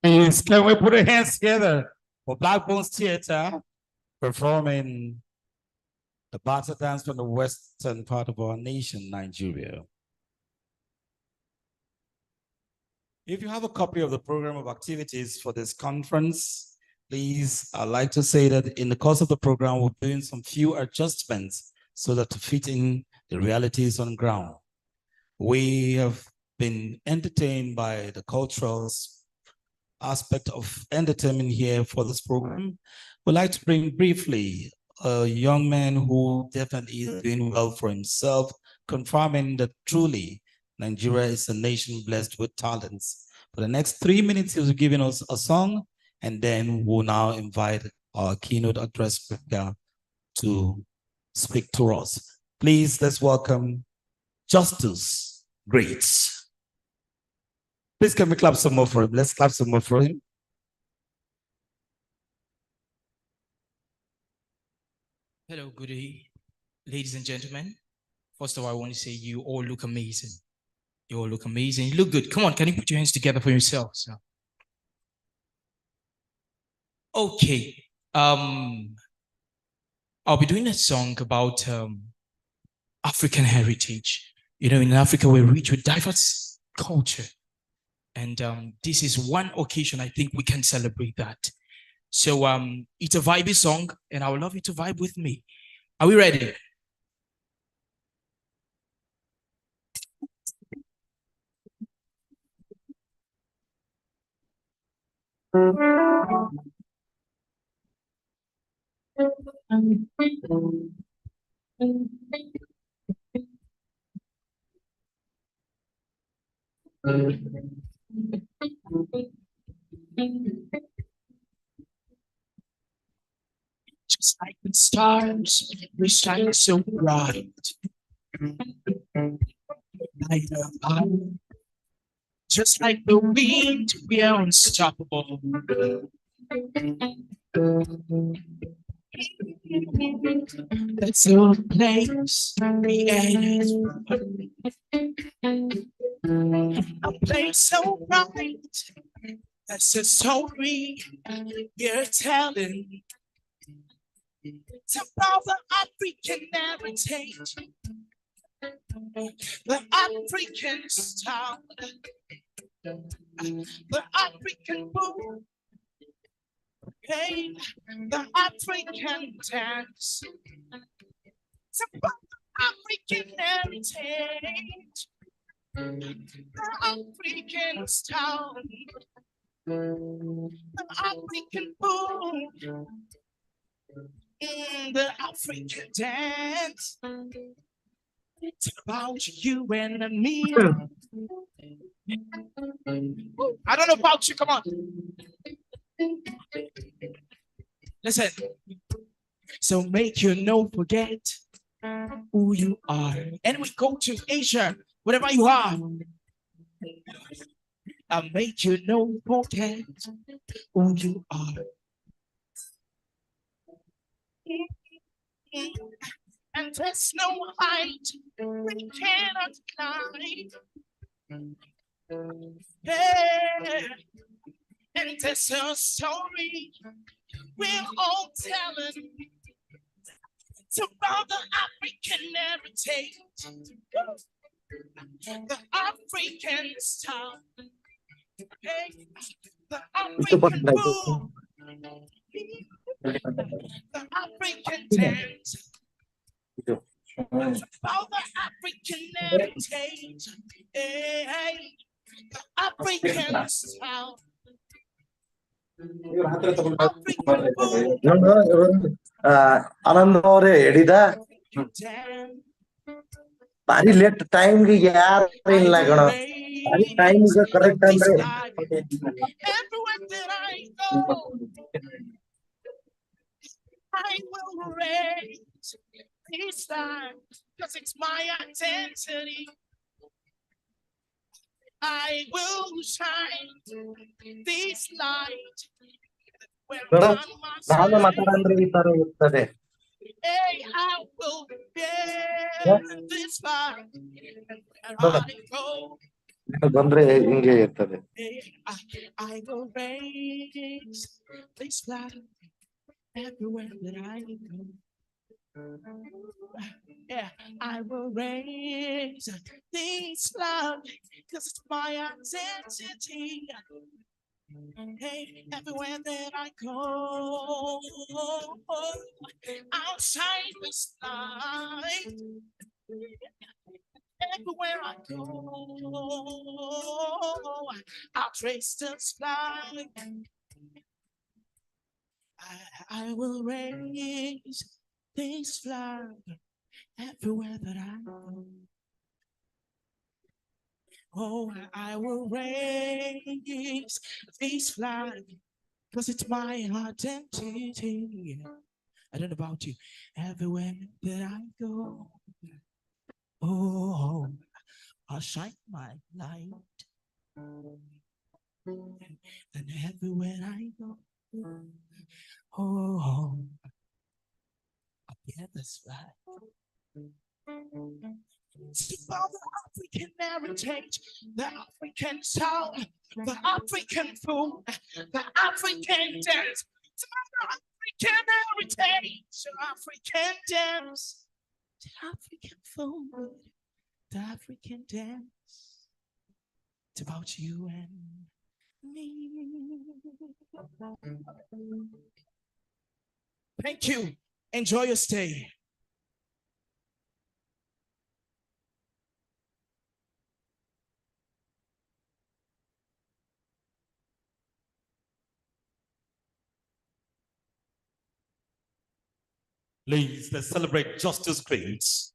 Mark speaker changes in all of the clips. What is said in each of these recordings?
Speaker 1: Please, can we put our hands together for Black Bones Theatre performing the Bata dance from the western part of our nation, Nigeria. If you have a copy of the program of activities for this conference, please, I'd like to say that in the course of the program, we're doing some few adjustments so that to fit in the realities on ground. We have been entertained by the cultural aspect of entertainment here for this program. We'd like to bring briefly a young man who definitely is doing well for himself, confirming that truly Nigeria is a nation blessed with talents. For the next 3 minutes, he's giving us a song, and then we'll now invite our keynote address speaker to speak to us. Please, let's welcome Justice Greats. Please can we clap some more for him? Let's clap some more for him.
Speaker 2: Hello, good day, ladies and gentlemen. First of all, I want to say you all look amazing. You all look amazing. You look good. Come on, can you put your hands together for yourselves? Okay. I'll be doing a song about African heritage. You know, in Africa, we're rich with diverse culture. And this is one occasion I think we can celebrate that. So it's a vibey song, and I would love you to vibe with me. Are we ready? Just like the stars, we shine so bright. Light up high. Just like the wind, we are unstoppable. That's your place, a place so bright. That's a story you're telling. It's about the African heritage, the African style, the African boom. Hey, the African dance. It's about the African heritage. The African style. The African food. The African dance. It's about you and me. I don't know about you. Come on. Listen. So make you no forget who you are. And we go to Asia, wherever you are. I'll make you no forget who you are. And there's no height we cannot climb. Yeah. And there's a story we're all telling. It's about the African heritage, the African style, hey, the African food, the African dance. It's about the African heritage, hey, the African style. African food,
Speaker 3: Anand ಅವರೇ ಹಿಡಿದ ಬಾರಿ late ಟೈಮ್ಗೆ ಯಾರು ಇಲ್ಲ ಗಣ ಬಾರಿ ಟೈಮ್ಗೆ correct ಅಂದ್ರೆ
Speaker 2: everywhere that I go, I will raise this time because it's my identity. I will shine this light where
Speaker 3: Madam,
Speaker 2: on my
Speaker 3: ನಾನು
Speaker 2: side.
Speaker 3: ಮಾತಾಡಂದ್ರೆ ಈ ತರ ಇರ್ತದೆ
Speaker 2: Hey, I will bear this light where I go.
Speaker 3: ಬಂದ್ರೆ ಹಿಂಗೆ ಇರ್ತದೆ
Speaker 2: Hey, I will raise this light everywhere that I go. Yeah, I will raise this love because it's my identity. Hey, everywhere that I go, I'll shine this light. Everywhere I go, I'll trace the sky. I will raise this flag everywhere that I go. Oh, I will raise this flag because it's my identity. I don't know about you. Everywhere that I go, oh, I'll shine my light. And everywhere I go, oh, yeah, that's right. It's about the African heritage, the African sound, the African food, the African dance. It's about the African heritage, the African dance, the African food, the African dance. It's about you and me. Thank you. Enjoy your stay.
Speaker 1: Please, let's celebrate Justice Greens.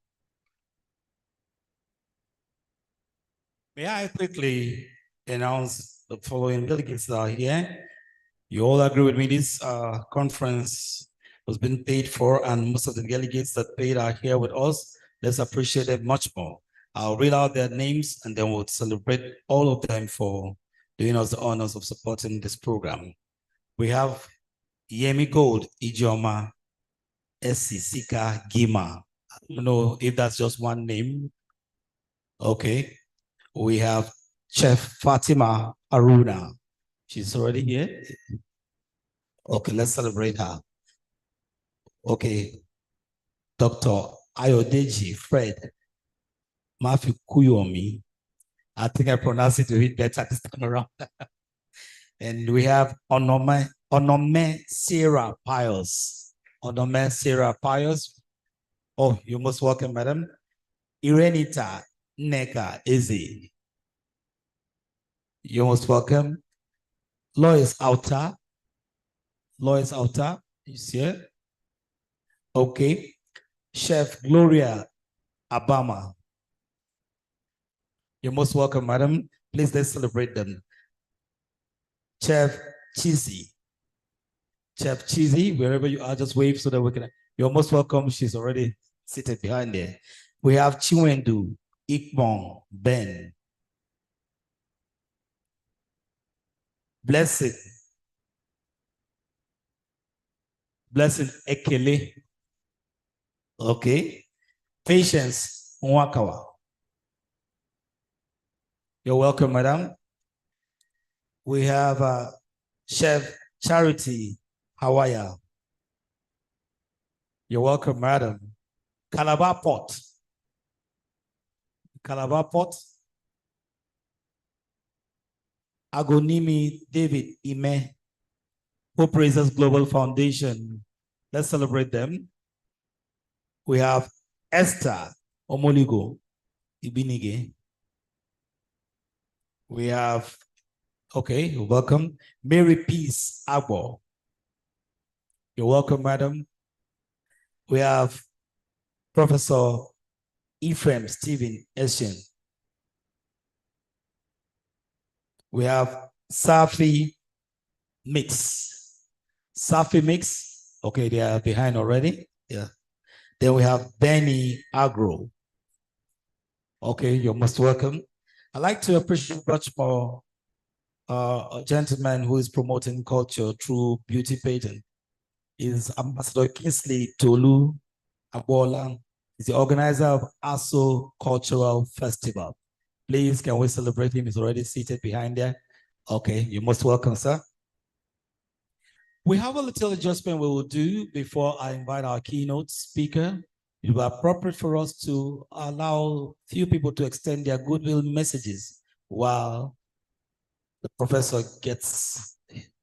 Speaker 1: May I quickly announce the following delegates that are here? You all agree with me, this conference was being paid for, and most of the delegates that paid are here with us. Let's appreciate them much more. I'll read out their names and then we'll celebrate all of them for doing us the honors of supporting this program. We have Yemi Gold, Ijoma, Sika Gima. I don't know if that's just one name. Okay. We have Chef Fatima Aruna. She's already here. Okay, let's celebrate her. Okay. Dr. Ayodeji Fred Mafi Kuyomi. I think I pronounced it a bit better this time around. And we have Onome Onome Sarah Pius. Onome Sarah Pius. Oh, you're most welcome, madam. Irenita Neka Izzy. You're most welcome. Lois Auta. Lois Auta is here. Okay. Chef Gloria Abama. You're most welcome, madam. Please let's celebrate them. Chef Cheesy. Chef Cheesy, wherever you are, just wave so that we can. You're most welcome. She's already seated behind there. We have Chiwendu Ikbong Ben. Blessed. Blessed Ekele. Okay. Patience Nwakawa. You're welcome, madam. We have Chef Charity Hawaya. You're welcome, madam. Calabar Port. Calabar Port. Agonimi David Ime. Hope Raisers Global Foundation. Let's celebrate them. We have Esther Omoligo Ibinige. We have, okay, you're welcome. Mary Peace Agbo. You're welcome, madam. We have Professor Ephraim Stephen Eshen. We have Safi Mix. Safi Mix. Okay, they are behind already. Yeah. Then we have Benny Agro. Okay, you're most welcome. I'd like to appreciate much more a gentleman who is promoting culture through beauty pageant. Is Ambassador Kingsley Tolu Agbola. He's the organizer of ASO Cultural Festival. Please, can we celebrate him? He's already seated behind there. Okay, you're most welcome, sir. We have a little adjustment we will do before I invite our keynote speaker. It will be appropriate for us to allow few people to extend their goodwill messages while the professor gets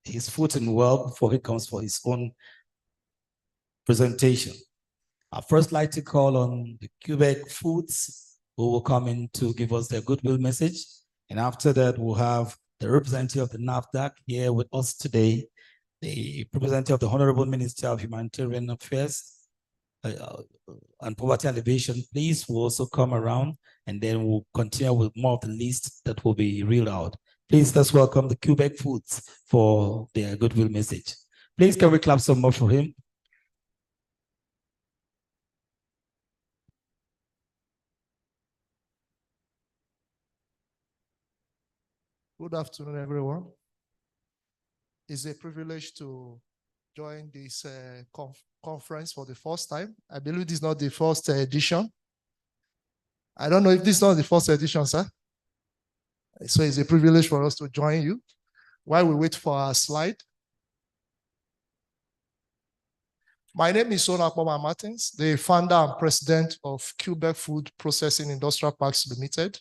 Speaker 1: his foot in well before he comes for his own presentation. I'd first like to call on the Quebec Foods, who will come in to give us their goodwill message. And after that, we'll have the representative of the NAFDAC here with us today, the representative of the Honorable Minister of Humanitarian Affairs and Poverty Alleviation, please, will also come around, and then we'll continue with more of the list that will be reeled out. Please, let's welcome the Quebec Foods for their goodwill message. Please, can we clap some more for him?
Speaker 4: Good afternoon, everyone. It's a privilege to join this conference for the first time. I believe this is not the first edition. I don't know if this is not the first edition, sir. So it's a privilege for us to join you. While we wait for our slide. My name is Sona Akpoma Martins, the founder and president of Quebec Food Processing Industrial Parks Limited.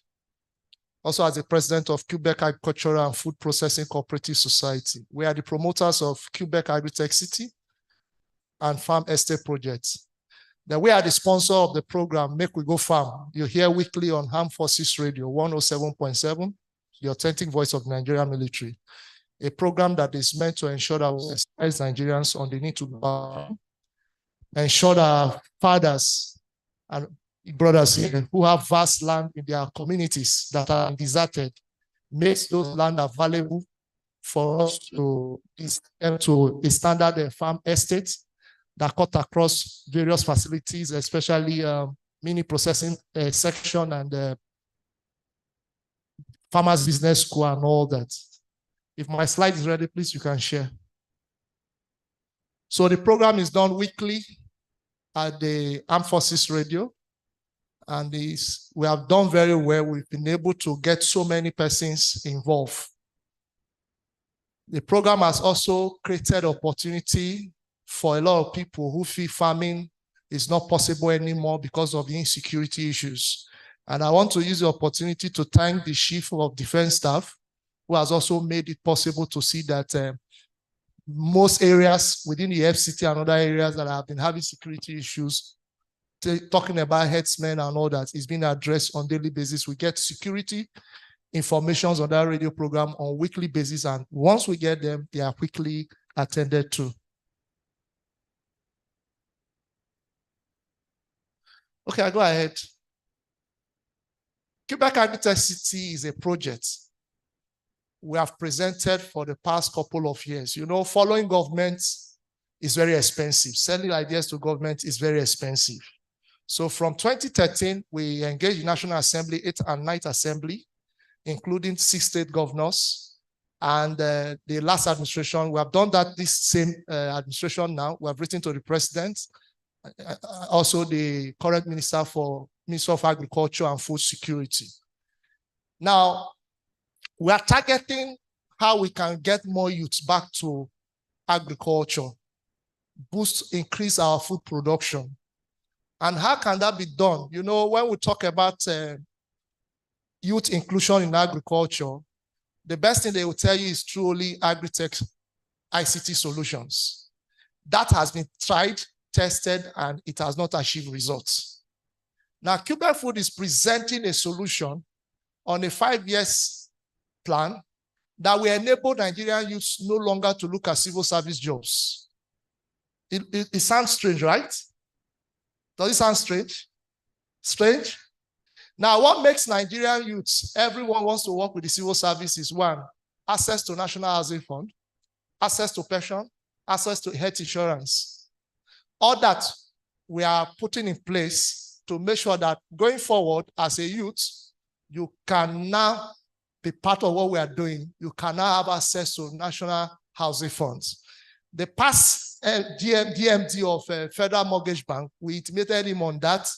Speaker 4: Also as the president of Quebec Agricultural and Food Processing Cooperative Society. We are the promoters of Quebec Agritech City and Farm Estate projects. Then we are the sponsor of the program Make We Go Farm. You hear weekly on Armed Forces Radio 107.7, the authentic voice of Nigerian military. A program that is meant to ensure that we sensitize Nigerians on the need to farm, ensure that our fathers and brothers here who have vast land in their communities that are deserted, makes those land available for us to a standard farm estate that cut across various facilities, especially mini processing section and farmers business school and all that. If my slide is ready, please, you can share. So the program is done weekly at the Armed Forces Radio. And we have done very well. We've been able to get so many persons involved. The program has also created opportunity for a lot of people who feel farming is not possible anymore because of the insecurity issues. And I want to use the opportunity to thank the Chief of Defense Staff, who has also made it possible to see that most areas within the FCT and other areas that have been having security issues, talking about herdsmen and all that is being addressed on daily basis. We get security informations on that radio program on weekly basis, and once we get them, they are quickly attended to. Okay, I'll go ahead. Quebec Agritech City is a project we have presented for the past couple of years. You know, following government is very expensive. Selling ideas to government is very expensive. So from 2013, we engaged the National Assembly, 8th and 9th Assembly, including 6 state governors. And the last administration, we have done that this same administration now. We have written to the president, also the current Minister of Agriculture and Food Security. Now, we are targeting how we can get more youths back to agriculture, increase our food production. And how can that be done? You know, when we talk about youth inclusion in agriculture, the best thing they will tell you is truly Agritech ICT solutions. That has been tried, tested, and it has not achieved results. Now, Quebec Food is presenting a solution on a 5-year plan that will enable Nigerian youths no longer to look at civil service jobs. It sounds strange, right? Does it sound strange? Strange? Now, what makes Nigerian youths, everyone wants to work with the civil service is one, access to National Housing Fund, access to pension, access to health insurance. All that we are putting in place to make sure that going forward as a youth, you can now be part of what we are doing. You can now have access to National Housing Funds. The past DMD of Federal Mortgage Bank, we intimated him on that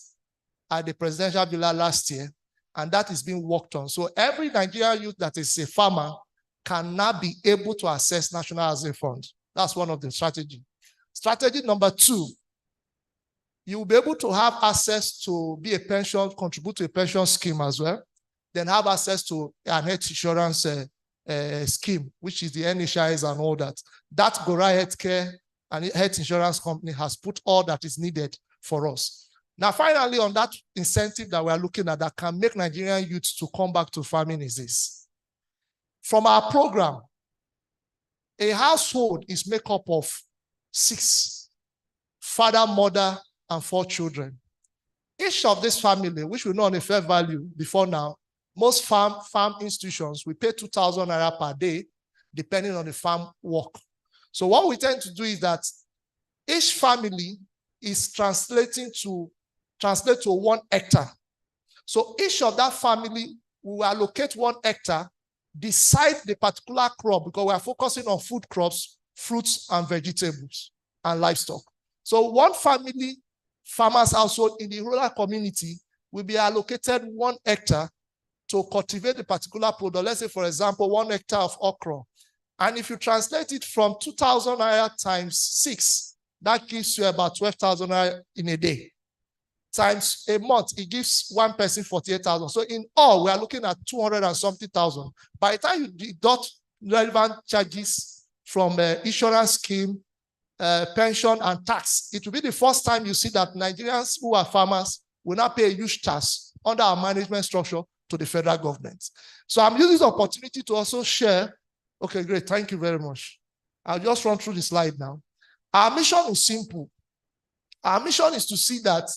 Speaker 4: at the presidential villa last year, and that is being worked on. So every Nigerian youth that is a farmer can now be able to access National Housing Fund. That's one of the strategies. Strategy number 2, you will be able to have access to be a pension, contribute to a pension scheme as well, then have access to an health insurance scheme, which is the NHIs and all that. That Gora Healthcare and Health Insurance Company has put all that is needed for us. Now, finally, on that incentive that we are looking at that can make Nigerian youths to come back to farming is this. From our program, a household is made up of 6, father, mother, and 4 children. Each of this family, which we know on a fair value before now, most farm institutions, we pay 2,000 naira per day, depending on the farm work. So what we tend to do is that each family is translate to 1 hectare. So each of that family will allocate 1 hectare, decide the particular crop, because we are focusing on food crops, fruits and vegetables and livestock. So one family, farmers household in the rural community will be allocated 1 hectare to cultivate the particular product. Let's say, for example, 1 hectare of okra. And if you translate it from 2,000 naira times 6, that gives you about 12,000 naira in a day. Times a month, it gives one person 48,000. So in all, we are looking at 200 and something thousand. By the time you deduct relevant charges from insurance scheme, pension and tax, it will be the first time you see that Nigerians who are farmers will not pay a huge tax under our management structure to the federal government. So I'm using this opportunity to also share. Okay, great. Thank you very much. I'll just run through the slide now. Our mission is simple. Our mission is to see that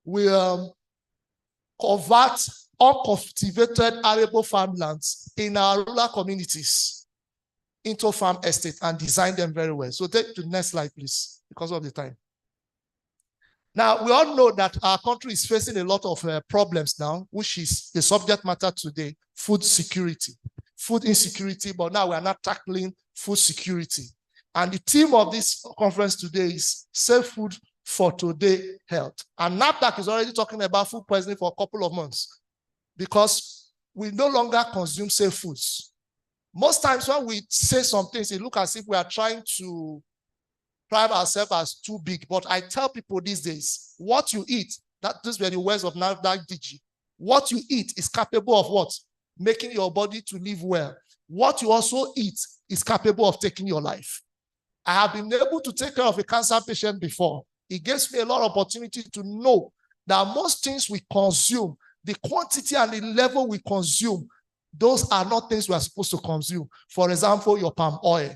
Speaker 4: we convert uncultivated arable farmlands in our rural communities into farm estate and design them very well. So take the next slide, please, because of the time. Now, we all know that our country is facing a lot of problems now, which is the subject matter today, food security, food insecurity, but now we are not tackling food security. And the theme of this conference today is Safe Food for Today Health. And NAFDAC is already talking about food poisoning for a couple of months because we no longer consume safe foods. Most times when we say some things, it looks as if we are trying to drive ourselves as too big. But I tell people these days, what you eat, these were the words of NAFDAC DG, what you eat is capable of what? Making your body to live well. What you also eat is capable of taking your life. I have been able to take care of a cancer patient before. It gives me a lot of opportunity to know that most things we consume, the quantity and the level we consume, those are not things we are supposed to consume. For example, your palm oil.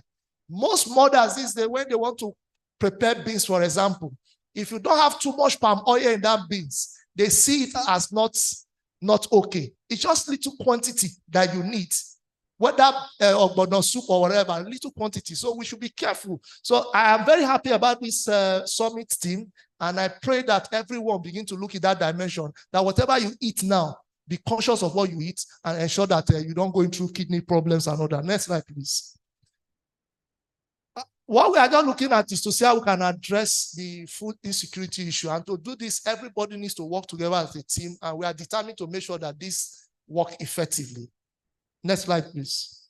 Speaker 4: Most mothers these days, when they want to prepare beans, for example, if you don't have too much palm oil in that beans, they see it as not okay. It's just little quantity that you need, whether ogbono soup or whatever, little quantity. So we should be careful. So I am very happy about this summit team, and I pray that everyone begin to look at that dimension, that whatever you eat now, be conscious of what you eat and ensure that you don't go into kidney problems and all that. Next slide, please. What we are just looking at is to see how we can address the food insecurity issue. And to do this, everybody needs to work together as a team, and we are determined to make sure that this works effectively. Next slide, please.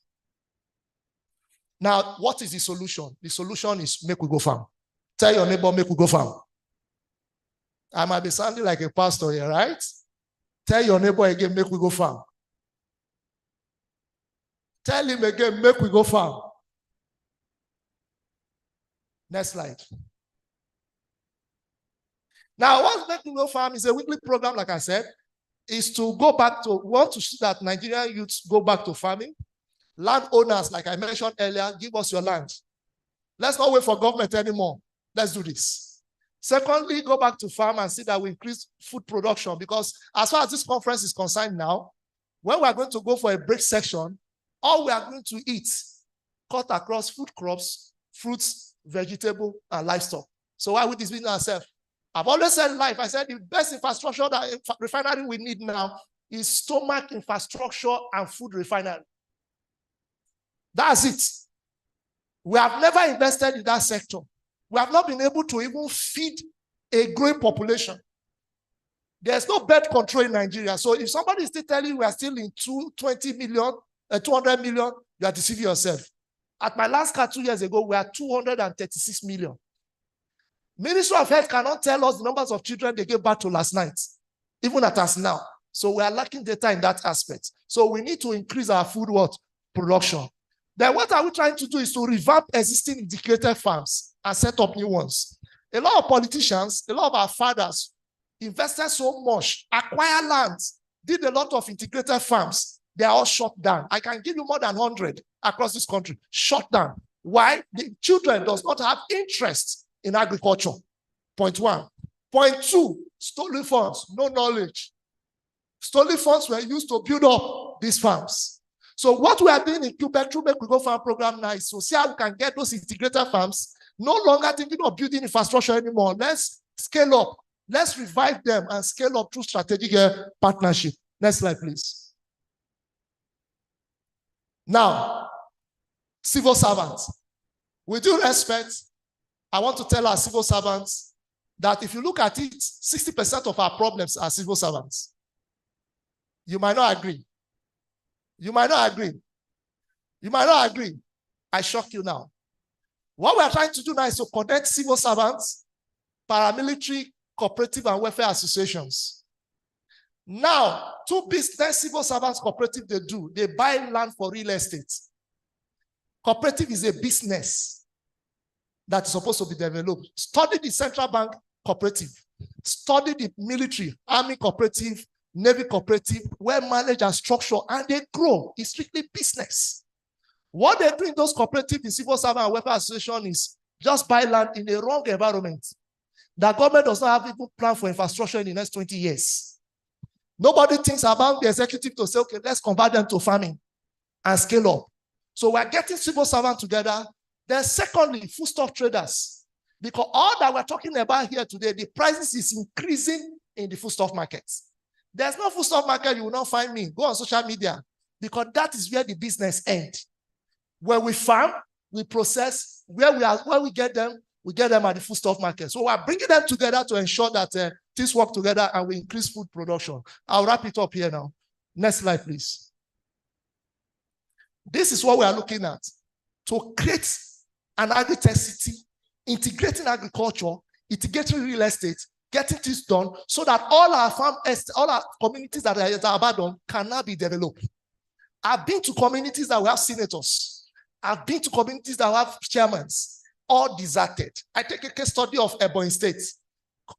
Speaker 4: Now, what is the solution? The solution is make we go farm. Tell your neighbor, make we go farm. I might be sounding like a pastor here, right? Tell your neighbor again, make we go farm. Tell him again, make we go farm. Next slide. Now, what Make We Go Farm is a weekly program, like I said, is to go back to, we want to see that Nigerian youths go back to farming. Landowners, like I mentioned earlier, give us your land. Let's not wait for government anymore. Let's do this. Secondly, go back to farm and see that we increase food production, because as far as this conference is concerned now, when we are going to go for a break section, all we are going to eat cut across food crops, fruits, vegetable, and livestock. So why would this be ourselves? I've always said in life, I said the best infrastructure that refinery we need now is stomach infrastructure and food refinery. That's it. We have never invested in that sector. We have not been able to even feed a growing population. There's no birth control in Nigeria. So if somebody is still telling you we are still in 200 million, you are deceiving yourself. At my last cut 2 years ago, we are 236 million. Ministry of Health cannot tell us the numbers of children they gave birth to last night, even at us now. So we are lacking data in that aspect. So we need to increase our food production. Then what are we trying to do is to revamp existing integrated farms and set up new ones. A lot of politicians, a lot of our fathers invested so much, acquired lands, did a lot of integrated farms. They are all shut down. I can give you more than 100 across this country. Shut down. Why? The children does not have interest in agriculture. Point one. Point two, stolen funds, no knowledge. Stolen funds were used to build up these farms. So what we are doing in Quebec through Make We Go Farm program now is to see how we can get those integrated farms no longer thinking of building infrastructure anymore. Let's scale up. Let's revive them and scale up through strategic partnership. Next slide, please. Now, civil servants. With due respect, I want to tell our civil servants that if you look at it, 60% of our problems are civil servants. You might not agree. You might not agree. You might not agree. I shock you now. What we are trying to do now is to connect civil servants, paramilitary, cooperative, and welfare associations. Now, two business civil servants cooperative they buy land for real estate. Cooperative is a business that's supposed to be developed. Study the central bank cooperative. Study the military, army cooperative, navy cooperative, well managed and structured, and they grow. It's strictly business. What they do in those cooperatives, the civil servant and welfare association, is just buy land in a wrong environment. The government does not have even plan for infrastructure in the next 20 years. Nobody thinks about the executive to say, okay, let's convert them to farming and scale up. So we're getting civil servants together. Then secondly, foodstuff traders. Because all that we're talking about here today, the prices is increasing in the foodstuff markets. There's no foodstuff market, you will not find me. Go on social media. Because that is where the business ends. Where we farm, we process, where we get them at the foodstuff market. So we're bringing them together to ensure that things work together and we increase food production. I'll wrap it up here now. Next slide, please. This is what we are looking at. To create an agri-tech city, integrating agriculture, integrating real estate, getting things done so that all our communities that are abandoned can now be developed. I've been to communities that will have senators. I've been to communities that will have chairmans. all deserted. I take a case study of Ebonyi State.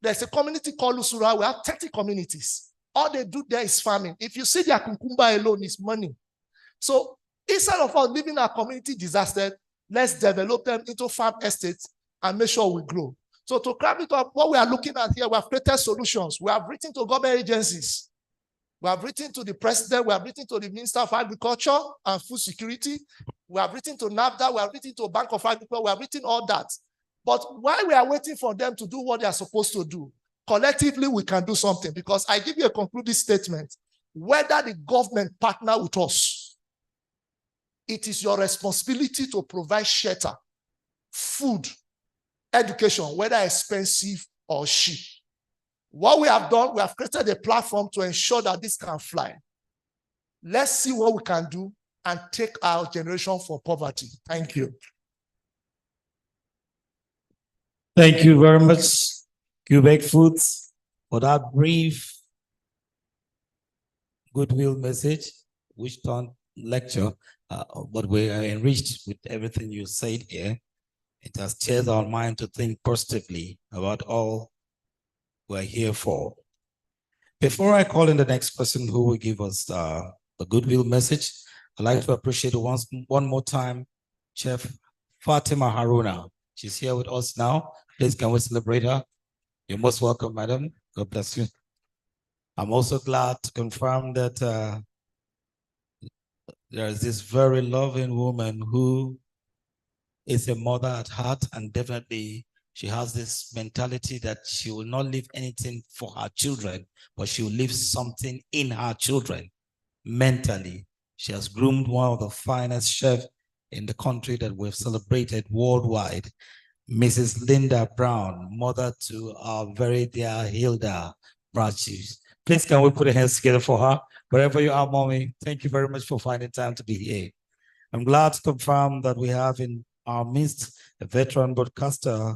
Speaker 4: There's a community called Usura. We have 30 communities. All they do there is farming. If you see their cucumber alone is money. So instead of us leaving our community disaster, let's develop them into farm estates and make sure we grow. So to cram it up, what we are looking at here, we have created solutions. We have written to government agencies. We have written to the president. We have written to the Minister of Agriculture and Food Security. We have written to NAFDA. We have written to Bank of Agriculture. We have written all that. But while we are waiting for them to do what they are supposed to do, collectively we can do something. Because I give you a concluding statement. Whether the government partner with us, it is your responsibility to provide shelter, food, education, whether expensive or cheap. What we have done, we have created a platform to ensure that this can fly. Let's see what we can do and take our generation from poverty. Thank you.
Speaker 1: Thank you very much, Quebec Foods, for that brief goodwill message, which turned lecture, but we are enriched with everything you said here. It has changed our mind to think positively about all we're here for. Before I call in the next person who will give us the goodwill message, I'd like to appreciate one more time Chef Fatima Haruna. She's here with us now. Please, can we celebrate her? You're most welcome, madam. God bless you. I'm also glad to confirm that there is this very loving woman who is a mother at heart, and definitely she has this mentality that she will not leave anything for her children, but she will leave something in her children mentally. She has groomed one of the finest chefs in the country that we've celebrated worldwide, Mrs. Linda Brown, mother to our very dear Hilda Brachus. Please, can we put our hands together for her? Wherever you are, mommy, thank you very much for finding time to be here. I'm glad to confirm that we have in our midst a veteran broadcaster.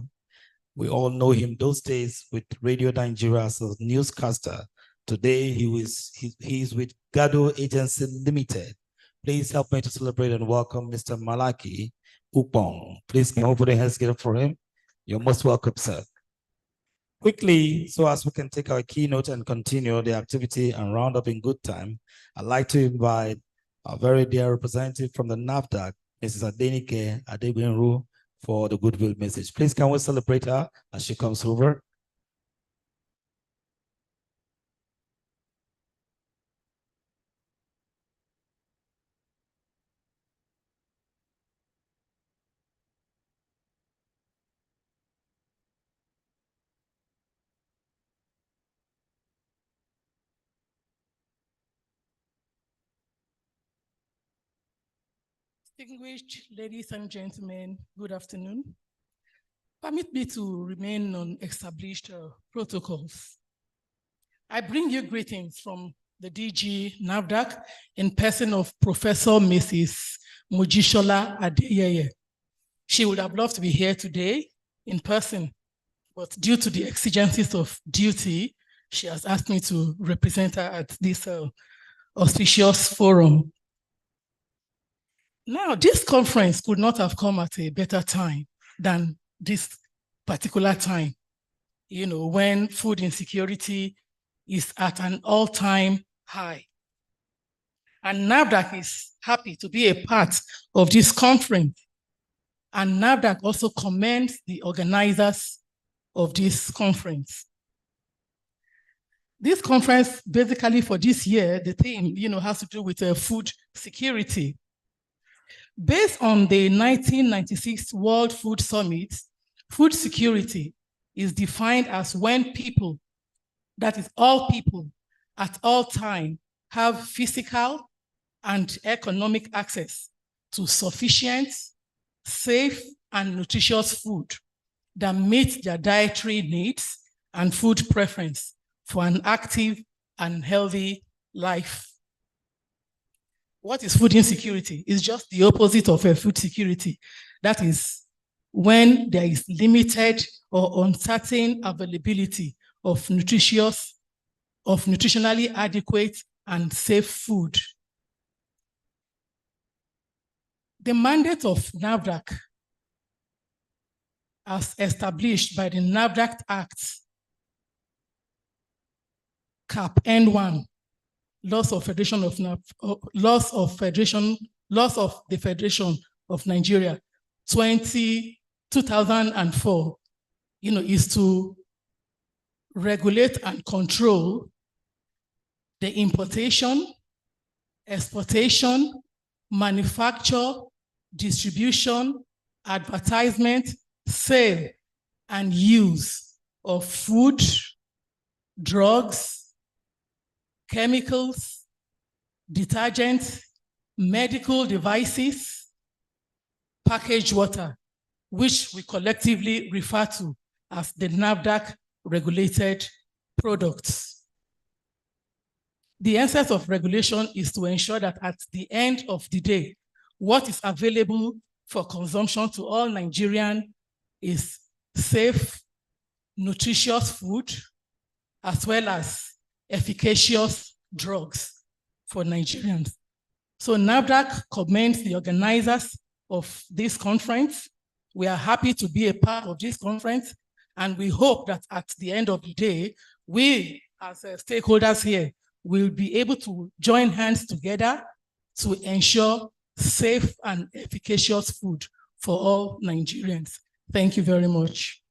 Speaker 1: We all know him those days with Radio Nigeria as a newscaster. Today, he is with Gado Agency Limited. Please help me to celebrate and welcome Mr. Malaki Upong. Please can we put our hands together for him? You're most welcome, sir. Quickly, so as we can take our keynote and continue the activity and round up in good time, I'd like to invite our very dear representative from the NAFDAC, Mrs. Adenike Adebenru, for the goodwill message. Please, can we celebrate her as she comes over?
Speaker 5: Distinguished ladies and gentlemen, good afternoon. Permit me to remain on established protocols. I bring you greetings from the DG NAFDAC in person of Professor Mrs. Mojisola Adeyeye. She would have loved to be here today in person, but due to the exigencies of duty, she has asked me to represent her at this auspicious forum. Now, this conference could not have come at a better time than this particular time, you know, when food insecurity is at an all-time high. And NAFDAC is happy to be a part of this conference. And NAFDAC also commends the organizers of this conference. This conference, basically for this year, the theme, you know, has to do with food security. Based on the 1996 World Food Summit, food security is defined as when people, that is all people, at all time, have physical and economic access to sufficient, safe, and nutritious food that meet their dietary needs and food preference for an active and healthy life. What is food insecurity? It's just the opposite of food security. That is when there is limited or uncertain availability of nutritionally adequate and safe food. The mandate of NAFDAC as established by the NAFDAC Act, Cap N1, laws of the Federation of Nigeria, 2004, is to regulate and control the importation, exportation, manufacture, distribution, advertisement, sale, and use of food, drugs, chemicals, detergents, medical devices, packaged water, which we collectively refer to as the NAFDAC regulated products. The essence of regulation is to ensure that at the end of the day, what is available for consumption to all Nigerians is safe, nutritious food, as well as efficacious drugs for Nigerians. So NAFDAC commends the organizers of this conference. We are happy to be a part of this conference, and we hope that at the end of the day, we as stakeholders here will be able to join hands together to ensure safe and efficacious food for all Nigerians. Thank you very much.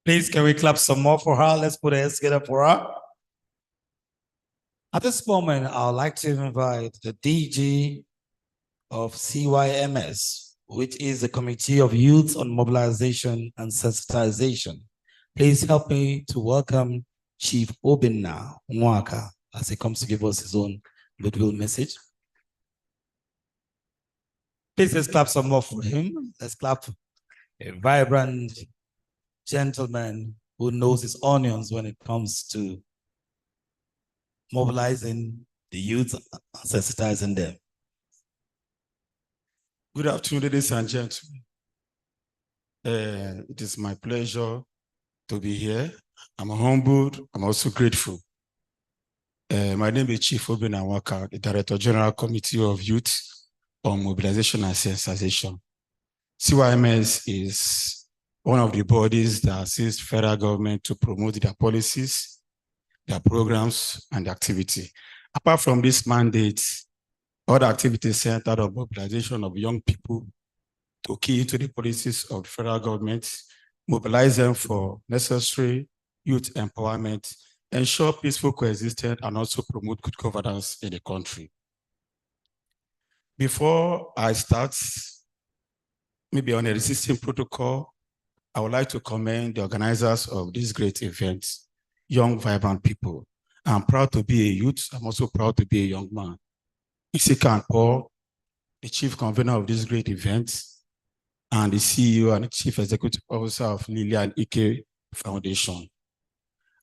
Speaker 1: Please, can we clap some more for her? Let's put our hands together for her. At this moment, I would like to invite the DG of CYMS, which is the Committee of Youth on Mobilization and Sensitization. Please help me to welcome Chief Obinna Nwaka as he comes to give us his own goodwill message. Please, let's clap some more for him. Let's clap for a vibrant gentleman who knows his onions when it comes to mobilizing the youth and sensitizing them.
Speaker 6: Good afternoon, ladies and gentlemen. It is my pleasure to be here. I'm humbled. I'm also grateful. My name is Chief Obinna Nwaka, the Director General Committee of Youth on Mobilization and Sensitization. CYMS is one of the bodies that assists federal government to promote their policies, their programs, and activity. Apart from this mandate, other activities centered on mobilization of young people to key into the policies of the federal government, mobilize them for necessary youth empowerment, ensure peaceful coexistence, and also promote good governance in the country. Before I start, maybe on a resisting protocol, I would like to commend the organizers of this great event, young, vibrant people. I'm proud to be a youth. I'm also proud to be a young man. Isika Paul, the chief convener of this great event, and the CEO and the chief executive officer of Lillian Ike Foundation.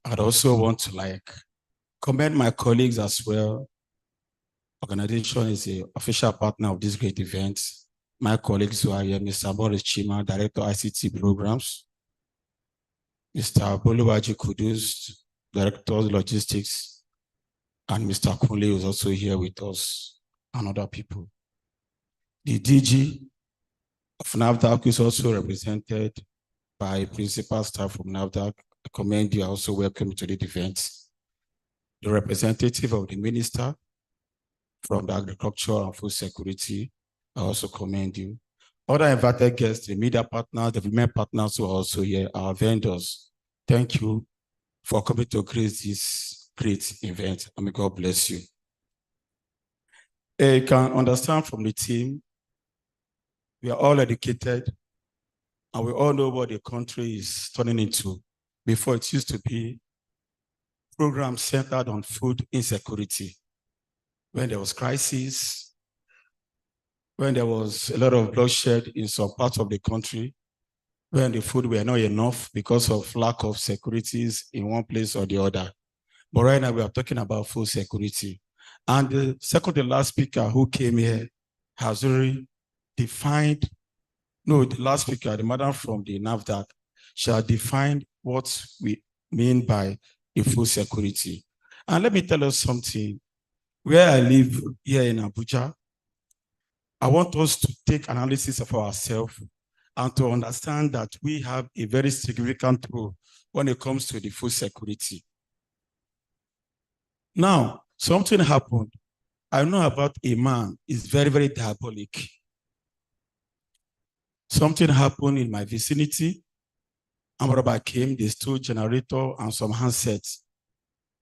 Speaker 6: I'd also want to commend my colleagues as well. Organization is an official partner of this great event. My colleagues who are here, Mr. Boris Chima, Director ICT Programs, Mr. Boluwaji Kudus, Director Logistics, and Mr. Kunle, who is also here with us, and other people. The DG of NAFDAC is also represented by principal staff from NAFDAC. I commend you, also welcome to the event. The representative of the minister from the Agriculture and Food Security, I also commend you. Other invited guests, the media partners, the women partners who are also here, our vendors. Thank you for coming to grace this great event, and may God bless you. You can understand from the team, we are all educated, and we all know what the country is turning into. Before, it used to be programs centered on food insecurity. When there was crisis, when there was a lot of bloodshed in some parts of the country, when the food were not enough because of lack of securities in one place or the other. But right now we are talking about food security. And the second to last speaker who came here has already defined, no, the last speaker, the madam from the NAFDAC, shall define what we mean by the food security. And let me tell us something. Where I live here in Abuja, I want us to take analysis of ourselves and to understand that we have a very significant role when it comes to the food security. Now, something happened. I know about a man, is very, very diabolic. Something happened in my vicinity. Amraba came, they stole generator and some handsets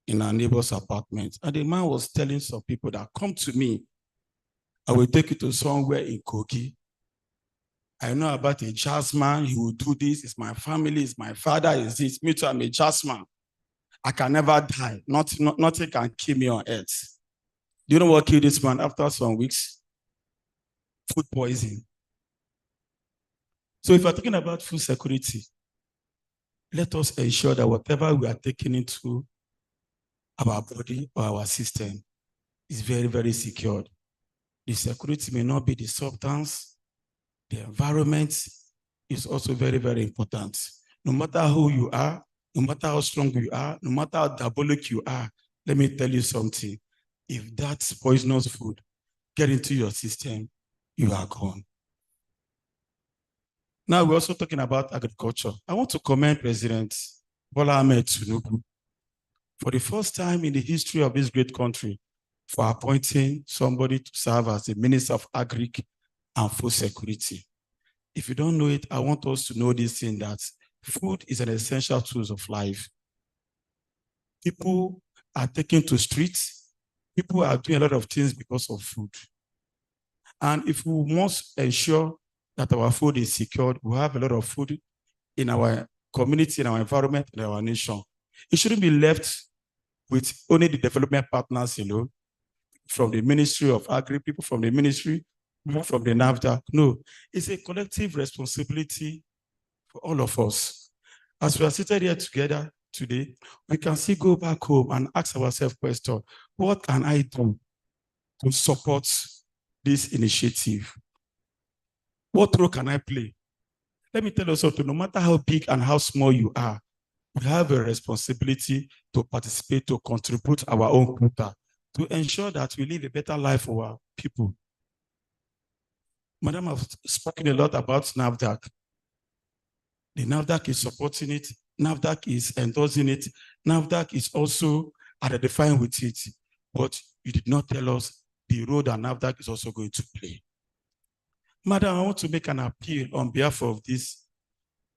Speaker 6: in our neighbor's apartment. And the man was telling some people that come to me, I will take you to somewhere in Kogi. I know about a jazz man, he will do this, it's my family, it's my father, is this, me too, I'm a jazz man. I can never die, nothing can kill me on earth. Do you know what killed this man after some weeks? Food poisoning. So if we're talking about food security, let us ensure that whatever we are taking into our body or our system is very, very secured. The security may not be the substance, the environment is also very, very important. No matter who you are, no matter how strong you are, no matter how diabolic you are, let me tell you something. If that poisonous food get into your system, you are gone. Now we're also talking about agriculture. I want to commend President Bola Ahmed Tinubu for the first time in the history of this great country for appointing somebody to serve as the Minister of Agric and Food Security. If you don't know it, I want us to know this thing, that food is an essential tool of life. People are taken to streets. People are doing a lot of things because of food. And if we must ensure that our food is secured, we have a lot of food in our community, in our environment, in our nation. It shouldn't be left with only the development partners, from the Ministry of Agri, people from the ministry, people from the NAFDAC. No, it's a collective responsibility for all of us. As we are seated here together today, we can still go back home and ask ourselves question, what can I do to support this initiative? What role can I play? Let me tell you something, no matter how big and how small you are, we have a responsibility to participate, to contribute our own quota, to ensure that we live a better life for our people. Madam, I've spoken a lot about NAFDAC. The NAFDAC is supporting it. NAFDAC is endorsing it. NAFDAC is also identifying with it. But you did not tell us the role that NAFDAC is also going to play. Madam, I want to make an appeal on behalf of these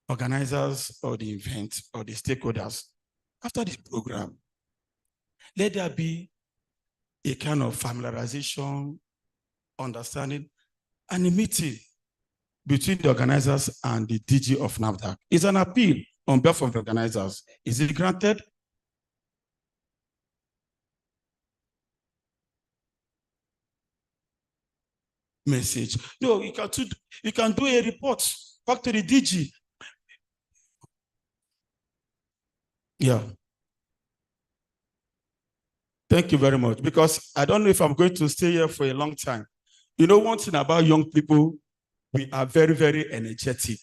Speaker 6: organizers or the event or the stakeholders. After this program, let there be a kind of familiarization, understanding, and a meeting between the organizers and the DG of NAFDAC. It's an appeal on behalf of the organizers. Is it granted? Message. No, you can do a report back to the DG. Yeah. Thank you very much, because I don't know if I'm going to stay here for a long time. You know, one thing about young people, we are very, very energetic.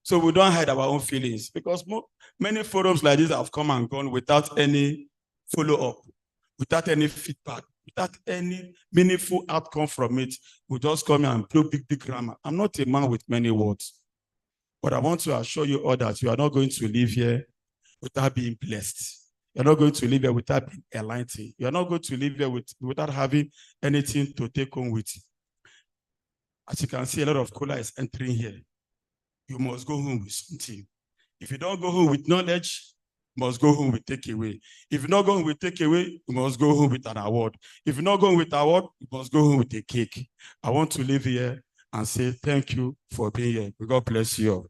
Speaker 6: So we don't hide our own feelings, because many forums like this have come and gone without any follow-up, without any feedback, without any meaningful outcome from it. We just come here and blow big grammar. I'm not a man with many words, but I want to assure you all that you are not going to live here without being blessed. You're not going to live here without being enlightened. You're not going to live here without having anything to take home with you. As you can see, a lot of cola is entering here. You must go home with something. If you don't go home with knowledge, you must go home with takeaway. If you're not going with takeaway, you must go home with an award. If you're not going with award, you must go home with a cake. I want to live here and say thank you for being here. God bless you all.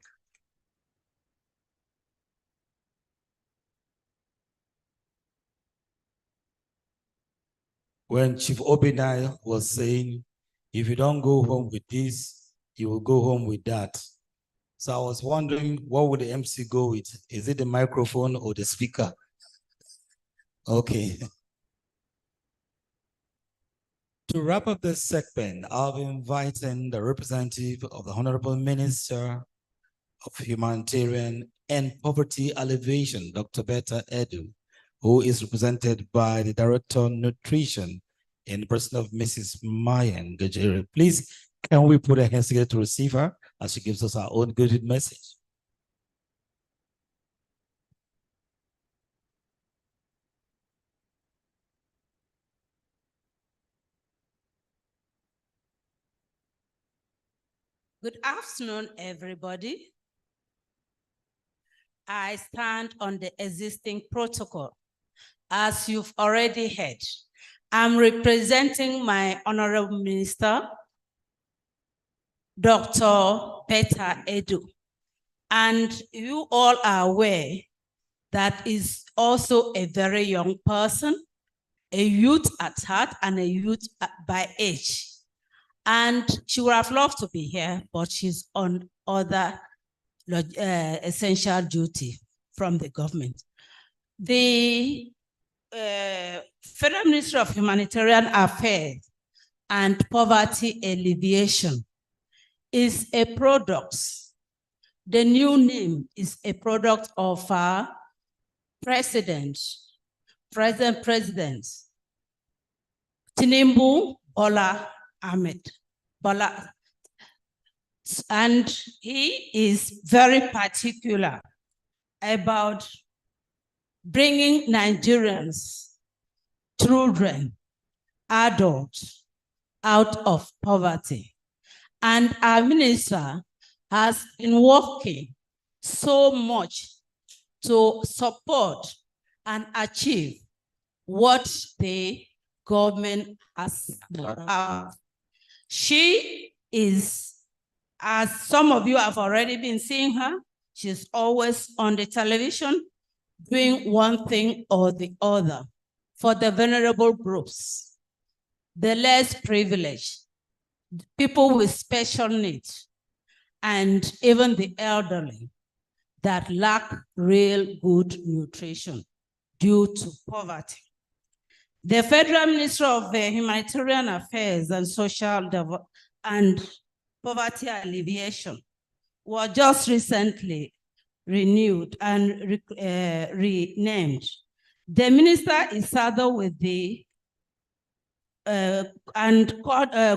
Speaker 1: When Chief Obinai was saying, if you don't go home with this, you will go home with that. So I was wondering, what would the MC go with? Is it the microphone or the speaker? Okay. To wrap up this segment, I'll be inviting the representative of the Honorable Minister of Humanitarian and Poverty Alleviation, Dr. Betta Edu, who is represented by the Director of Nutrition in the person of Mrs. Mayan Gajere. Please, can we put our hands together to receive her as she gives us our own good message?
Speaker 7: Good afternoon, everybody. I stand on the existing protocol. As you've already heard, I'm representing my Honorable Minister, Dr. Peter Edu. And you all are aware that is also a very young person, a youth at heart and a youth by age. And she would have loved to be here, but she's on other essential duty from the government. The Federal Ministry of Humanitarian Affairs and Poverty Alleviation is a product. The new name is a product of our present President, Tinubu Bola Ahmed. And he is very particular about bringing Nigerians, children, adults out of poverty. And our minister has been working so much to support and achieve what the government has done. She is, as some of you have already been seeing her, she's always on the television doing one thing or the other for the vulnerable groups, the less privileged, people with special needs, and even the elderly that lack real good nutrition due to poverty. The Federal Ministry of Humanitarian Affairs and Social Development and Poverty Alleviation was just recently renewed and renamed. The minister is saddled with the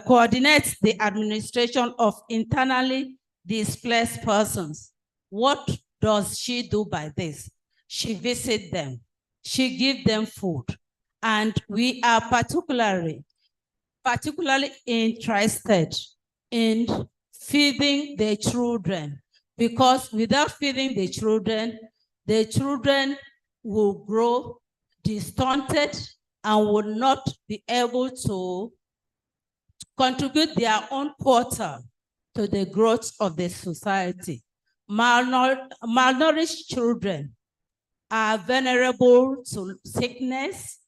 Speaker 7: coordinates the administration of internally displaced persons. What does she do by this? She visits them, she gives them food, and we are particularly interested in feeding the children, because without feeding the children will grow stunted and will not be able to contribute their own quota to the growth of the society. Malnourished children are vulnerable to sickness.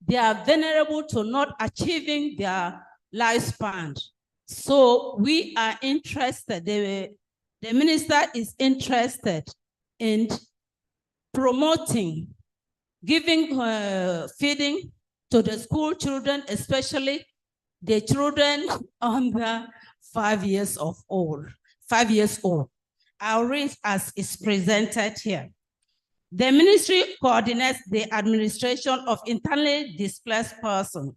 Speaker 7: They are vulnerable to not achieving their lifespan. So we are interested, the minister is interested in promoting, giving feeding to the school children, especially the children under 5 years old. I'll read as is presented here. The ministry coordinates the administration of internally displaced persons,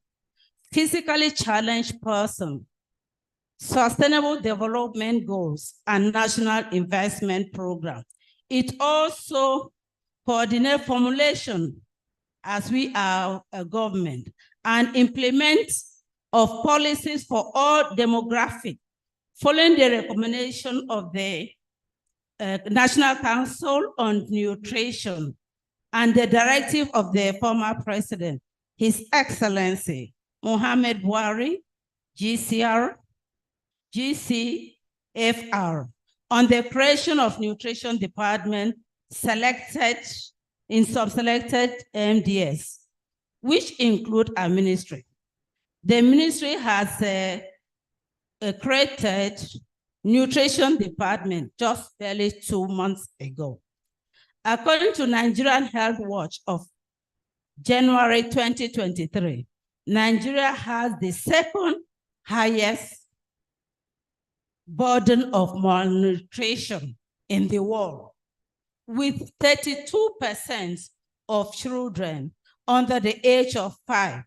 Speaker 7: physically challenged persons, sustainable development goals, and national investment program. It also coordinates formulation, as we are a government, and implements of policies for all demographics, following the recommendation of the National Council on Nutrition and the directive of the former president, His Excellency Muhammad Buhari, GCFR, on the creation of nutrition department selected in sub-selected MDS, which include our ministry. The ministry has created nutrition department just barely 2 months ago. According to Nigerian Health Watch of January 2023, Nigeria has the second highest burden of malnutrition in the world, with 32% of children under the age of 5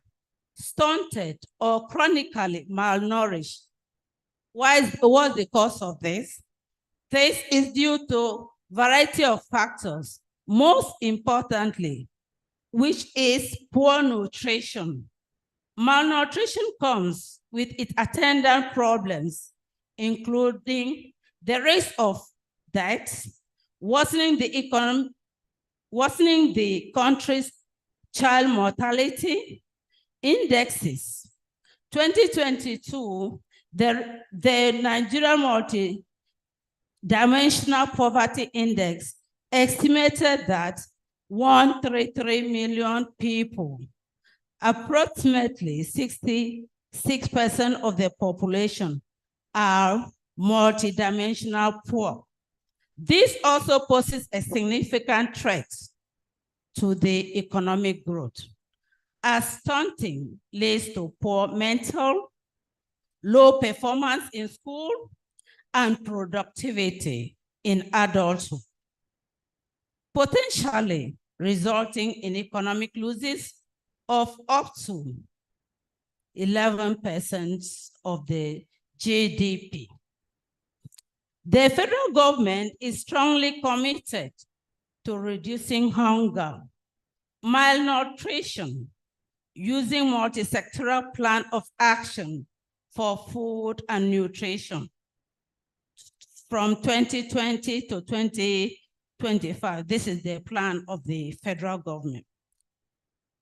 Speaker 7: stunted, or chronically malnourished. What's the cause of this? This is due to a variety of factors, most importantly, which is poor nutrition. Malnutrition comes with its attendant problems, including the risk of death, worsening the country's child mortality indexes. 2022, the Nigeria Multi-Dimensional Poverty Index estimated that 133 million people, approximately 66% of the population, are multidimensional poor. This also poses a significant threat to the economic growth, as stunting leads to poor mental, low performance in school, and productivity in adulthood, potentially resulting in economic losses of up to 11% of the GDP. The federal government is strongly committed to reducing hunger, malnutrition, using multi-sectoral plan of action for food and nutrition from 2020 to 2025. This is the plan of the federal government.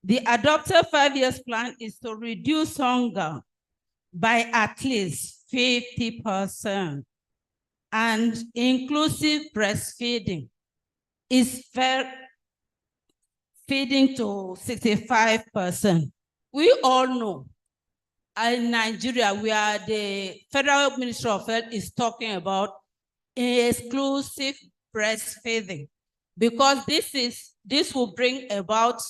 Speaker 7: The adopted 5-year plan is to reduce hunger by at least 50%, and inclusive breastfeeding is feeding to 65%. We all know in Nigeria, where the Federal Ministry of Health is talking about exclusive breastfeeding, because this will bring about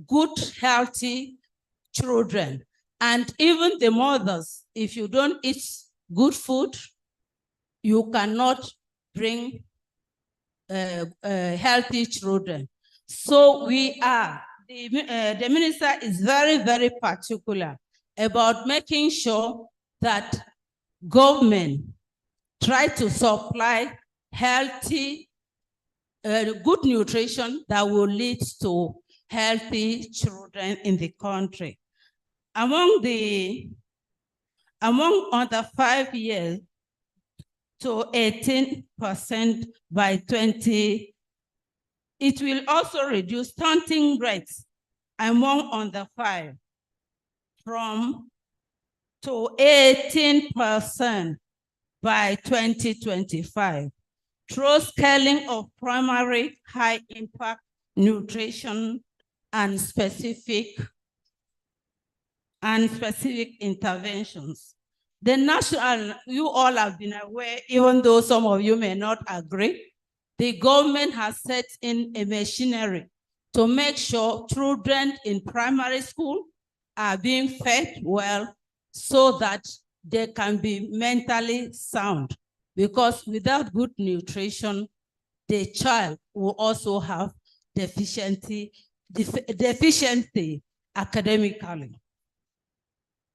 Speaker 7: good, healthy children. And even the mothers, if you don't eat good food, you cannot bring healthy children. So the minister is very, very particular about making sure that government try to supply healthy, good nutrition that will lead to healthy children in the country. Among under 5 years to 18% by 20, it will also reduce stunting rates among under 5 to 18% by 2025 through scaling of primary high impact nutrition and specific interventions. The national, you all have been aware, even though some of you may not agree, the government has set in a machinery to make sure children in primary school are being fed well so that they can be mentally sound. Because without good nutrition, the child will also have deficiency academically.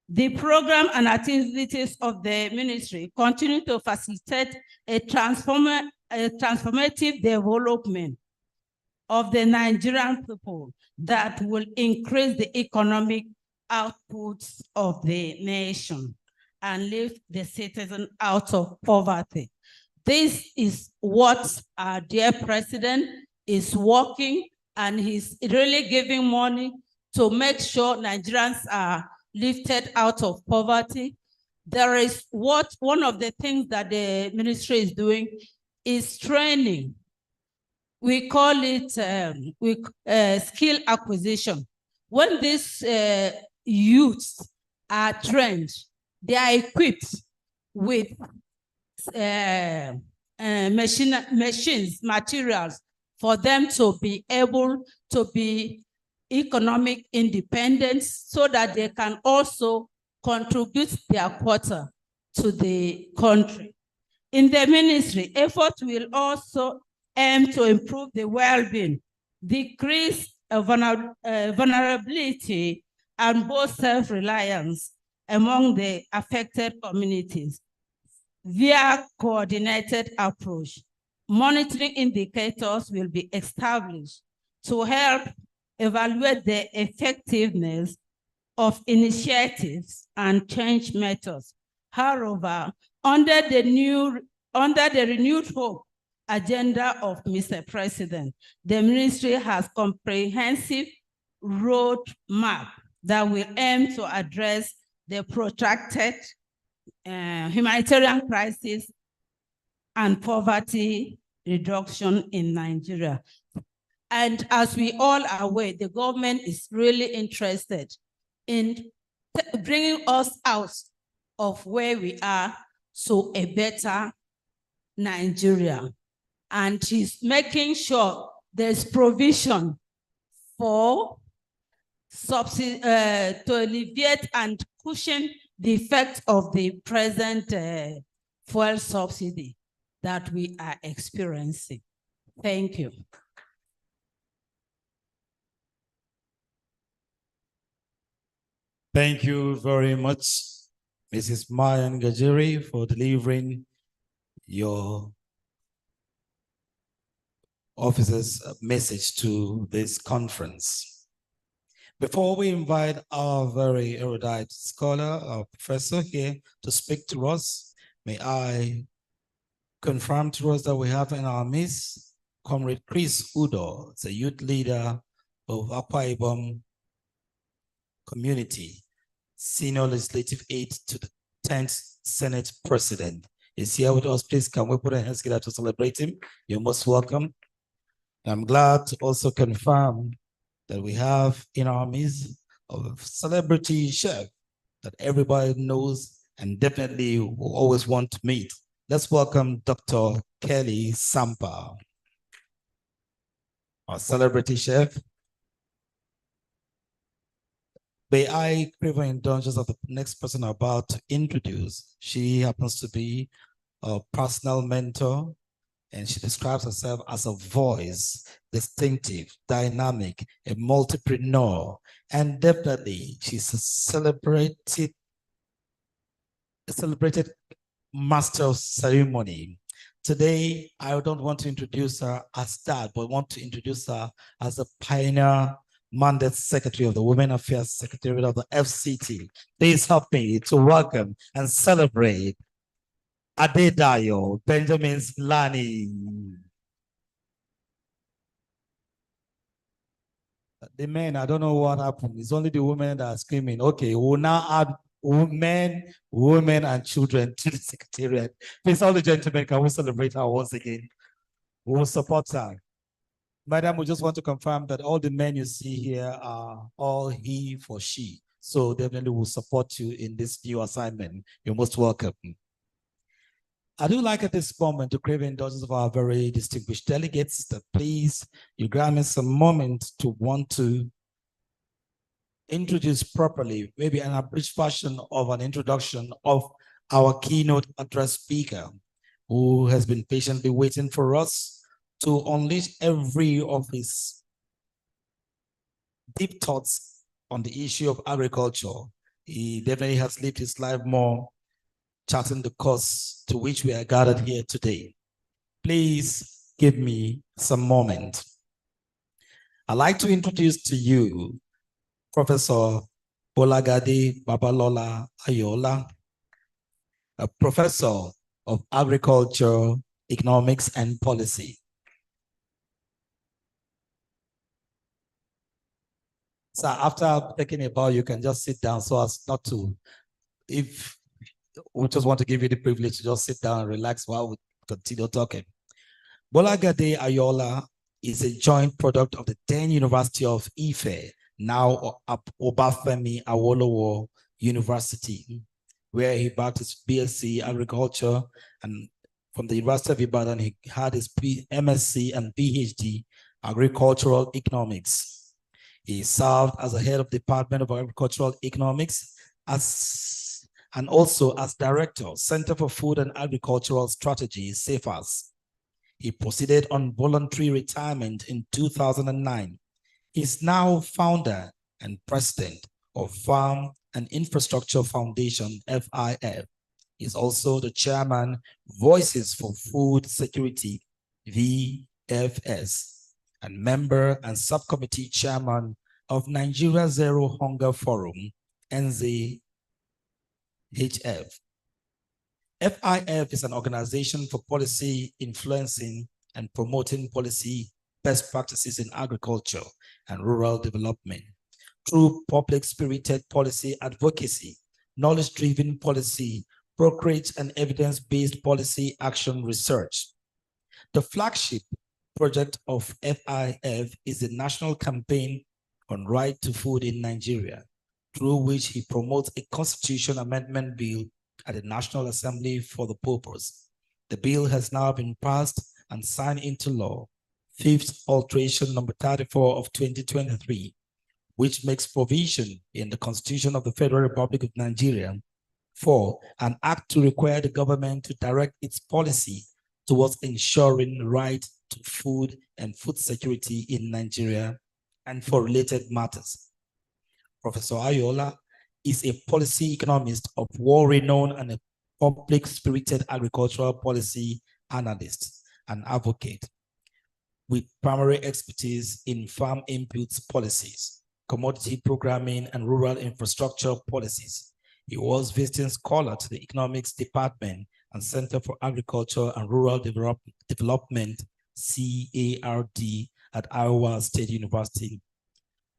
Speaker 7: The program and activities of the ministry continue to facilitate a transformative development of the Nigerian people that will increase the economic outputs of the nation and lift the citizen out of poverty. This is what our dear president is working, and he's really giving money to make sure Nigerians are lifted out of poverty. There is one of the things that the ministry is doing is training. We call it skill acquisition. When these youths are trained, they are equipped with machines, materials for them to be able to be economic independence so that they can also contribute their quota to the country. In the ministry, efforts will also aim to improve the well-being, decrease vulnerability, and both self-reliance among the affected communities via coordinated approach. Monitoring indicators will be established to help evaluate the effectiveness of initiatives and change methods. However, under the renewed hope agenda of Mr. President, the ministry has comprehensive roadmap that will aim to address the protracted humanitarian crisis and poverty reduction in Nigeria. And as we all are aware, the government is really interested in bringing us out of where we are to a better Nigeria. And he's making sure there's provision for subsidy to alleviate and cushion the effect of the present fuel subsidy that we are experiencing. Thank you.
Speaker 1: Thank you very much, Mrs. Mayan Gajeri, for delivering your officer's message to this conference. Before we invite our very erudite scholar, our professor here to speak to us, may I confirm to us that we have in our midst Comrade Chris Udo, the youth leader of Akwa Ibom community, senior legislative aide to the 10th Senate President. Is here with us. Please, can we put our hands together to celebrate him? You're most welcome. I'm glad to also confirm that we have in our midst a celebrity chef that everybody knows and definitely will always want to meet. Let's welcome Dr. Kelly Sampa, our celebrity chef. May I crave an indulgence of the next person I'm about to introduce. She happens to be a personal mentor, and she describes herself as a voice, distinctive, dynamic, a multipreneur, and definitely she's a celebrated master of ceremony. Today, I don't want to introduce her as that, but want to introduce her as a pioneer mandate secretary of the Women Affairs Secretariat of the FCT. Please help me to welcome and celebrate Adedayo Benjamin Lani. The men, I don't know what happened. It's only the women that are screaming. Okay, we'll now add men, women, and children to the secretariat. Please, all the gentlemen, can we celebrate her once again? We will support her. Madam, we just want to confirm that all the men you see here are all he for she. So definitely will support you in this new assignment. You're most welcome. I do like at this moment to crave indulgence of our very distinguished delegates that please, you grant me some moment to want to introduce properly, maybe an abridged version of an introduction of our keynote address speaker, who has been patiently waiting for us to unleash every of his deep thoughts on the issue of agriculture. He definitely has lived his life more charting the course to which we are gathered here today. Please give me some moment. I'd like to introduce to you Professor Bolagade Babalola Ayola, a professor of agriculture, economics, and policy. So after taking a bow, you can just sit down so as not to, if we just want to give you the privilege to just sit down and relax while we continue talking. Bolagade Ayola is a joint product of the then University of Ife, now Obafemi Awolowo University, where he backed his BSc Agriculture, and from the University of Ibadan, he had his MSc and PhD Agricultural Economics. He served as the head of the Department of Agricultural Economics and also as director, Center for Food and Agricultural Strategy, CFAS. He proceeded on voluntary retirement in 2009. He's now founder and president of Farm and Infrastructure Foundation, FIF. Is also the chairman, Voices for Food Security, VFS, and member and subcommittee chairman of Nigeria Zero Hunger Forum, NZHF. FIF is an organization for policy influencing and promoting policy best practices in agriculture and rural development through public-spirited policy advocacy, knowledge-driven policy, brokerage and evidence-based policy action research. The flagship project of FIF is the National Campaign on Right to Food in Nigeria, through which he promotes a constitution amendment bill at the National Assembly for the purpose. The bill has now been passed and signed into law, fifth alteration number 34 of 2023, which makes provision in the Constitution of the Federal Republic of Nigeria for an act to require the government to direct its policy towards ensuring right to food and food security in Nigeria and for related matters. Professor Ayola is a policy economist of world renown and a public-spirited agricultural policy analyst and advocate with primary expertise in farm inputs policies, commodity programming, and rural infrastructure policies. He was visiting scholar to the Economics Department and Center for Agriculture and Rural Development, CARD, at Iowa State University,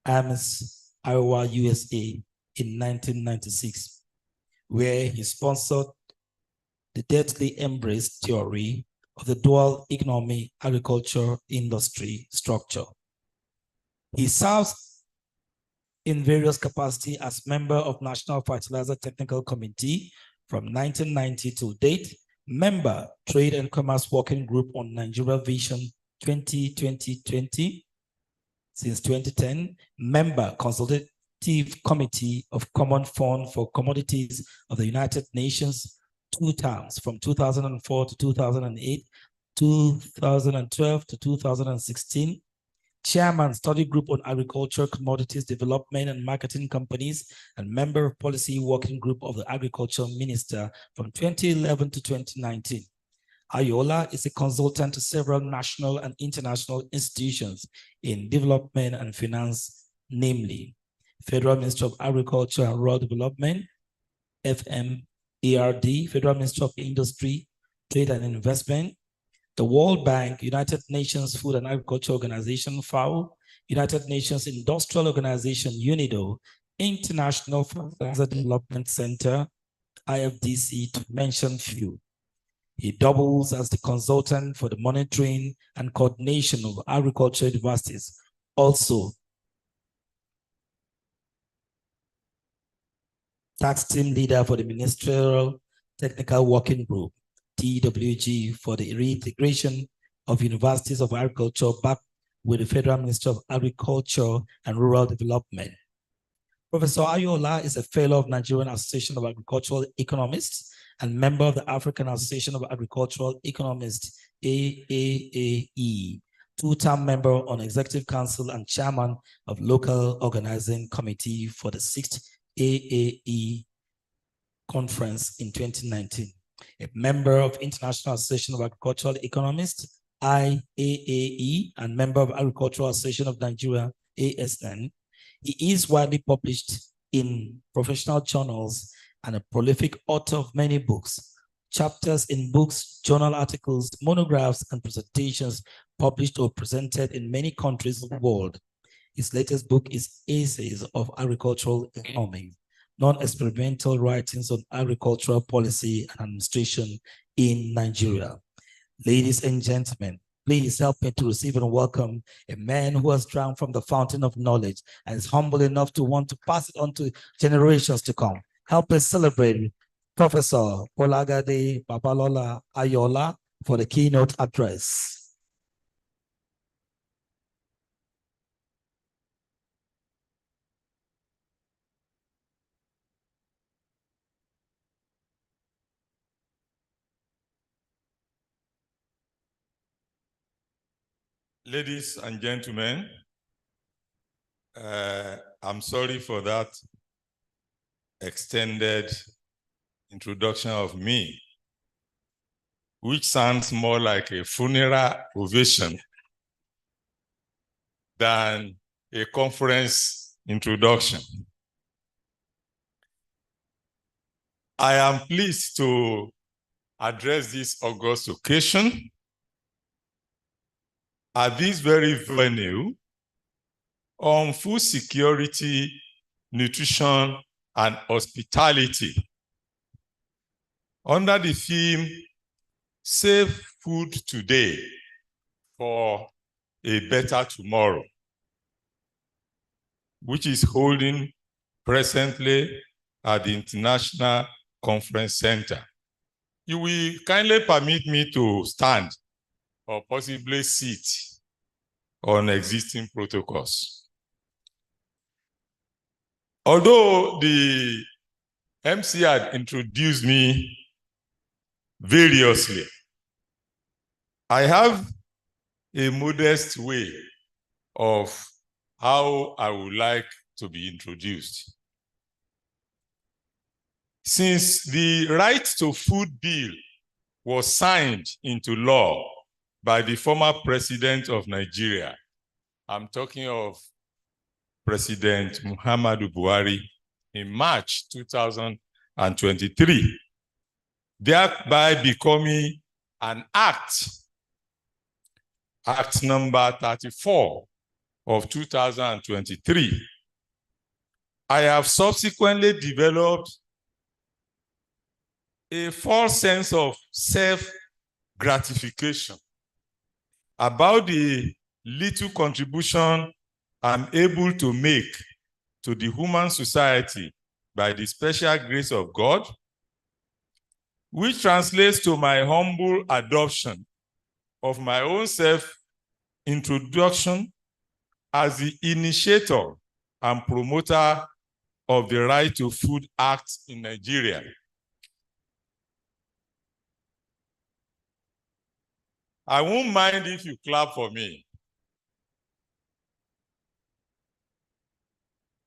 Speaker 1: Ames, Iowa, USA, in 1996, where he sponsored the deadly embrace theory of the dual economy agriculture industry structure. He serves in various capacities as member of National Fertilizer Technical Committee from 1990 to date, member Trade and Commerce Working Group on Nigeria Vision 2020 since 2010, member Consultative Committee of Common Fund for Commodities of the United Nations, 2 terms from 2004 to 2008, 2012 to 2016, chairman Study Group on Agriculture, Commodities Development and Marketing Companies, and member of Policy Working Group of the Agriculture Minister from 2011 to 2019. Ayola is a consultant to several national and international institutions in development and finance, namely Federal Ministry of Agriculture and Rural Development, FMARD, Federal Ministry of Industry, Trade and Investment, the World Bank, United Nations Food and Agriculture Organization, FAO, United Nations Industrial Organization, UNIDO, International Fertilizer Development Center, IFDC, to mention few. He doubles as the consultant for the monitoring and coordination of agriculture universities. Also, tax team leader for the Ministerial Technical Working Group, TWG, for the reintegration of universities of agriculture back with the Federal Ministry of Agriculture and Rural Development. Professor Ayola is a fellow of Nigerian Association of Agricultural Economists and member of the African Association of Agricultural Economists, AAAE, 2-term member on Executive Council and chairman of Local Organizing Committee for the 6th AAE conference in 2019. A member of International Association of Agricultural Economists, IAAE, and member of Agricultural Association of Nigeria, ASN. He is widely published in professional journals and a prolific author of many books, chapters in books, journal articles, monographs, and presentations published or presented in many countries of the world. His latest book is Essays of Agricultural Economics, Non-Experimental Writings on Agricultural Policy and Administration in Nigeria. Ladies and gentlemen, please help me to receive and welcome a man who has drunk from the fountain of knowledge and is humble enough to want to pass it on to generations to come. Help us celebrate Professor Olagade Babalola Ayola for the keynote address.
Speaker 8: Ladies and gentlemen, I'm sorry for that extended introduction of me, which sounds more like a funeral ovation than a conference introduction. I am pleased to address this august occasion at this very venue on food security, nutrition, and hospitality under the theme, Save Food Today for a Better Tomorrow, which is holding presently at the International Conference Center. You will kindly permit me to stand or possibly sit on existing protocols. Although the MC had introduced me variously, I have a modest way of how I would like to be introduced. Since the Right to Food Bill was signed into law by the former president of Nigeria, I'm talking of President Muhammadu Buhari, in March 2023, thereby becoming an act number 34 of 2023. I have subsequently developed a false sense of self-gratification about the little contribution I'm able to make to the human society by the special grace of God, which translates to my humble adoption of my own self-introduction as the initiator and promoter of the Right to Food Act in Nigeria. I won't mind if you clap for me.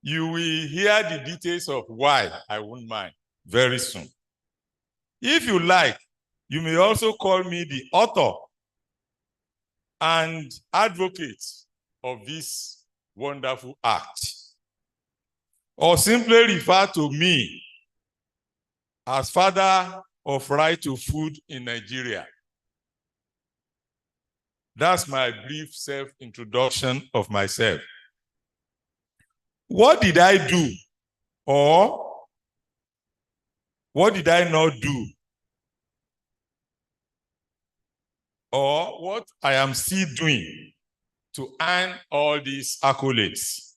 Speaker 8: You will hear the details of why I won't mind very soon. If you like, you may also call me the author and advocate of this wonderful act, or simply refer to me as father of right to food in Nigeria. That's my brief self-introduction of myself. What did I do, or what did I not do, or what I am still doing to earn all these accolades,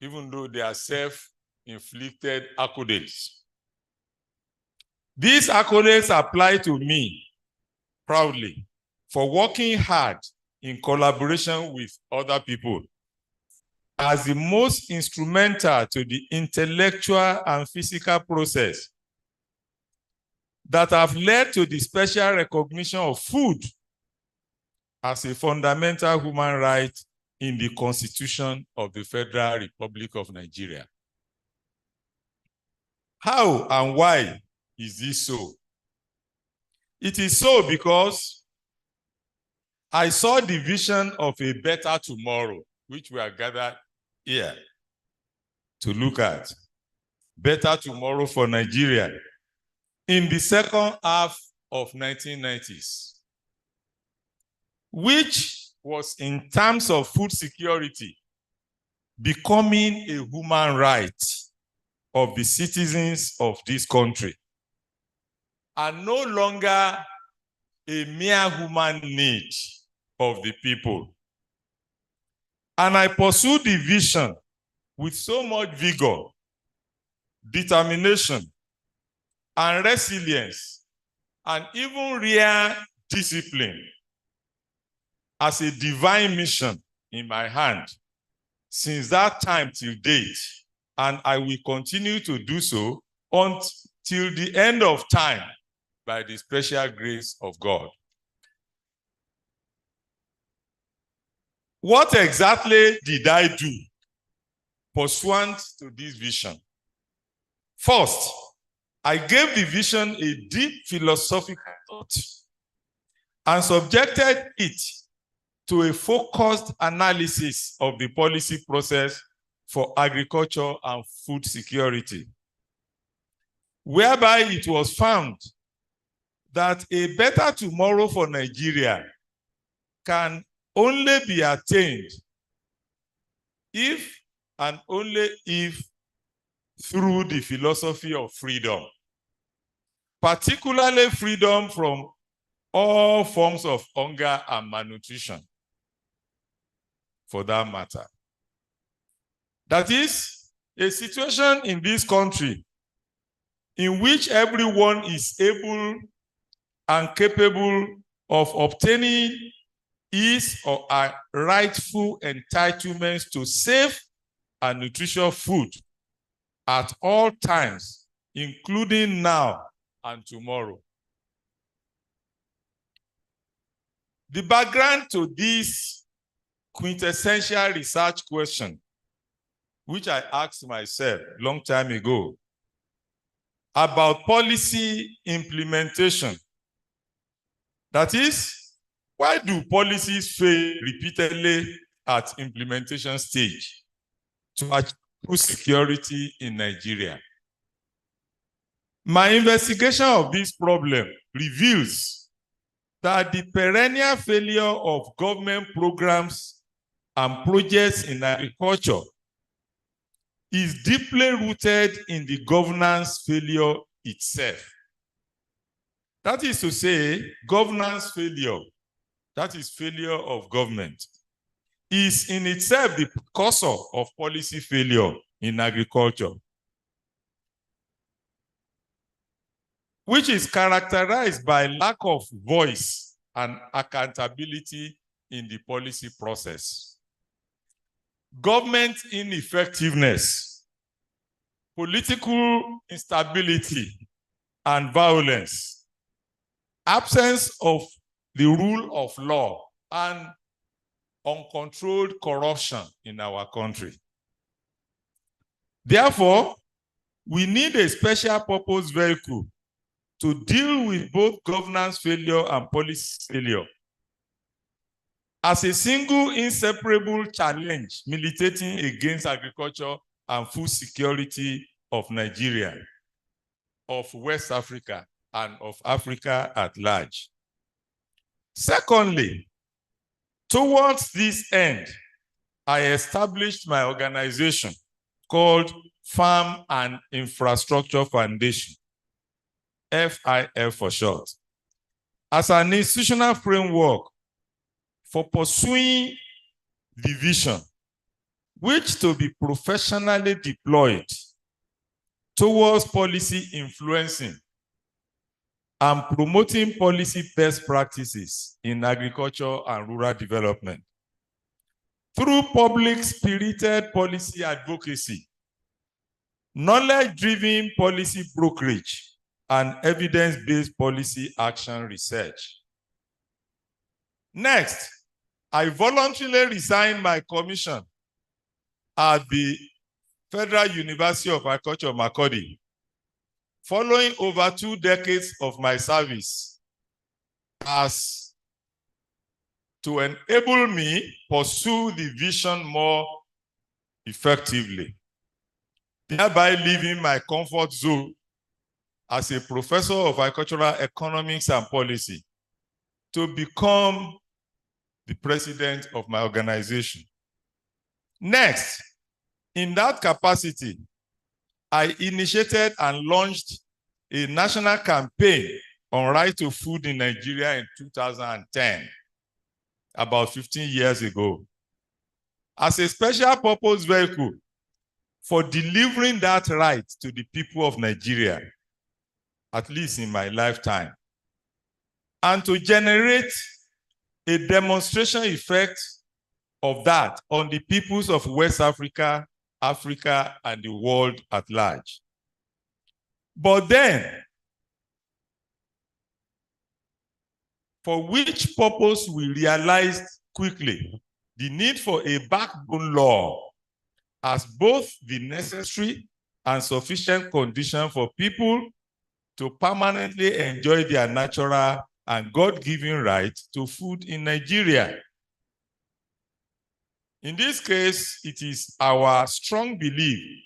Speaker 8: even though they are self-inflicted accolades? These accolades apply to me proudly for working hard in collaboration with other people as the most instrumental to the intellectual and physical process that have led to the special recognition of food as a fundamental human right in the Constitution of the Federal Republic of Nigeria. How and why is this so? It is so because I saw the vision of a better tomorrow, which we are gathered here to look at. Better tomorrow for Nigeria in the second half of 1990s, which was, in terms of food security, becoming a human right of the citizens of this country, and no longer a mere human need of the people. And I pursued the vision with so much vigor, determination, and resilience, and even real discipline as a divine mission in my hand since that time till date, and I will continue to do so until the end of time by the special grace of God. What exactly did I do pursuant to this vision? First, I gave the vision a deep philosophical thought and subjected it to a focused analysis of the policy process for agriculture and food security, whereby it was found that a better tomorrow for Nigeria can only be attained if and only if through the philosophy of freedom, particularly freedom from all forms of hunger and malnutrition, for that matter. That is a situation in this country in which everyone is able and capable of obtaining his or her rightful entitlements to safe and nutritious food at all times, including now and tomorrow. The background to this quintessential research question, which I asked myself a long time ago, about policy implementation. That is, why do policies fail repeatedly at implementation stage to achieve food security in Nigeria? My investigation of this problem reveals that the perennial failure of government programs and projects in agriculture is deeply rooted in the governance failure itself. That is to say, governance failure, that is failure of government, is in itself the precursor of policy failure in agriculture, which is characterized by lack of voice and accountability in the policy process. Government ineffectiveness, political instability and violence, absence of the rule of law, and uncontrolled corruption in our country. Therefore, we need a special purpose vehicle to deal with both governance failure and policy failure as a single inseparable challenge militating against agriculture and food security of Nigeria, of West Africa, and of Africa at large. Secondly, towards this end, I established my organization called Farm and Infrastructure Foundation, FIF for short, as an institutional framework for pursuing the vision, which to be professionally deployed towards policy influencing and promoting policy best practices in agriculture and rural development through public-spirited policy advocacy, knowledge-driven policy brokerage, and evidence-based policy action research. Next, I voluntarily resigned my commission at the Federal University of Agriculture, Makurdi, following over 2 decades of my service as to enable me pursue the vision more effectively, thereby leaving my comfort zone as a professor of agricultural economics and policy to become the president of my organization. Next, in that capacity, I initiated and launched a national campaign on right to food in Nigeria in 2010, about 15 years ago, as a special purpose vehicle for delivering that right to the people of Nigeria, at least in my lifetime, and to generate a demonstration effect of that on the peoples of West Africa, Africa, and the world at large. But then, for which purpose we realized quickly the need for a backbone law as both the necessary and sufficient condition for people to permanently enjoy their natural and God-given right to food in Nigeria. In this case, it is our strong belief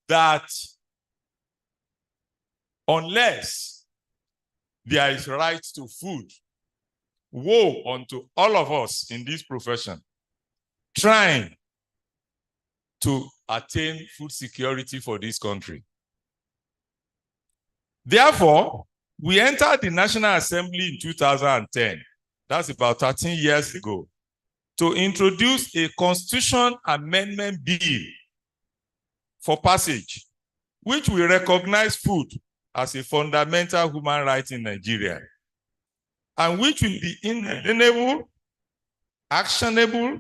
Speaker 8: that unless there is right to food, woe unto all of us in this profession trying to attain food security for this country. Therefore, we entered the National Assembly in 2010, that's about 13 years ago, to introduce a constitution amendment bill for passage, which will recognize food as a fundamental human right in Nigeria, and which will be inalienable, actionable,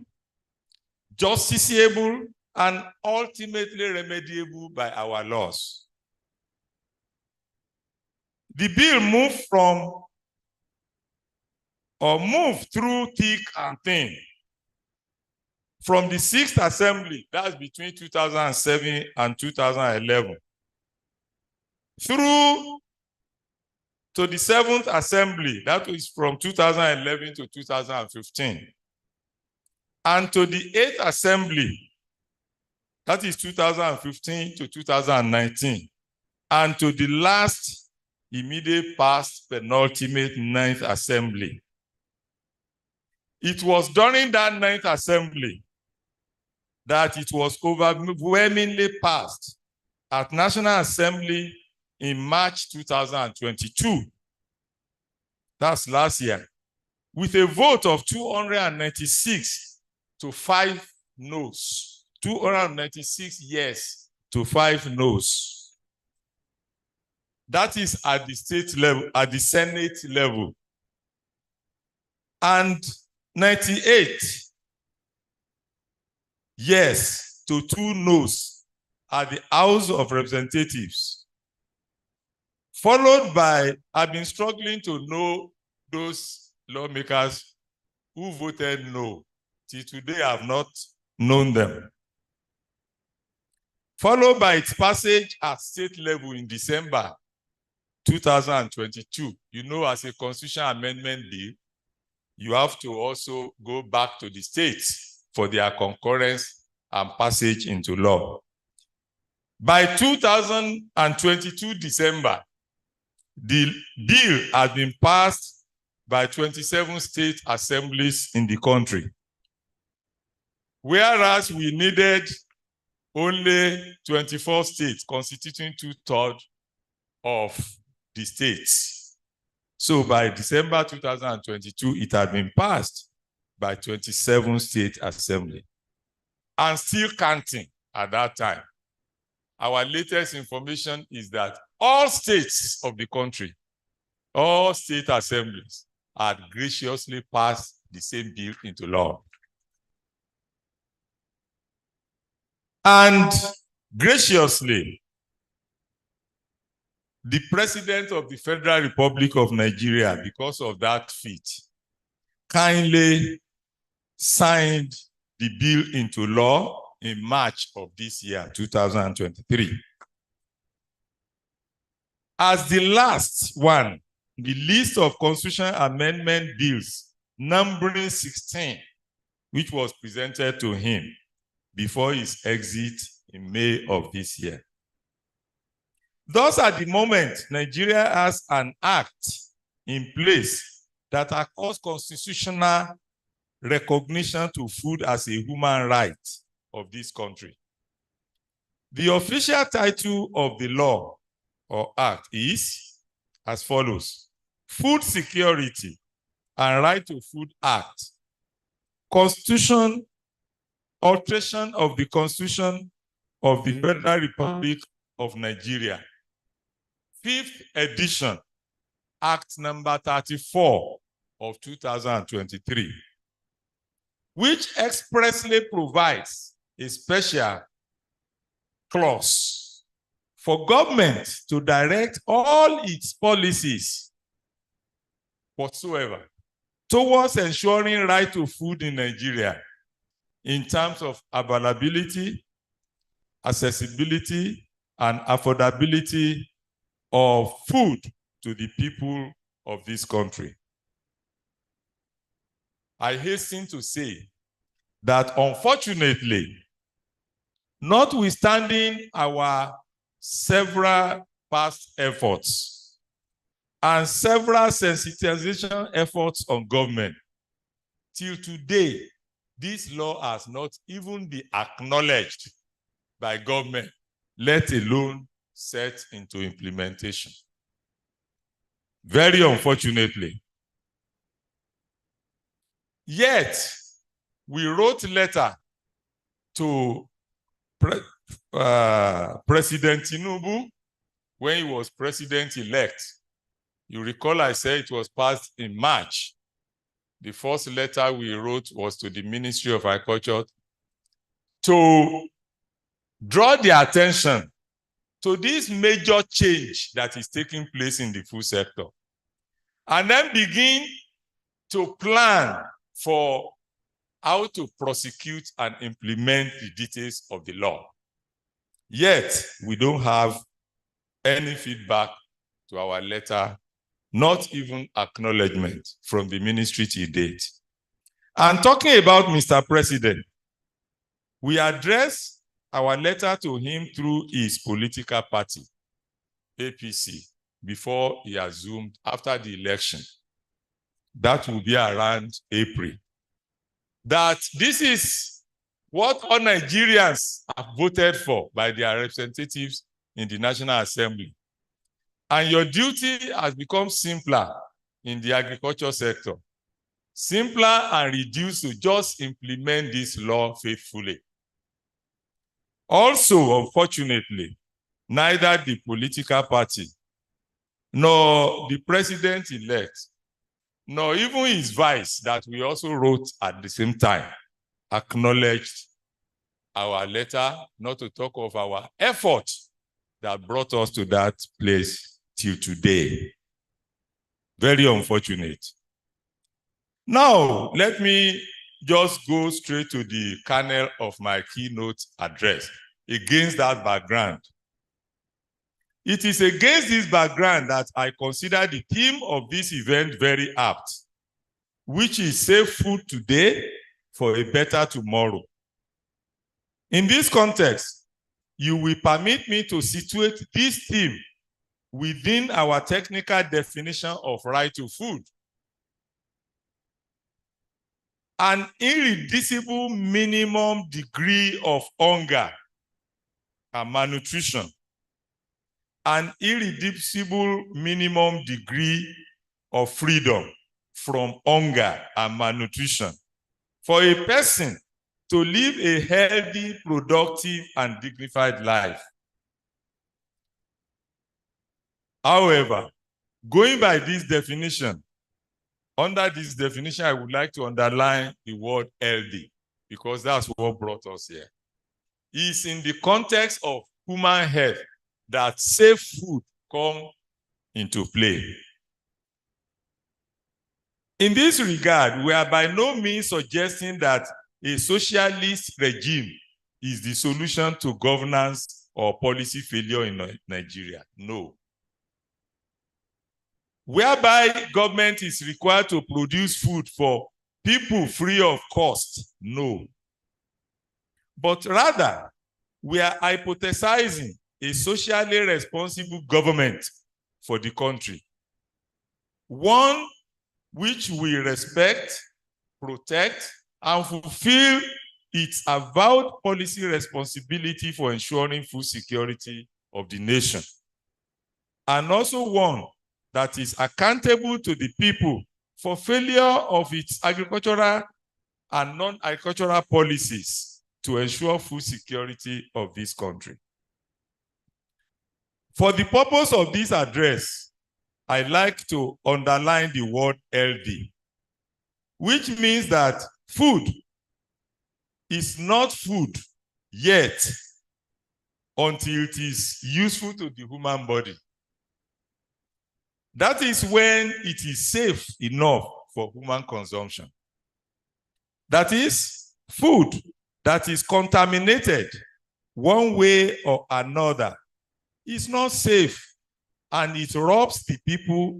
Speaker 8: justiciable, and ultimately remediable by our laws. The bill moved through thick and thin from the 6th Assembly, that's between 2007 and 2011, through to the 7th Assembly, that is from 2011 to 2015, and to the 8th Assembly, that is 2015 to 2019, and to the last immediate past penultimate 9th Assembly. It was during that 9th Assembly that it was overwhelmingly passed at National Assembly in March 2022. That's last year, with a vote of 296 to 5 noes, 296 yes to 5 noes. That is at the state level, at the Senate level. And 98 yes to 2 noes at the House of Representatives. Followed by, I've been struggling to know those lawmakers who voted no. Till today, I have not known them. Followed by its passage at state level in December 2022. You know, as a constitutional amendment bill, you have to also go back to the states for their concurrence and passage into law. By 2022 December, the bill has been passed by 27 state assemblies in the country, whereas we needed only 24 states constituting 2/3 of the states. So by December 2022, it had been passed by 27 state assembly, and still counting at that time. Our latest information is that all states of the country, all state assemblies, had graciously passed the same bill into law. And graciously, the President of the Federal Republic of Nigeria, because of that feat, kindly signed the bill into law in March of this year, 2023. As the last one, the list of constitutional amendment bills, numbering 16, which was presented to him before his exit in May of this year. Thus, at the moment, Nigeria has an act in place that accords constitutional recognition to food as a human right of this country. The official title of the law or act is as follows: Food Security and Right to Food Act, Constitution, alteration of the Constitution of the Federal Republic of Nigeria, 5th edition, Act number 34 of 2023, which expressly provides a special clause for government to direct all its policies whatsoever towards ensuring right to food in Nigeria in terms of availability, accessibility, and affordability of food to the people of this country. I hasten to say that unfortunately, notwithstanding our several past efforts and several sensitization efforts on government, till today, this law has not even been acknowledged by government, let alone set into implementation. Very unfortunately. Yet, we wrote a letter to President Tinubu when he was president-elect. You recall I said it was passed in March. The first letter we wrote was to the Ministry of Agriculture to draw their attention to this major change that is taking place in the food sector, and then begin to plan for how to prosecute and implement the details of the law. Yet, we don't have any feedback to our letter, not even acknowledgement from the ministry to date. And talking about Mr. President, we address our letter to him through his political party, APC, before he assumed after the election. That will be around April. That this is what all Nigerians have voted for by their representatives in the National Assembly. And your duty has become simpler in the agriculture sector. Simpler and reduced to just implement this law faithfully. Also, unfortunately, neither the political party nor the president-elect, nor even his vice that we also wrote at the same time, acknowledged our letter, not to talk of our effort that brought us to that place till today. Very unfortunate. Now, let me just go straight to the kernel of my keynote address against that background. It is against this background that I consider the theme of this event very apt, which is safe food today for a better tomorrow. In this context, you will permit me to situate this theme within our technical definition of right to food. An irreducible minimum degree of hunger and malnutrition, an irreducible minimum degree of freedom from hunger and malnutrition for a person to live a healthy, productive, and dignified life. However, going by this definition, under this definition, I would like to underline the word healthy, because that's what brought us here. It's in the context of human health that safe food come into play. In this regard, we are by no means suggesting that a socialist regime is the solution to governance or policy failure in Nigeria. No. Whereby government is required to produce food for people free of cost. No. But rather, we are hypothesizing a socially responsible government for the country. One which we respect, protect, and fulfill its avowed policy responsibility for ensuring food security of the nation. And also one that is accountable to the people for failure of its agricultural and non-agricultural policies to ensure food security of this country. For the purpose of this address, I like to underline the word healthy, which means that food is not food yet until it is useful to the human body. That is when it is safe enough for human consumption. That is, food that is contaminated one way or another is not safe, and it robs the people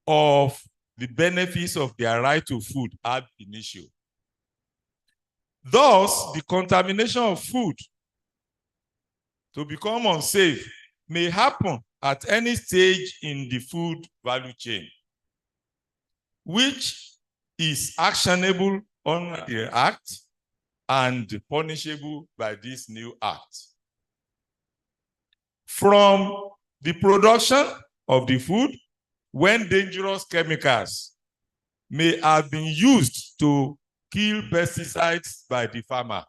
Speaker 8: of the benefits of their right to food ab initio. Thus, the contamination of food to become unsafe may happen at any stage in the food value chain, which is actionable under the Act and punishable by this new Act. From the production of the food, when dangerous chemicals may have been used to kill pesticides by the farmer,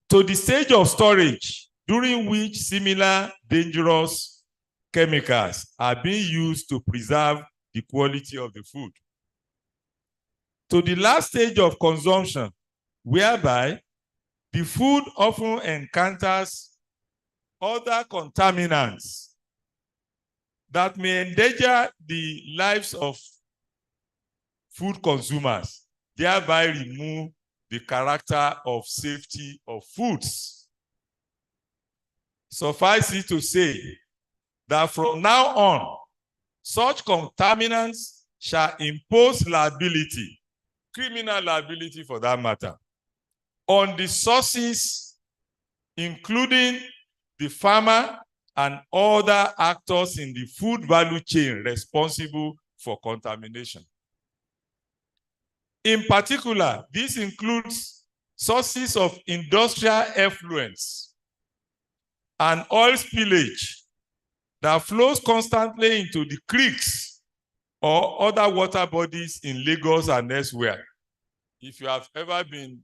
Speaker 8: to the stage of storage, during which similar dangerous chemicals are being used to preserve the quality of the food, to the last stage of consumption, whereby the food often encounters other contaminants that may endanger the lives of food consumers, thereby remove the character of safety of foods. Suffice it to say that from now on, such contaminants shall impose liability, criminal liability for that matter, on the sources, including the farmer and other actors in the food value chain responsible for contamination. In particular, this includes sources of industrial effluents and oil spillage that flows constantly into the creeks or other water bodies in Lagos and elsewhere. If you have ever been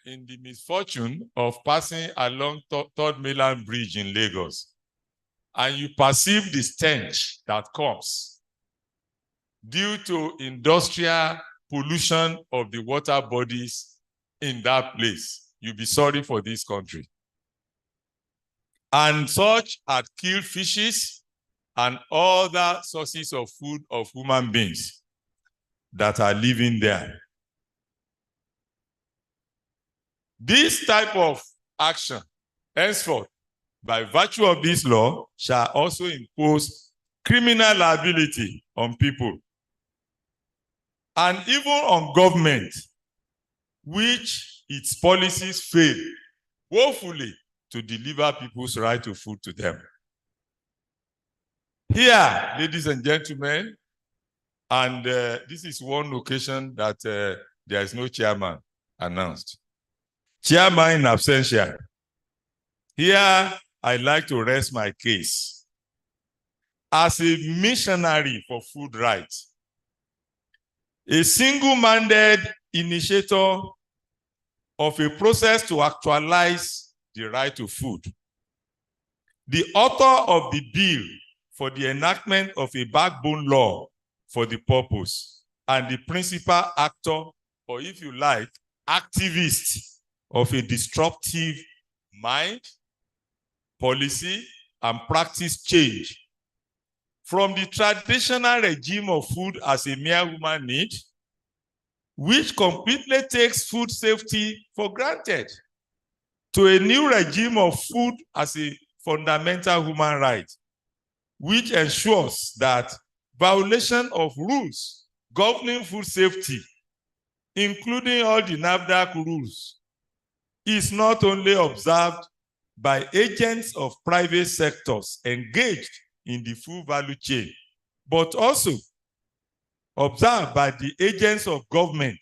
Speaker 8: in the misfortune of passing along Third Mainland Bridge in Lagos, and you perceive the stench that comes due to industrial pollution of the water bodies in that place, you'll be sorry for this country. And such had killed fishes and other sources of food of human beings that are living there. This type of action, henceforth, by virtue of this law, shall also impose criminal liability on people and even on government, which its policies fail woefully to deliver people's right to food to them. Here, ladies and gentlemen, and this is one occasion that there is no chairman announced. Chairman in absentia. Here, I'd like to rest my case. As a missionary for food rights, a single-minded initiator of a process to actualize the right to food, the author of the bill for the enactment of a backbone law for the purpose, and the principal actor, or if you like, activist of a disruptive mind, policy, and practice change from the traditional regime of food as a mere human need, which completely takes food safety for granted, to a new regime of food as a fundamental human right, which ensures that violation of rules governing food safety, including all the NAFDAC rules, is not only observed by agents of private sectors engaged in the food value chain, but also observed by the agents of government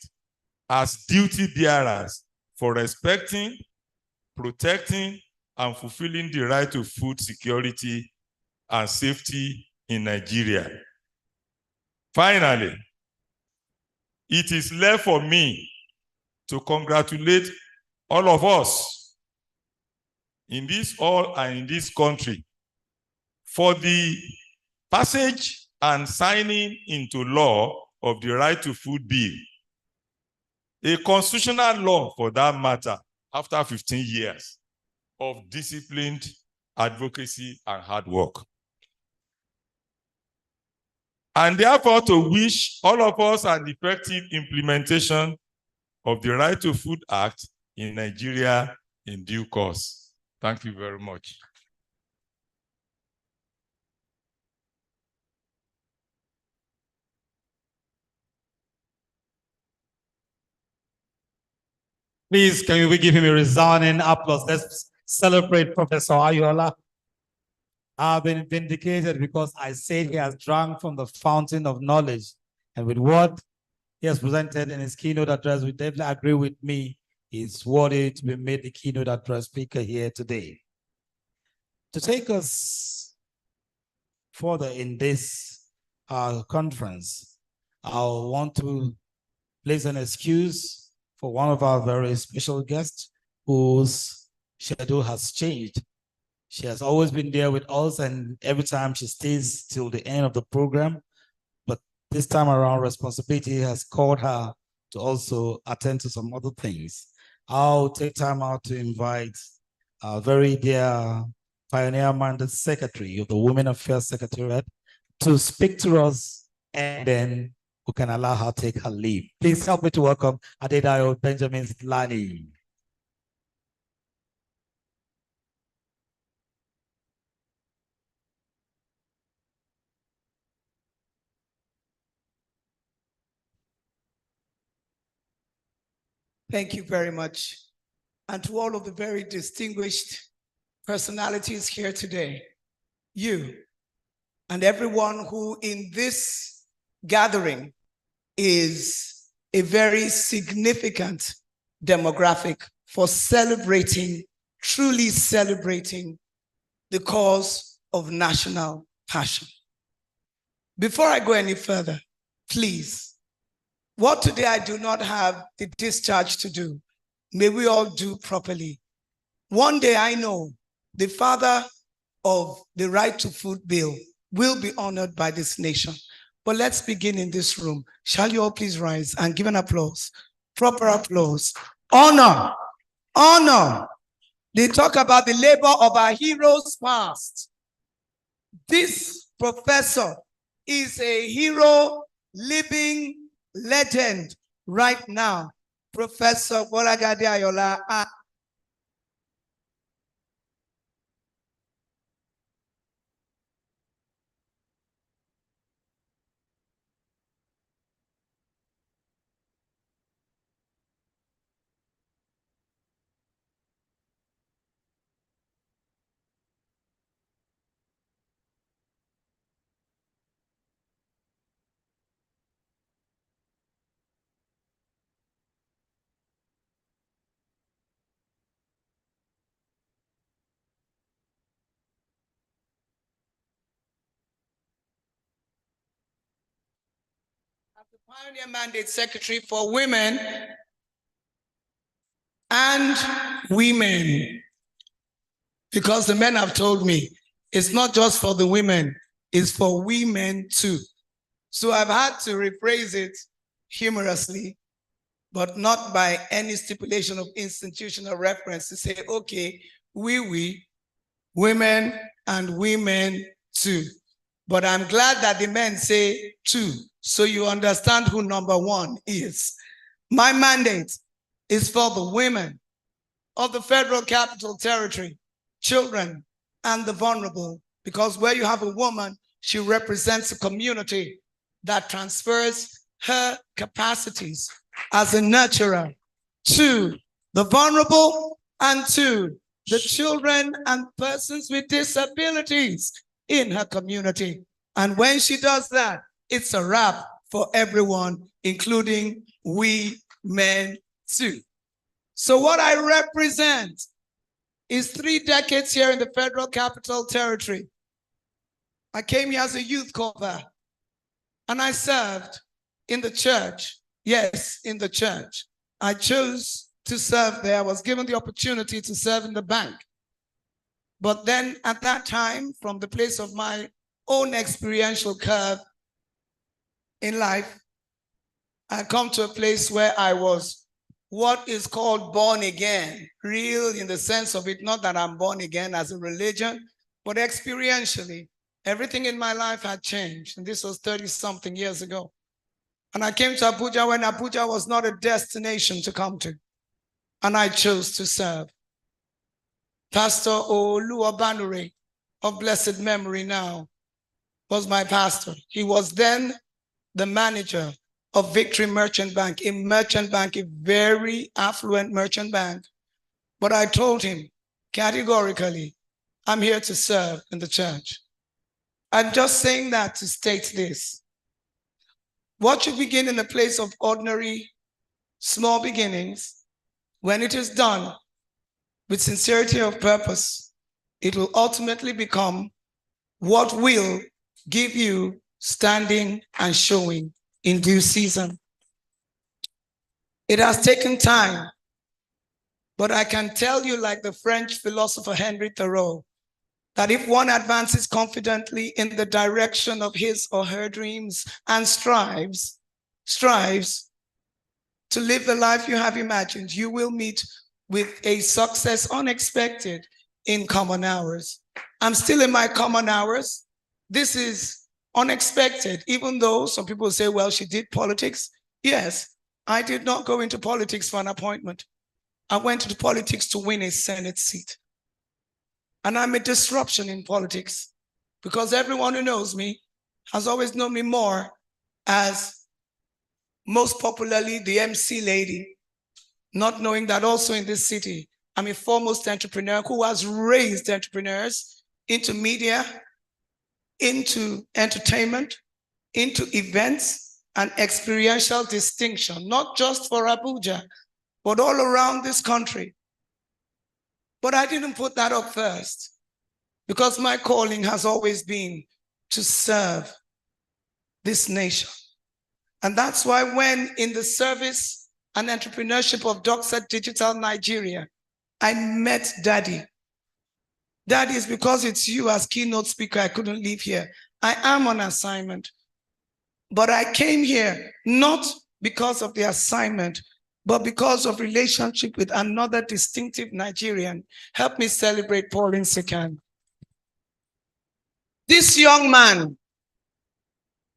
Speaker 8: as duty bearers for respecting, protecting, and fulfilling the right to food security and safety in Nigeria. Finally, it is left for me to congratulate all of us in this hall and in this country for the passage and signing into law of the Right to Food Bill, a constitutional law for that matter, after 15 years of disciplined advocacy and hard work. And therefore, to wish all of us an effective implementation of the Right to Food Act in Nigeria in due course. Thank you very much.
Speaker 1: Please, can we give him a resounding applause? Let's celebrate Professor Ayola. I've been vindicated because I said he has drunk from the fountain of knowledge. And with what he has presented in his keynote address, we definitely agree with me. He's worthy to be made the keynote address speaker here today. To take us further in this conference, I want to place an excuse for one of our very special guests whose schedule has changed. She has always been there with us, and every time she stays till the end of the program. But this time around, responsibility has called her to also attend to some other things. I'll take time out to invite our very dear pioneer-minded secretary of the Women Affairs Secretariat to speak to us, and then we can allow her to take her leave. Please help me to welcome Adedayo Benjamin Lani.
Speaker 9: Thank you very much. And to all of the very distinguished personalities here today, you and everyone who in this gathering is a very significant demographic for celebrating, truly celebrating the cause of national passion. Before I go any further, please, what today I do not have the discharge to do, may we all do properly. One day I know the father of the Right to Food Bill will be honored by this nation. But let's begin in this room. Shall you all please rise and give an applause, proper applause. Honor, honor. They talk about the labor of our heroes past. This professor is a hero, living legend right now. Professor Bolagade Ayola. The Pioneer Mandate Secretary for Women and Women. Because the men have told me, it's not just for the women, it's for women too. So I've had to rephrase it humorously, but not by any stipulation of institutional reference to say, okay, we, women and women too. But I'm glad that the men say two, so you understand who number one is. My mandate is for the women of the Federal Capital Territory, children, and the vulnerable, because where you have a woman, she represents a community that transfers her capacities as a nurturer to the vulnerable and to the children and persons with disabilities in her community. And when she does that, it's a wrap for everyone, including we men too. So what I represent is 3 decades here in the Federal Capital Territory. I came here as a youth corps, and I served in the church. Yes, in the church. I chose to serve there. I was given the opportunity to serve in the bank. But then at that time, from the place of my own experiential curve in life, I come to a place where I was what is called born again, real in the sense of it, not that I'm born again as a religion, but experientially, everything in my life had changed. And this was 30-something years ago. And I came to Abuja when Abuja was not a destination to come to. And I chose to serve. Pastor Oluwabanure of blessed memory now was my pastor. He was then the manager of Victory Merchant Bank, a very affluent merchant bank. But I told him categorically, I'm here to serve in the church. I'm just saying that to state this. What you begin in a place of ordinary, small beginnings, when it is done with sincerity of purpose, it will ultimately become what will give you standing and showing in due season. It has taken time, but I can tell you, like the French philosopher Henry Thoreau, that if one advances confidently in the direction of his or her dreams and strives to live the life you have imagined, you will meet with a success unexpected in common hours. I'm still in my common hours. This is unexpected, even though some people say, well, she did politics. Yes, I did not go into politics for an appointment. I went into politics to win a Senate seat. And I'm a disruption in politics because everyone who knows me has always known me more as, most popularly, the MC lady, not knowing that also in this city, I'm a foremost entrepreneur who has raised entrepreneurs into media, into entertainment, into events and experiential distinction, not just for Abuja, but all around this country. But I didn't put that up first because my calling has always been to serve this nation. And that's why when in the service and entrepreneurship of Doxa Digital Nigeria, I met Daddy. Daddy, is because it's you as keynote speaker, I couldn't leave here. I am on assignment. But I came here not because of the assignment, but because of relationship with another distinctive Nigerian. Help me celebrate Paul Nsekan. This young man,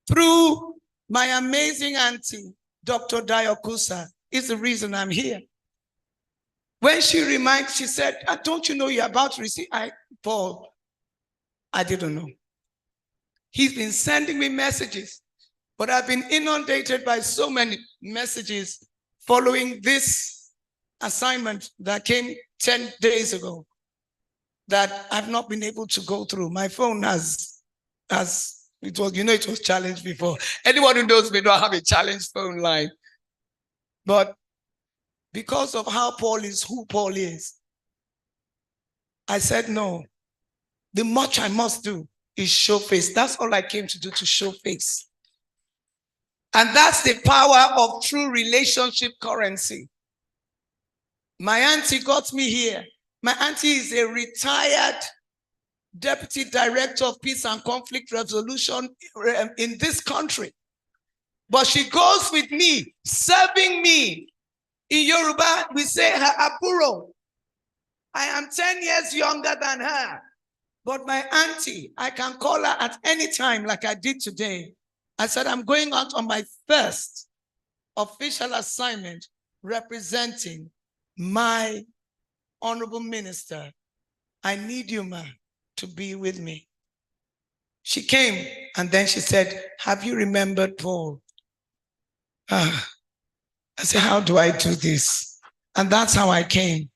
Speaker 9: through my amazing auntie, Dr. Dayokusa, is the reason I'm here. When she said, don't you know you're about to receive? Paul, I didn't know. He's been sending me messages, but I've been inundated by so many messages following this assignment that came 10 days ago that I've not been able to go through. My phone it was challenged before. Anyone who knows me know I have a challenged phone line. But because of how Paul is who Paul is, I said, no, the much I must do is show face. That's all I came to do, to show face. And that's the power of true relationship currency. My auntie got me here. My auntie is a retired deputy director of peace and conflict resolution in this country. But she goes with me, serving me. In Yoruba, we say her aburo. I am 10 years younger than her. But my auntie, I can call her at any time like I did today. I said, I'm going out on my first official assignment representing my honorable minister. I need you, ma, to be with me. She came and then she said, have you remembered Paul? I said, how do I do this? And that's how I came.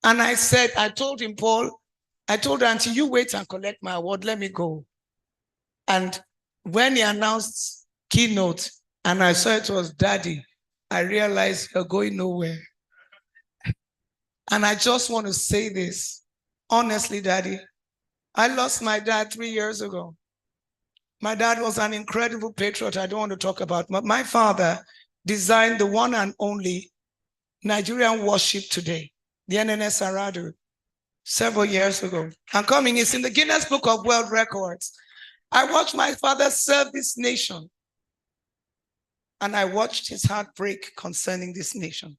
Speaker 9: And I said, I told him, Paul, I told her, Auntie, you wait and collect my award, let me go. And when he announced keynote and I saw it was Daddy, I realized you're going nowhere. And I just want to say this, honestly, Daddy, I lost my dad 3 years ago. My dad was an incredible patriot I don't want to talk about, but my father designed the one and only Nigerian warship today, the NNS Aradu, several years ago. And coming, it's in the Guinness Book of World Records. I watched my father serve this nation, and I watched his heart break concerning this nation.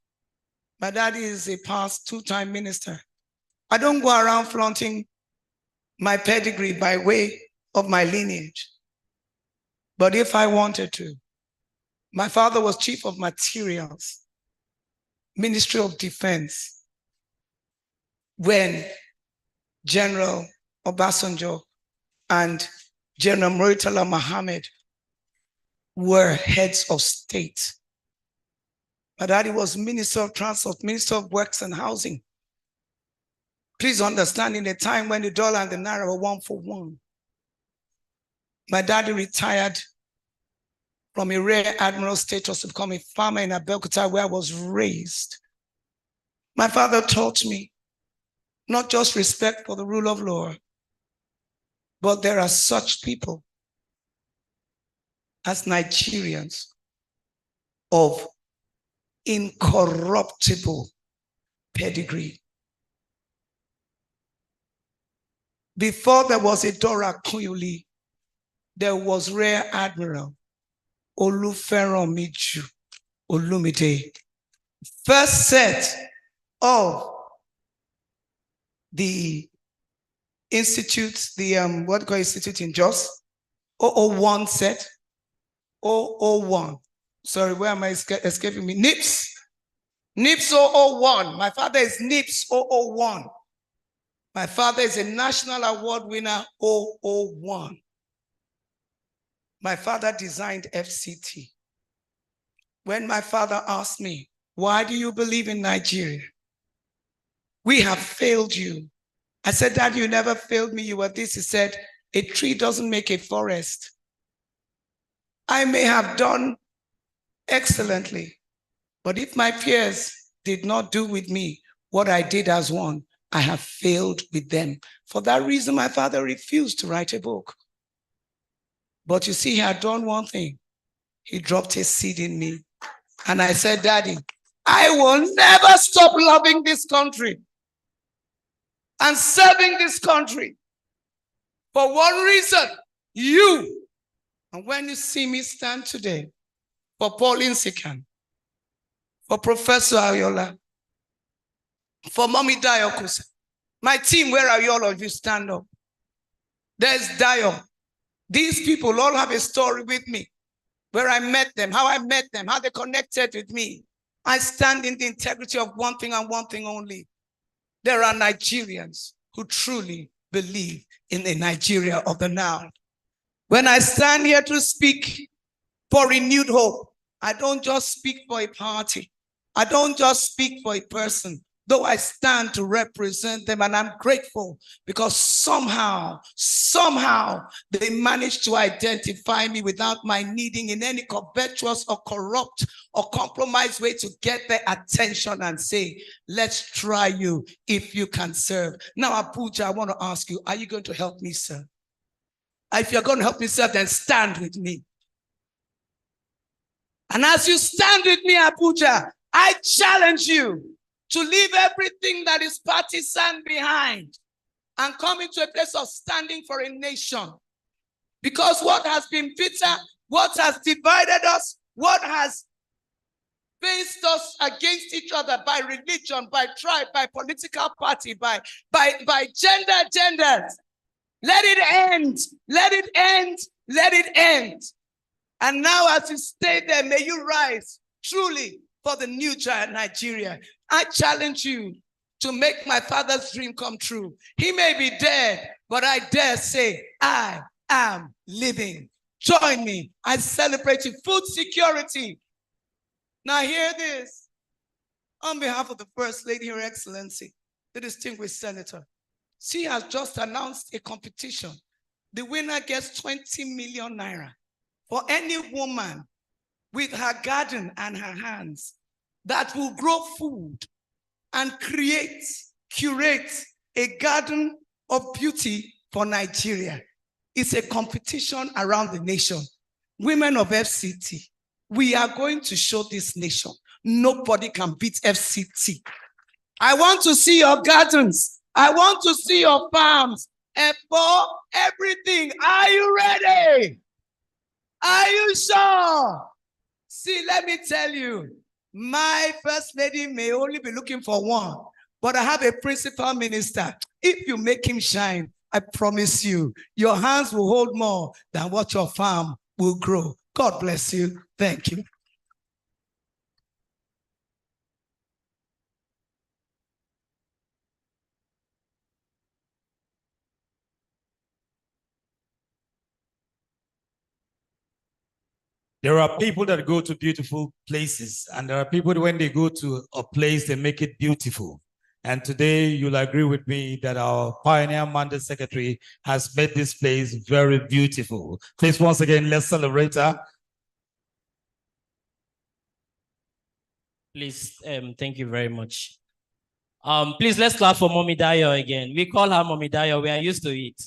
Speaker 9: My daddy is a past two-time minister. I don't go around flaunting my pedigree by way of my lineage. But if I wanted to, my father was chief of materials, Ministry of Defense, when General Obasanjo and General Murtala Mohammed were heads of state. My daddy was Minister of Transport, Minister of Works and Housing. Please understand, in a time when the dollar and the naira were 1 for 1, my daddy retired from a rear admiral status to become a farmer in Abeokuta, where I was raised. My father taught me not just respect for the rule of law, but there are such people as Nigerians of incorruptible pedigree. Before there was a Dora Kuyuli, there was Rear Admiral Oluferonmiju Olumide. First set of the institute, what do you call institute in Jos? 001 set, 001. Sorry, where am I escaping me? NIPS. NIPS 001. My father is NIPS 001. My father is a national award winner 001. My father designed FCT. When my father asked me, why do you believe in Nigeria? We have failed you. I said, Dad, you never failed me. You were this. He said, a tree doesn't make a forest. I may have done excellently, but if my peers did not do with me what I did as one, I have failed with them. For that reason, my father refused to write a book. But you see, he had done one thing. He dropped a seed in me. And I said, Daddy, I will never stop loving this country and serving this country for one reason, you. And when you see me stand today for Pauline Sikan, for Professor Ayola, for Mommy Dio Kusa, my team, where are you all of you? Stand up. There's Dio. These people all have a story with me, where I met them, how they connected with me. I stand in the integrity of one thing and one thing only. There are Nigerians who truly believe in the Nigeria of the now. When I stand here to speak for renewed hope, I don't just speak for a party. I don't just speak for a person, though I stand to represent them, and I'm grateful because somehow they managed to identify me without my needing in any covetous or corrupt or compromised way to get their attention and say, let's try you if you can serve. Now, Abuja, I want to ask you, are you going to help me serve? If you're going to help me serve, then stand with me. And as you stand with me, Abuja, I challenge you to leave everything that is partisan behind and come into a place of standing for a nation. Because what has been bitter, what has divided us, what has faced us against each other by religion, by tribe, by political party, by genders, let it end, let it end, let it end. And now as you stay there, may you rise truly for the new giant Nigeria. I challenge you to make my father's dream come true. He may be dead, but I dare say, I am living. Join me. I celebrate you. Food security. Now hear this. On behalf of the First Lady, Her Excellency, the distinguished senator, she has just announced a competition. The winner gets 20 million naira for any woman with her garden and her hands that will grow food and curate a garden of beauty for Nigeria. It's a competition around the nation. Women of FCT, we are going to show this nation. Nobody can beat FCT. I want to see your gardens. I want to see your farms. And for everything, are you ready? Are you sure? See, let me tell you, my First Lady may only be looking for one, but I have a principal minister. If you make him shine, I promise you, your hands will hold more than what your farm will grow. God bless you. Thank you.
Speaker 1: There are people that go to beautiful places, and there are people when they go to a place, they make it beautiful. And today you'll agree with me that our pioneer mandate secretary has made this place very beautiful. Please, once again, let's celebrate her.
Speaker 10: Please, thank you very much. Please, let's clap for Mommy Dayo again. We call her Mommy Dayo. We are used to it.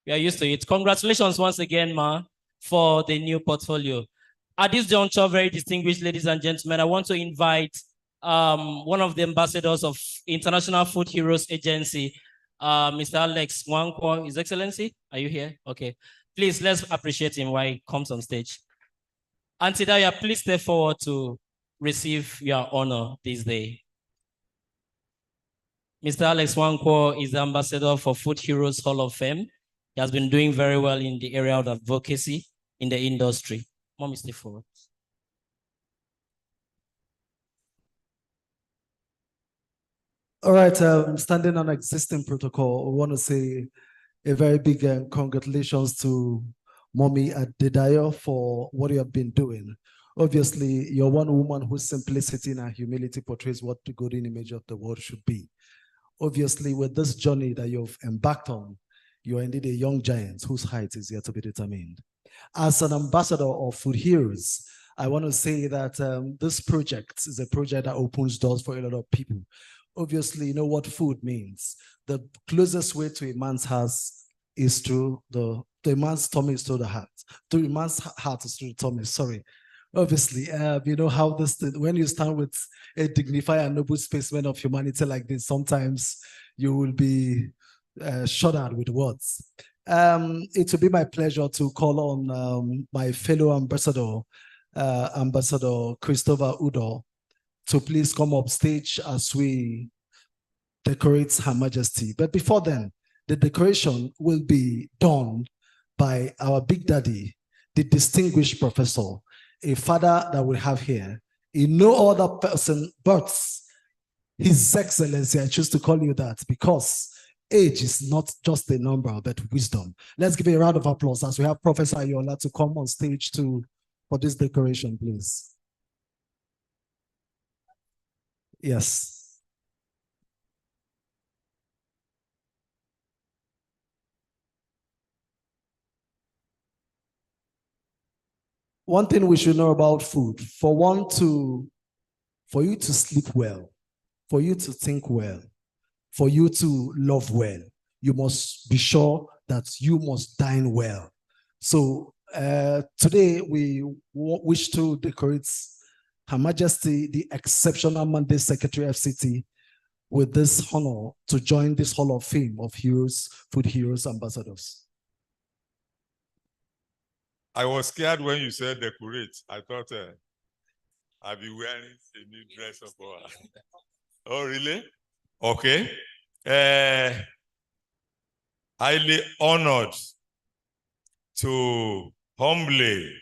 Speaker 10: We are used to it. Congratulations once again, Ma, for the new portfolio. At this juncture, very distinguished ladies and gentlemen, I want to invite one of the ambassadors of International Food Heroes Agency, Mr. Alex Nwankwo, His Excellency. Are you here? Okay. Please, let's appreciate him while he comes on stage. Auntie Daya, please step forward to receive your honor this day. Mr. Alex Nwankwo is the ambassador for Food Heroes Hall of Fame. He has been doing very well in the area of advocacy in the industry. Mommy, step forward.
Speaker 11: All right, standing on existing protocol, we want to say a very big congratulations to Mommy Adedayo for what you have been doing. Obviously, you're one woman whose simplicity and humility portrays what the golden image of the world should be. Obviously, with this journey that you've embarked on, you are indeed a young giant whose height is yet to be determined. As an ambassador of Food Heroes, I want to say that this project is a project that opens doors for a lot of people. Obviously, you know what food means. The closest way to a man's house is through the man's tummy is through the heart. To a man's heart is through the tummy, sorry. Obviously, you know how this, when you stand with a dignified and noble specimen of humanity like this, sometimes you will be shuddered with words. It will be my pleasure to call on my fellow ambassador, Ambassador Christopher Udo, to please come up stage as we decorate Her Majesty. But before then, the decoration will be done by our big daddy, the distinguished professor, a father that we have here, in no other person but His Excellency. I choose to call you that because age is not just a number, but wisdom. Let's give a round of applause as we have Professor Ayola to come on stage for this decoration, please. Yes. One thing we should know about food, for you to sleep well, for you to think well, for you to love well, you must be sure that you must dine well. So today we wish to decorate Her Majesty, the Exceptional Mandate Secretary FCT, with this honor to join this Hall of Fame of Heroes, Food Heroes Ambassadors.
Speaker 8: I was scared when you said decorate. I thought I'd be wearing a new dress of her. Oh, really? Okay. Highly honored to humbly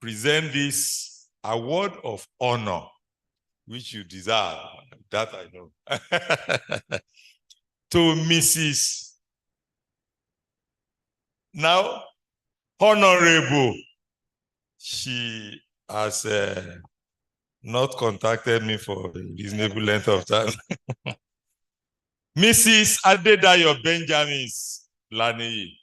Speaker 8: present this award of honor, which you deserve, that I know, to Mrs. Now, Honorable. She has not contacted me for a reasonable length of time. Mrs. Adedayo Benjamin Laniyi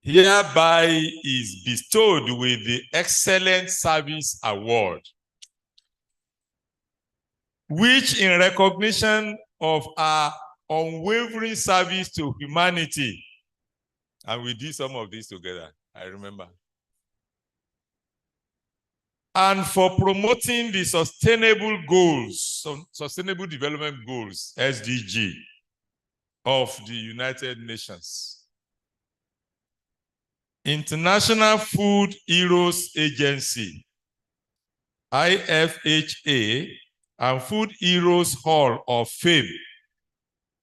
Speaker 8: hereby is bestowed with the Excellent Service Award, which in recognition of our unwavering service to humanity, and we did some of this together, I remember, and for promoting the sustainable goals, Sustainable Development Goals, SDG, of the United Nations. International Food Heroes Agency, IFHA, and Food Heroes Hall of Fame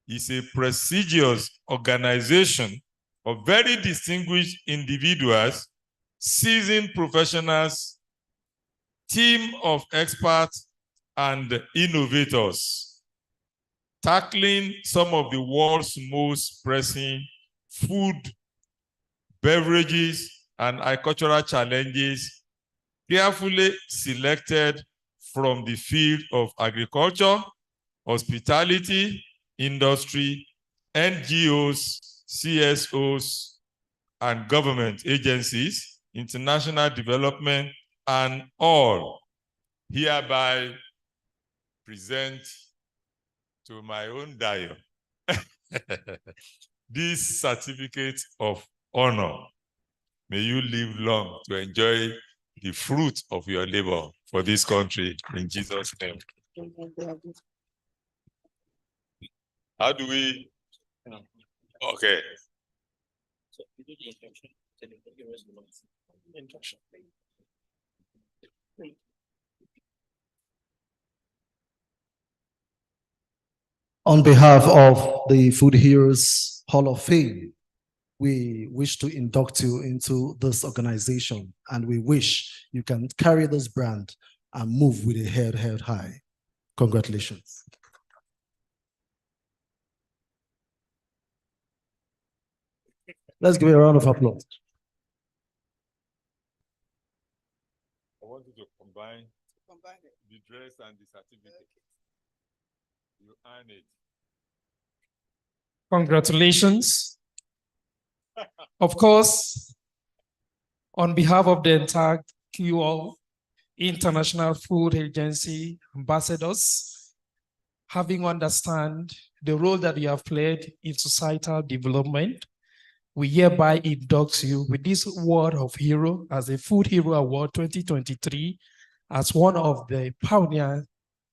Speaker 8: is a prestigious organization of very distinguished individuals, seasoned professionals, team of experts and innovators, tackling some of the world's most pressing food beverages, and agricultural challenges carefully selected from the field of agriculture, hospitality, industry, NGOs, CSOs, and government agencies, international development, and all hereby present to my own Dayo this certificate of honor. May you live long to enjoy the fruit of your labor for this country in Jesus' name. How do we? Okay.
Speaker 11: On behalf of the Food Heroes Hall of Fame, we wish to induct you into this organization, and we wish you can carry this brand and move with a head held high. Congratulations. Let's give it a round of applause.
Speaker 8: I want you to combine the dress and the certificate. You earn it.
Speaker 12: Congratulations. Of course, on behalf of the entire QL International Food Agency ambassadors, having understand the role that you have played in societal development, we hereby induct you with this award of hero as a Food Hero Award 2023 as one of the pioneers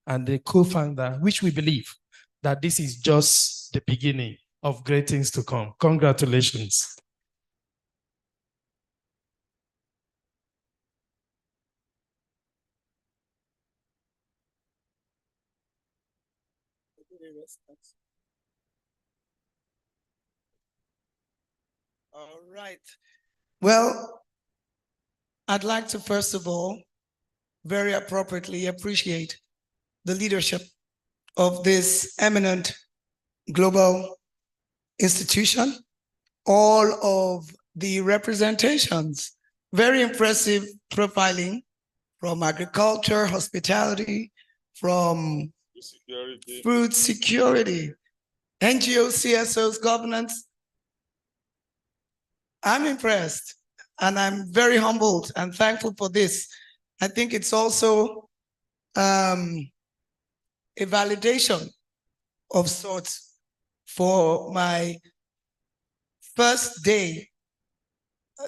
Speaker 12: and the co-founder, which we believe that this is just the beginning of great things to come. Congratulations.
Speaker 9: All right. Well, I'd like to first of all, very appropriately appreciate the leadership of this eminent global institution, all of the representations, very impressive profiling from agriculture, hospitality, from food security, NGOs, CSOs, governance. I'm impressed and I'm very humbled and thankful for this. I think it's also a validation of sorts for my first day.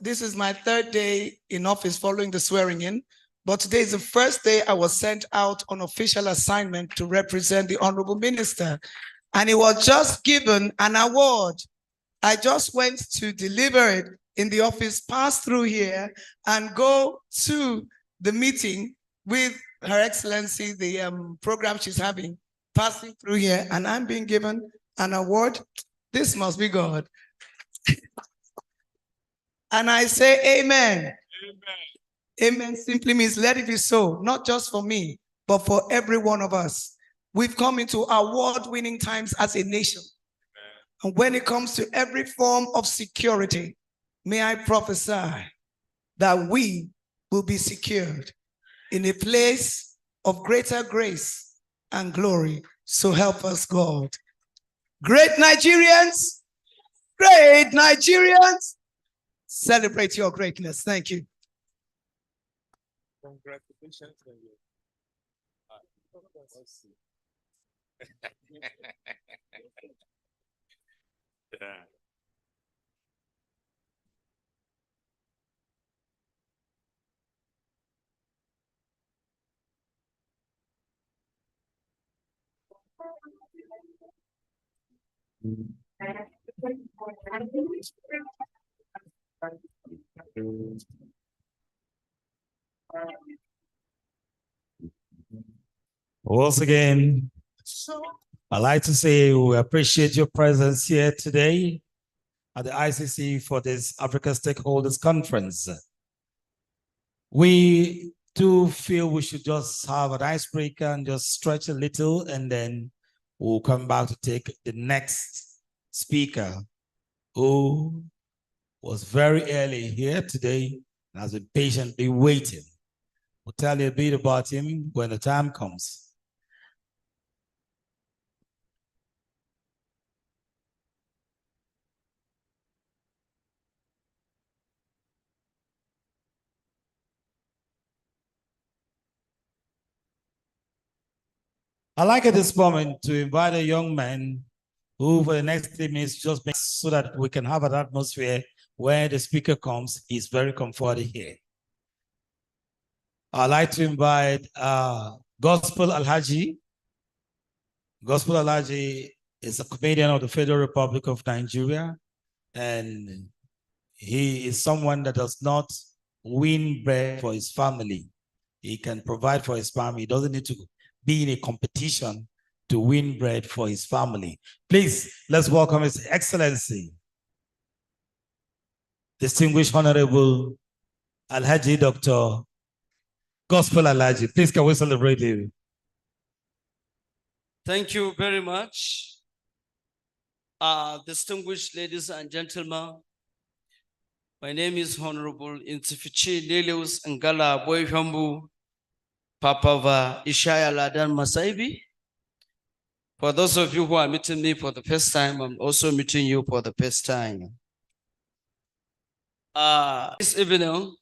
Speaker 9: This is my third day in office following the swearing in, but today is the first day I was sent out on official assignment to represent the Honorable Minister. And it was just given an award. I just went to deliver it in the office, pass through here and go to the meeting with Her Excellency, the program she's having, passing through here, and I'm being given an award. This must be God. And I say amen. Amen. Amen simply means let it be so, not just for me, but for every one of us. We've come into award-winning times as a nation. And when it comes to every form of security, may I prophesy that we will be secured in a place of greater grace and glory. So help us, God. Great Nigerians, celebrate your greatness. Thank you.
Speaker 8: Congratulations. Yeah.
Speaker 1: Once again, I'd like to say we appreciate your presence here today at the ICC for this Africa Stakeholders Conference. We do feel we should just have an icebreaker and just stretch a little, and then we'll come back to take the next speaker who was very early here today and has been patiently waiting. We'll tell you a bit about him when the time comes. I'd like at this moment to invite a young man who for the next 3 minutes just makes so that we can have an atmosphere where the speaker comes, he's very comfortable here. I'd like to invite Gospel Alhaji. Gospel Alhaji is a comedian of the Federal Republic of Nigeria, and he is someone that does not win bread for his family. He can provide for his family. He doesn't need to be in a competition to win bread for his family. Please, let's welcome His Excellency, Distinguished Honorable Alhaji Dr. Gospel Alhaji. Please, can we celebrate him?
Speaker 13: Thank you very much. Distinguished ladies and gentlemen, my name is Honorable Intifichi Lelius Ngala Boyhambu Papava Ishaya Ladan Masaibi. For those of you who are meeting me for the first time, I'm also meeting you for the first time. This evening,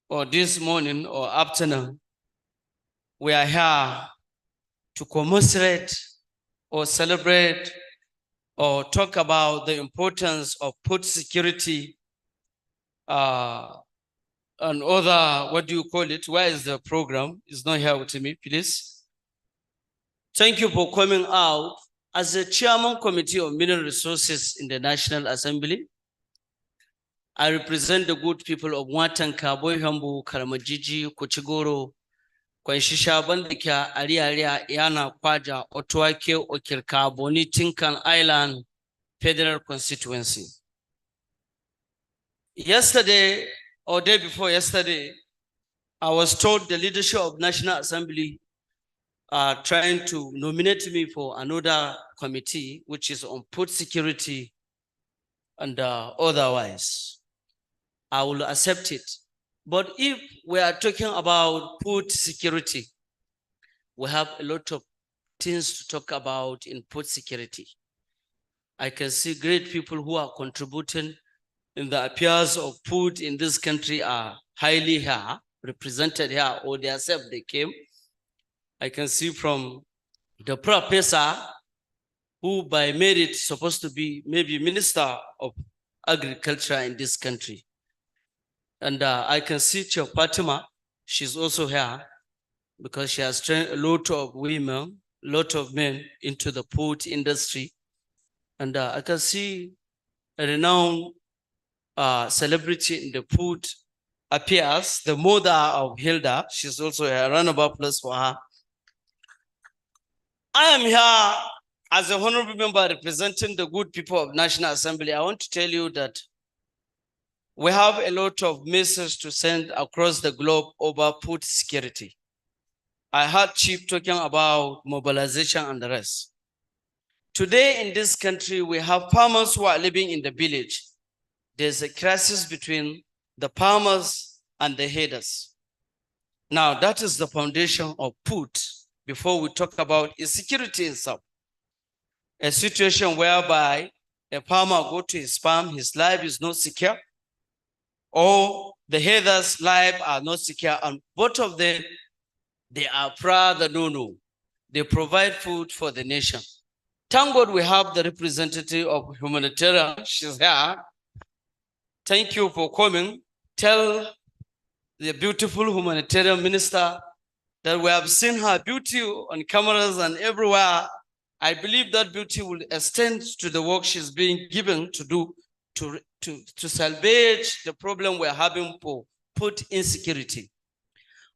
Speaker 13: or this morning, or afternoon, we are here to commiserate or celebrate or talk about the importance of food security and other, what do you call it? Where is the program? It's not here with me, please. Thank you for coming out. As the Chairman Committee of Mineral Resources in the National Assembly, I represent the good people of Mwatanka, Boyhambu, Karamajiji, Kochigoro, Kwaishisha, Bandika, Ariaria, Yana, Kwaja, Otuake, Okirka, Boni, Tinkan Island, Federal Constituency. Yesterday, or day before yesterday, I was told the leadership of National Assembly are trying to nominate me for another committee, which is on food security and otherwise. I will accept it. But if we are talking about food security, we have a lot of things to talk about in food security. I can see great people who are contributing in the affairs of food in this country are highly here, represented here, or themselves they came. I can see from the professor who by merit supposed to be maybe Minister of Agriculture in this country. And I can see Chief Fatima, she's also here because she has trained a lot of women, a lot of men into the food industry. And I can see a renowned celebrity in the food affairs, the mother of Hilda. She's also a round of applause for her. I am here as a honorable member representing the good people of National Assembly. I want to tell you that we have a lot of messages to send across the globe over food security. I heard Chief talking about mobilization and the rest. Today in this country, we have farmers who are living in the village. There's a crisis between the farmers and the headers. Now, that is the foundation of food before we talk about insecurity itself. A situation whereby a farmer go to his farm, his life is not secure, or the headers' life are not secure, and both of them, they are proud, no. They provide food for the nation. Thank God we have the representative of humanitarian, she's here. Thank you for coming. Tell the beautiful humanitarian minister that we have seen her beauty on cameras and everywhere. I believe that beauty will extend to the work she's being given to do to salvage the problem we're having for food insecurity.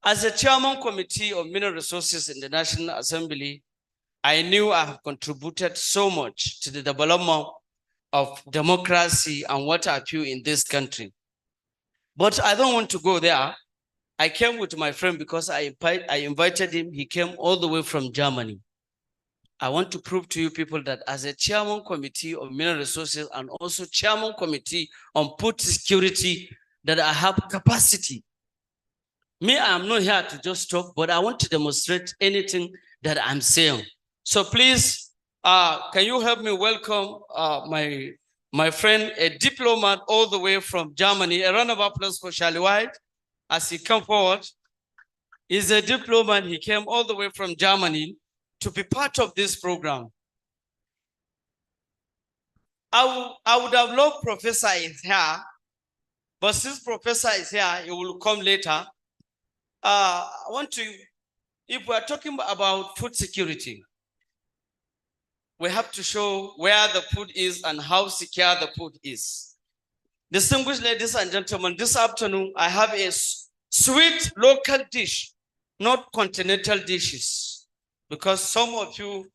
Speaker 13: As a chairman committee of mineral resources in the National Assembly, I knew I have contributed so much to the development of democracy and what have you in this country. But I don't want to go there. I came with my friend because I invited him. He came all the way from Germany. I want to prove to you people that as a chairman committee of mineral resources and also chairman committee on food security, that I have capacity. Me, I'm not here to just talk, but I want to demonstrate anything that I'm saying. So please, can you help me welcome my friend, a diplomat all the way from Germany. A round of applause for Charlie White as he come forward. He's a diplomat. He came all the way from Germany to be part of this program. I would have loved Professor is here, but since Professor is here, he will come later. I want to, if we're talking about food security, we have to show where the food is and how secure the food is. Distinguished ladies and gentlemen, this afternoon, I have a sweet local dish, not continental dishes, because some of you,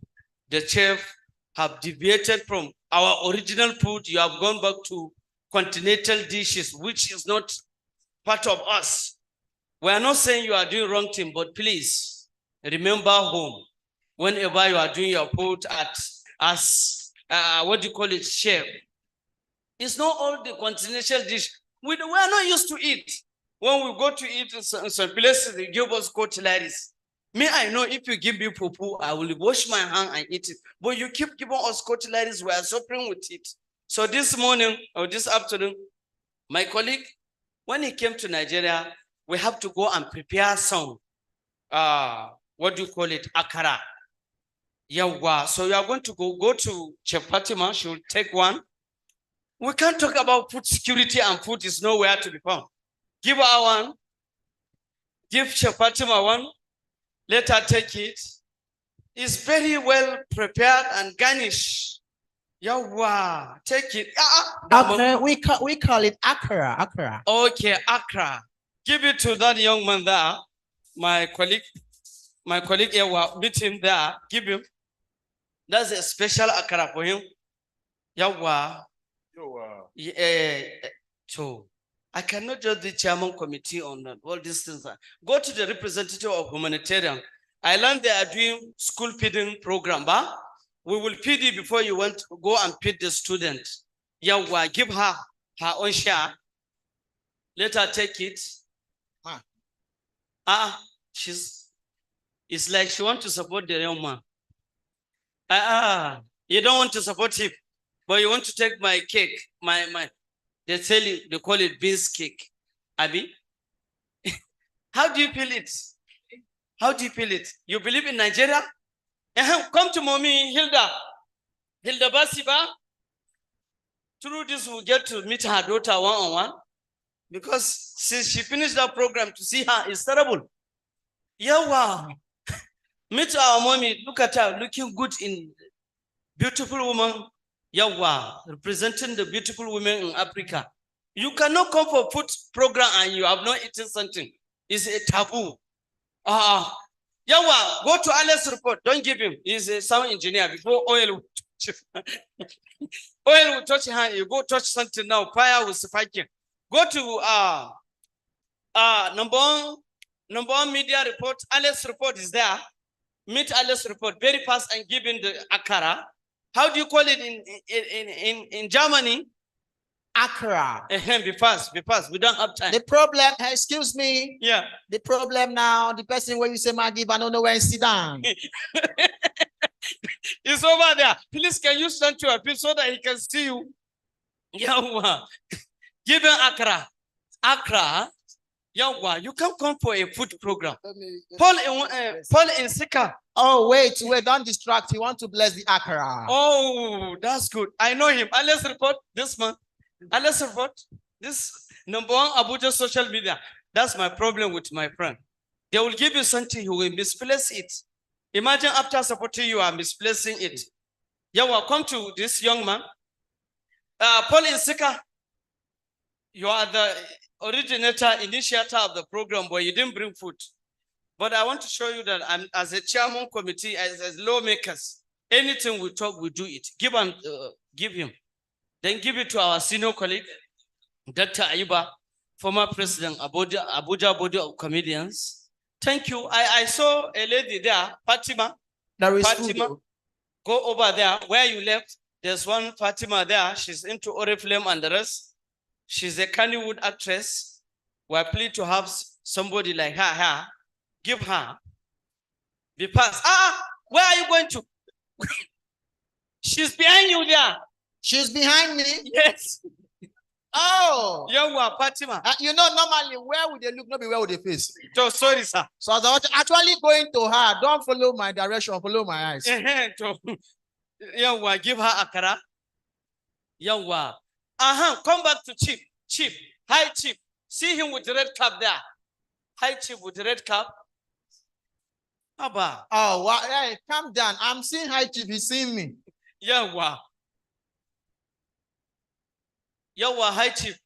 Speaker 13: the chef, have deviated from our original food. You have gone back to continental dishes, which is not part of us. We are not saying you are doing wrong thing, but please remember home. Whenever you are doing your food as what do you call it, chef. It's not all the continental dish. We are not used to eat. When we go to eat in some places, they give us cutleries. Me, I know if you give me poo, I will wash my hand and eat it. But you keep giving us cutleries, we are suffering with it. So this morning or this afternoon, my colleague, when he came to Nigeria, we have to go and prepare some, what do you call it, akara. Yeah, so you are going to go to Chef Fatima, she will take one. We can't talk about food security and food is nowhere to be found. Give her one, give Chef Fatima one, let her take it. It's very well prepared and garnished. Yeah, take it.
Speaker 14: Okay, we call it akara.
Speaker 13: Okay, akara. Give it to that young man there, my colleague here, meet him there, give him. That's a special akara for him. Yeah, so I cannot just be chairman committee on all these things. Go to the representative of humanitarian. I learned they are doing school feeding program, but we will feed you before you want to go and feed the student. Yeah, give her own share. Let her take it. It's like she wants to support the young man. You don't want to support him, but you want to take my cake, they call it beans cake. Abi, how do you feel it? How do you feel it? You believe in Nigeria? Come to mommy, Hilda Basiba. Through this, we'll get to meet her daughter one-on-one. Because since she finished that program, to see her is terrible. Yeah, wow. Meet our mommy, look at her, looking good in beautiful woman. Yeah, wow. Representing the beautiful women in Africa. You cannot come for food program and you have not eaten something. It's a taboo. Yeah, wow. Go to Alice's report. Don't give him. He's a sound engineer. Before oil will touch your hand. You go touch something now. Fire will spike you. Go to number one media report. Alice's report is there. Meet Alice's report very fast and give him the akara. How do you call it in Germany?
Speaker 14: Akara.
Speaker 13: Be fast. We don't have time.
Speaker 14: The problem, excuse me.
Speaker 13: Yeah.
Speaker 14: The problem now, the person where you say Maggie, I don't know where to sit down.
Speaker 13: It's over there. Please, can you stand to your feet so that he can see you? Yeah. Give him akara. Akara. Yeah, you can't come for a food program. Paul in Sika.
Speaker 14: Oh, wait, don't distract. You want to bless the akara.
Speaker 13: Oh, that's good. I know him. Let's report this man. Let's report this number one Abuja social media. That's my problem with my friend. They will give you something, you will misplace it. Imagine after supporting you are misplacing it. Yeah, welcome to this young man. Paul in Sika. You are the originator, initiator of the program, but you didn't bring food. But I want to show you that I'm, as a chairman committee, as lawmakers, anything we talk, we do it. Give him. Then give it to our senior colleague, Dr. Ayuba, former president, Abuja Body of Comedians. Thank you. I saw a lady there, Fatima.
Speaker 14: There is
Speaker 13: Fatima.
Speaker 14: food.
Speaker 13: Go over there where you left. There's one Fatima there. She's into Oriflame and the rest. She's a Kannywood actress. We're pleased to have somebody like her. Give her the pass. Where are you going to? She's behind you there.
Speaker 14: She's behind me?
Speaker 13: Yes.
Speaker 14: Oh.
Speaker 13: You are Fatima.
Speaker 14: You know, normally, where would they look? Not be where would they face?
Speaker 13: So sorry, sir.
Speaker 14: So I was actually going to her. Don't follow my direction, follow my eyes.
Speaker 13: Yawa, give her akara. Yawa. Come back to Chief. Chief. Hi, Chief. See him with the red cap there. Hi, Chief, with the red cap. Abba.
Speaker 14: Oh, wow. Hey, calm down. I'm seeing Hi, Chief. He's seeing me.
Speaker 13: Yawa. Yawa, Hi, Chief.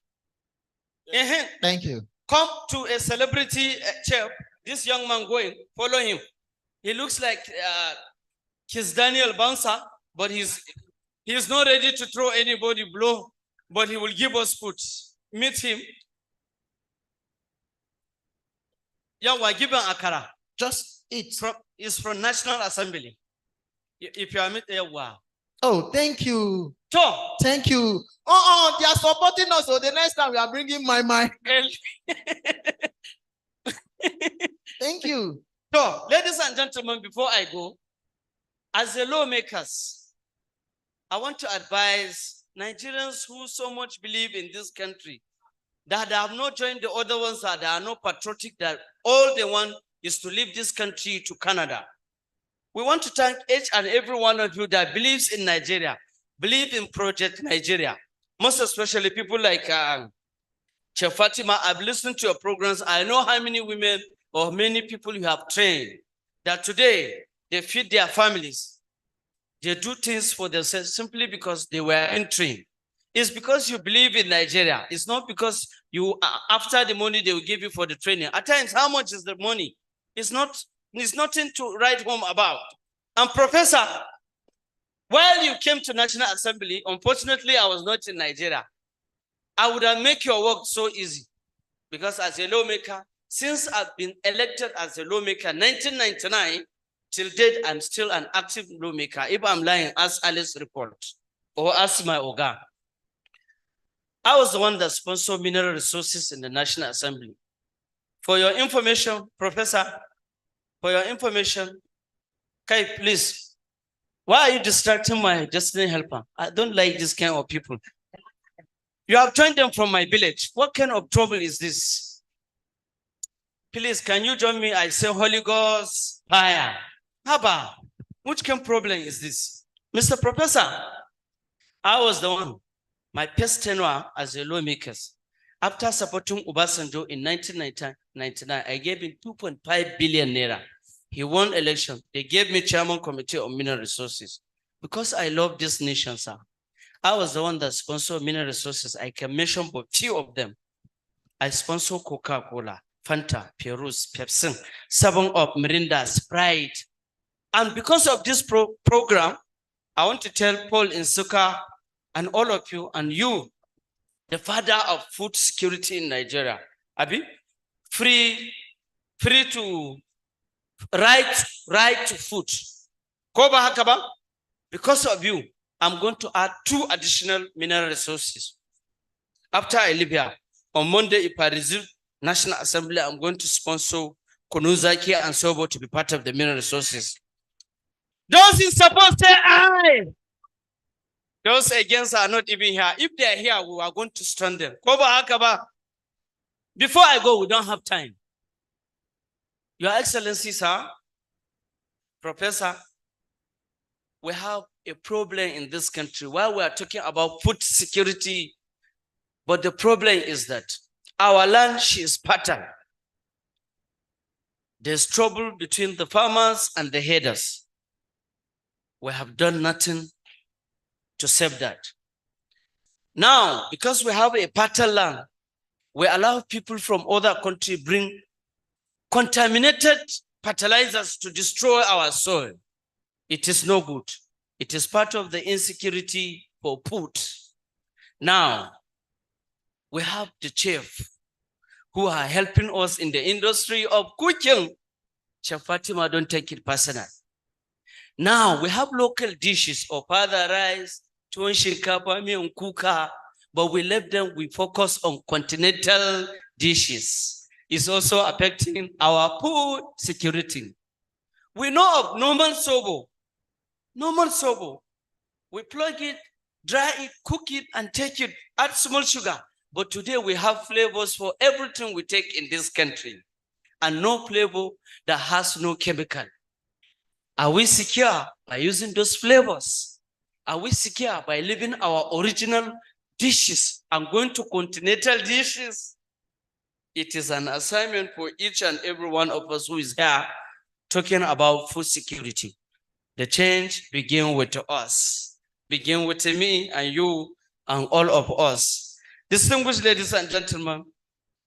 Speaker 14: Thank you.
Speaker 13: Come to a celebrity chef. This young man going, follow him. He looks like he's Daniel Bouncer, but he's not ready to throw anybody blow, but he will give us food. Meet him. Yawa, give him akara.
Speaker 14: Just eat.
Speaker 13: It's from National Assembly. If you are meet Yawa.
Speaker 14: Oh, thank you.
Speaker 13: Sure.
Speaker 14: Thank you. They are supporting us. So the next time we are bringing my mind. Thank you.
Speaker 13: So, ladies and gentlemen, before I go, as the lawmakers, I want to advise Nigerians who so much believe in this country that they have not joined the other ones, that they are not patriotic, that all they want is to leave this country to Canada. We want to thank each and every one of you that believes in Nigeria, believe in Project Nigeria. Most especially people like Chef Fatima. I've listened to your programs. I know how many women or many people you have trained that today they feed their families. They do things for themselves simply because they were in trained. It's because you believe in Nigeria. It's not because you, after the money they will give you for the training. At times, how much is the money? It's nothing to write home about. And Professor, while you came to National Assembly, unfortunately, I was not in Nigeria. I would have made your work so easy because as a lawmaker, since I've been elected as a lawmaker, 1999, till date, I'm still an active lawmaker. If I'm lying, ask Alice report or ask my Oga. I was the one that sponsored mineral resources in the National Assembly. For your information, Professor, for your information, Kai, please, why are you distracting my destiny helper? I don't like this kind of people. You have joined them from my village. What kind of trouble is this? Please, can you join me? I say Holy Ghost, fire. Haba, which kind of problem is this? Mr. Professor, I was the one, my first tenure as a lawmaker. After supporting Obasanjo in 1999, I gave him 2.5 billion naira. He won election. They gave me chairman committee on mineral resources. Because I love this nation, sir. I was the one that sponsored mineral resources. I can mention but few of them. I sponsor Coca-Cola, Fanta, Perus, Pepsi, 7-Up, Mirinda, Sprite. And because of this program, I want to tell Paul Nsuka and all of you, and you, the father of food security in Nigeria, Abi, free to right to food. Koba Hakaba, because of you, I'm going to add 2 additional mineral resources. After I leave here, on Monday, if I resume National Assembly, I'm going to sponsor Konuzaki and Sobo to be part of the mineral resources. Those in support say aye. Those against are not even here. If they are here, we are going to strand them. Koba Hakaba. Before I go, we don't have time. Your Excellency, sir, Professor, we have a problem in this country while we are talking about food security, but the problem is that our land is patterned. There's trouble between the farmers and the headers. We have done nothing to save that. Now, because we have a patterned land, we allow people from other countries bring contaminated fertilizers to destroy our soil. It is no good. It is part of the insecurity for food. Now, we have the chef who are helping us in the industry of cooking. Chef Fatima, don't take it personal. Now we have local dishes of other rice, tuwon shinkafa, miyan kuka, but we left them, we focus on continental dishes. It's also affecting our food security. We know of normal sobo. Normal sobo. We plug it, dry it, cook it, and take it, add small sugar. But today we have flavors for everything we take in this country, and no flavor that has no chemical. Are we secure by using those flavors? Are we secure by leaving our original dishes and going to continental dishes? It is an assignment for each and every one of us who is here talking about food security. The change begins with us, begin with me and you and all of us. Distinguished ladies and gentlemen,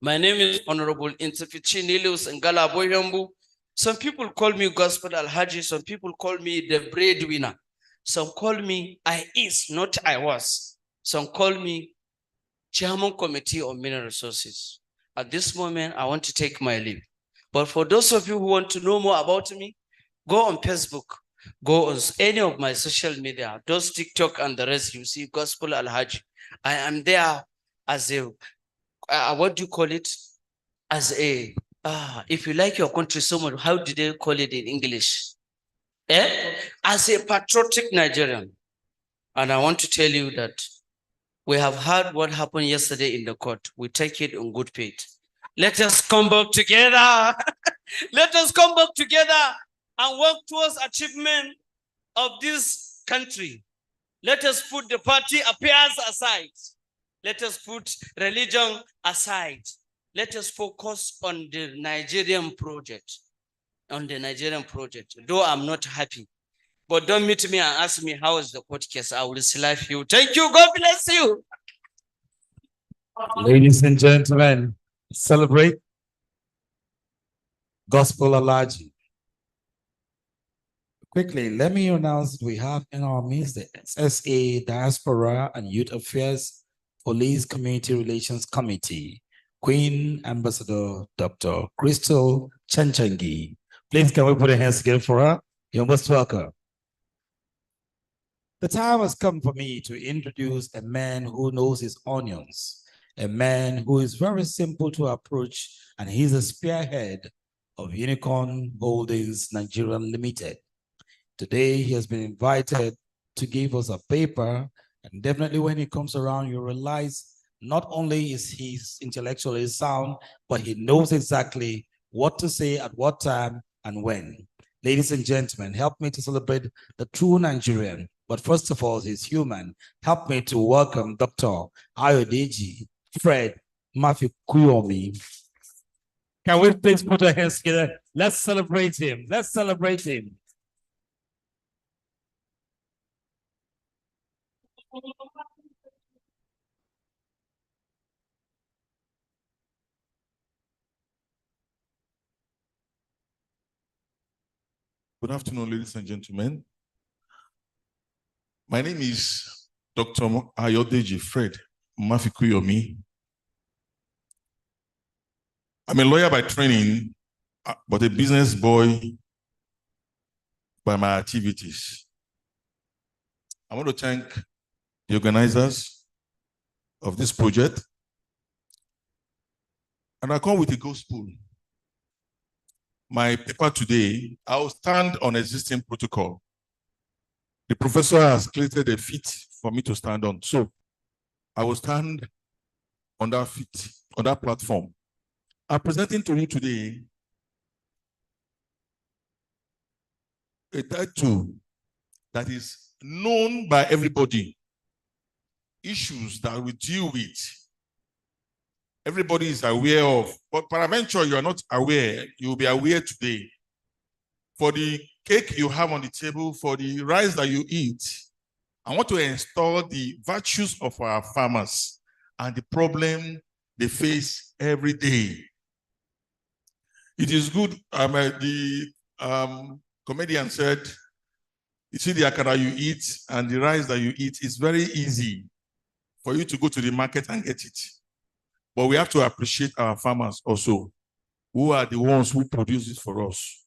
Speaker 13: my name is Honorable Intifichi Nilius Ngala Boyambu. Some people call me Gospel Alhaji, some people call me the breadwinner. Some call me I is, not I was. Some call me Chairman Committee on Mineral Resources. At this moment, I want to take my leave. But for those of you who want to know more about me, go on Facebook, go on any of my social media, those TikTok and the rest, you see Gospel Alhaji. I am there as a, what do you call it? As a, if you like your country so much, how do they call it in English? As a patriotic Nigerian. And I want to tell you that we have heard what happened yesterday in the court. We take it on good faith. Let us come back together. Let us come back together and work towards achievement of this country. Let us put the party affairs aside. Let us put religion aside. Let us focus on the Nigerian project. On the Nigerian project. Though I'm not happy. But don't meet me and ask me how is the court case. I will slap you. Thank you. God bless you.
Speaker 1: Ladies and gentlemen, celebrate Gospel Alhaji. Quickly, let me announce we have in our midst the SSA Diaspora and Youth Affairs Police Community Relations Committee, Queen Ambassador Dr. Crystal Chanchangi. Please can we put our hands together for her? You're most welcome. The time has come for me to introduce a man who knows his onions, a man who is very simple to approach, and he's a spearhead of Unicorn Holdings Nigeria Limited. Today, he has been invited to give us a paper, and definitely when he comes around, you realize not only is he intellectually sound, but he knows exactly what to say at what time and when. Ladies and gentlemen, help me to celebrate the true Nigerian, but first of all, he's human. Help me to welcome Dr. Ayodeji Fred Mafikuyomi. Can we please put our hands together? Let's celebrate him. Let's celebrate him.
Speaker 15: Good afternoon, ladies and gentlemen. My name is Dr. Ayodeji Fred Mafikuyomi. I'm a lawyer by training, but a business boy by my activities. I want to thank the organizers of this project. And I come with a gospel. My paper today, I will stand on existing protocol. The professor has created a feet for me to stand on. So I will stand on that feet, on that platform. I'm presenting to you today a title that is known by everybody. Issues that we deal with. Everybody is aware of, but peradventure you are not aware, you will be aware today. For the cake you have on the table, for the rice that you eat, I want to install the virtues of our farmers and the problem they face every day. It is good, the comedian said, you see the akara you eat and the rice that you eat, it's very easy for you to go to the market and get it. But we have to appreciate our farmers also, who are the ones who produce it for us.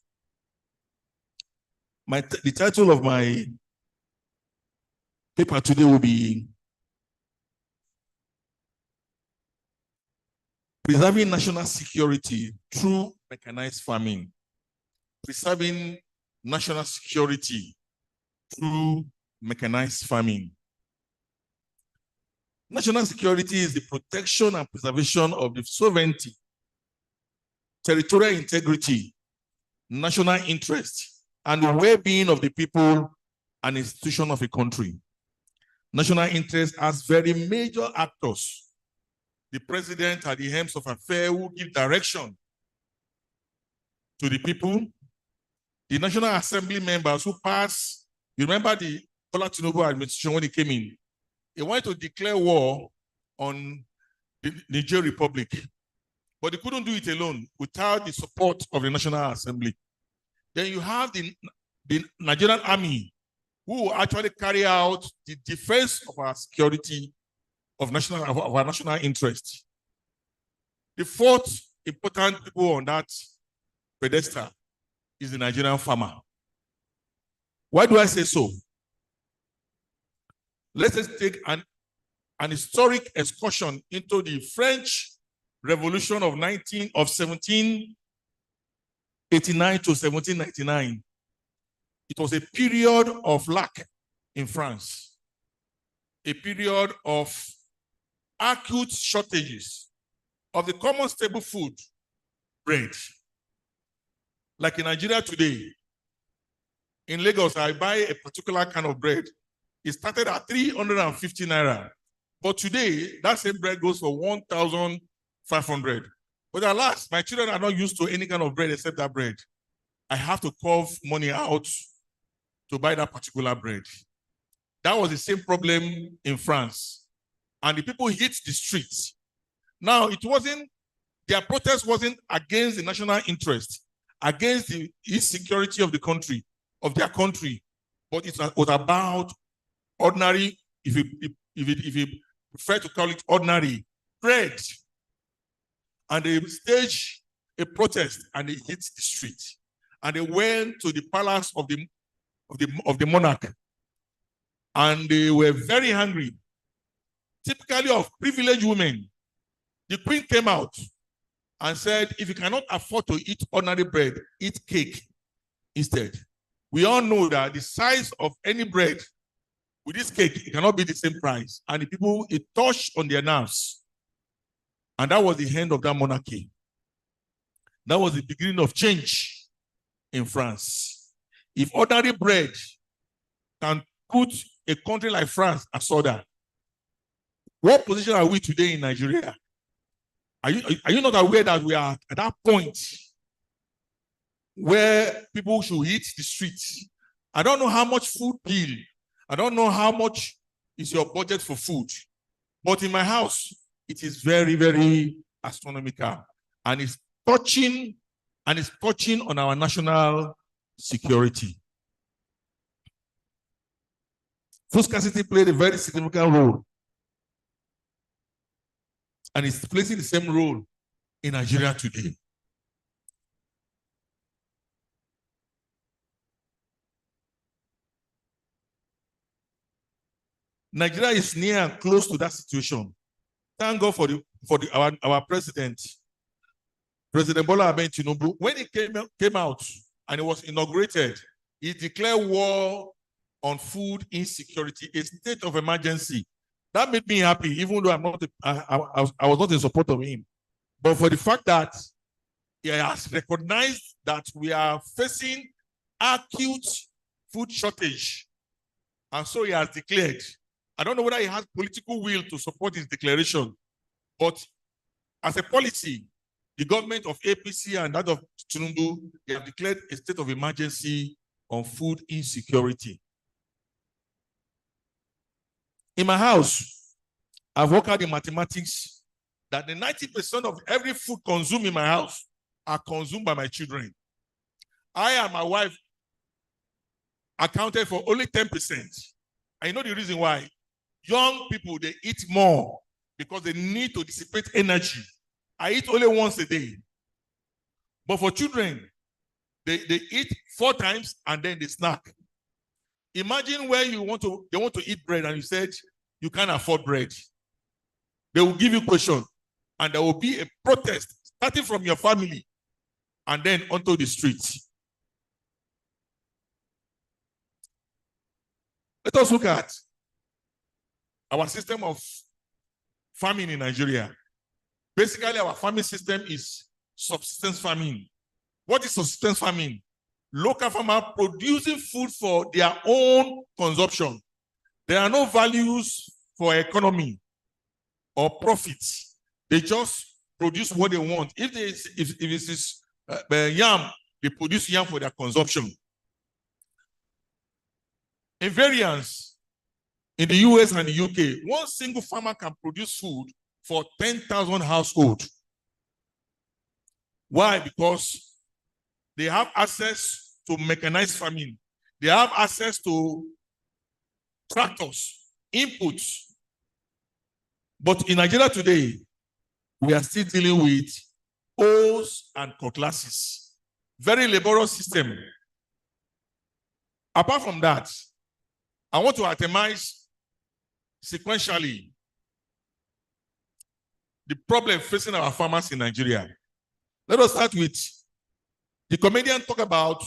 Speaker 15: The title of my paper today will be Preserving National Security Through Mechanized Farming. Preserving national security through mechanized farming. National security is the protection and preservation of the sovereignty, territorial integrity, national interest, and the well-being of the people and institution of a country. National interest has very major actors. The president at the helms of affairs who give direction to the people. The National Assembly members who pass, you remember the Bola Tinubu administration when he came in, he wanted to declare war on the Niger Republic, but he couldn't do it alone without the support of the National Assembly. Then you have the Nigerian army who will actually carry out the defense of our security of our national interest. The fourth important people on that pedestal is the Nigerian farmer. Why do I say so? Let us take an historic excursion into the French Revolution of 1789 to 1799. It was a period of lack in France, a period of acute shortages of the common staple food, bread. Like in Nigeria today, in Lagos, I buy a particular kind of bread. It started at 350 naira. But today, that same bread goes for 1,500. But alas, my children are not used to any kind of bread except that bread. I have to carve money out to buy that particular bread. That was the same problem in France. And the people hit the streets. Now, their protest wasn't against the national interest, against the insecurity of the country, of their country, but it was about ordinary, if you prefer to call it ordinary, bread. And they staged a protest and they hit the street. And they went to the palace of the monarch. And they were very hungry. Typically of privileged women, the queen came out and said, if you cannot afford to eat ordinary bread, eat cake instead. We all know that the size of any bread with this cake, it cannot be the same price. And the people, it touched on their nerves. And that was the end of that monarchy. That was the beginning of change in France. If ordinary bread can put a country like France asunder, what position are we today in Nigeria? Are you not aware that we are at that point where people should hit the streets? I don't know how much food bill. I don't know how much is your budget for food. But in my house, it is very, very astronomical. And it's touching on our national security. Food scarcity played a very significant role. And it's placing the same role in Nigeria today. Nigeria is near and close to that situation. Thank God for our president, President Bola Ahmed Tinubu. When he came out and it was inaugurated, he declared war on food insecurity, a state of emergency. That made me happy, even though I was not in support of him. But for the fact that he has recognized that we are facing acute food shortage, and so he has declared. I don't know whether he has political will to support his declaration, but as a policy, the government of APC and that of Tinubu, they have declared a state of emergency on food insecurity. In my house, I've worked out the mathematics that the 90% of every food consumed in my house are consumed by my children. I and my wife accounted for only 10%. I know the reason why. Young people, they eat more because they need to dissipate energy. I eat only once a day. But for children, They eat 4 times and then they snack. Imagine where they want to eat bread and you said you can't afford bread. They will give you question and there will be a protest starting from your family and then onto the streets. Let us look at our system of farming in Nigeria. Basically, our farming system is subsistence farming. What is subsistence farming? Local farmers producing food for their own consumption. There are no values for economy or profits. They just produce what they want. If it is yam, they produce yam for their consumption. In variance, in the US and the UK, one single farmer can produce food for 10,000 households. Why? Because they have access to mechanized farming. They have access to tractors, inputs. But in Nigeria today, we are still dealing with hoes and cutlasses. Very laborious system. Apart from that, I want to itemize sequentially the problem facing our farmers in Nigeria. Let us start with the comedian talk about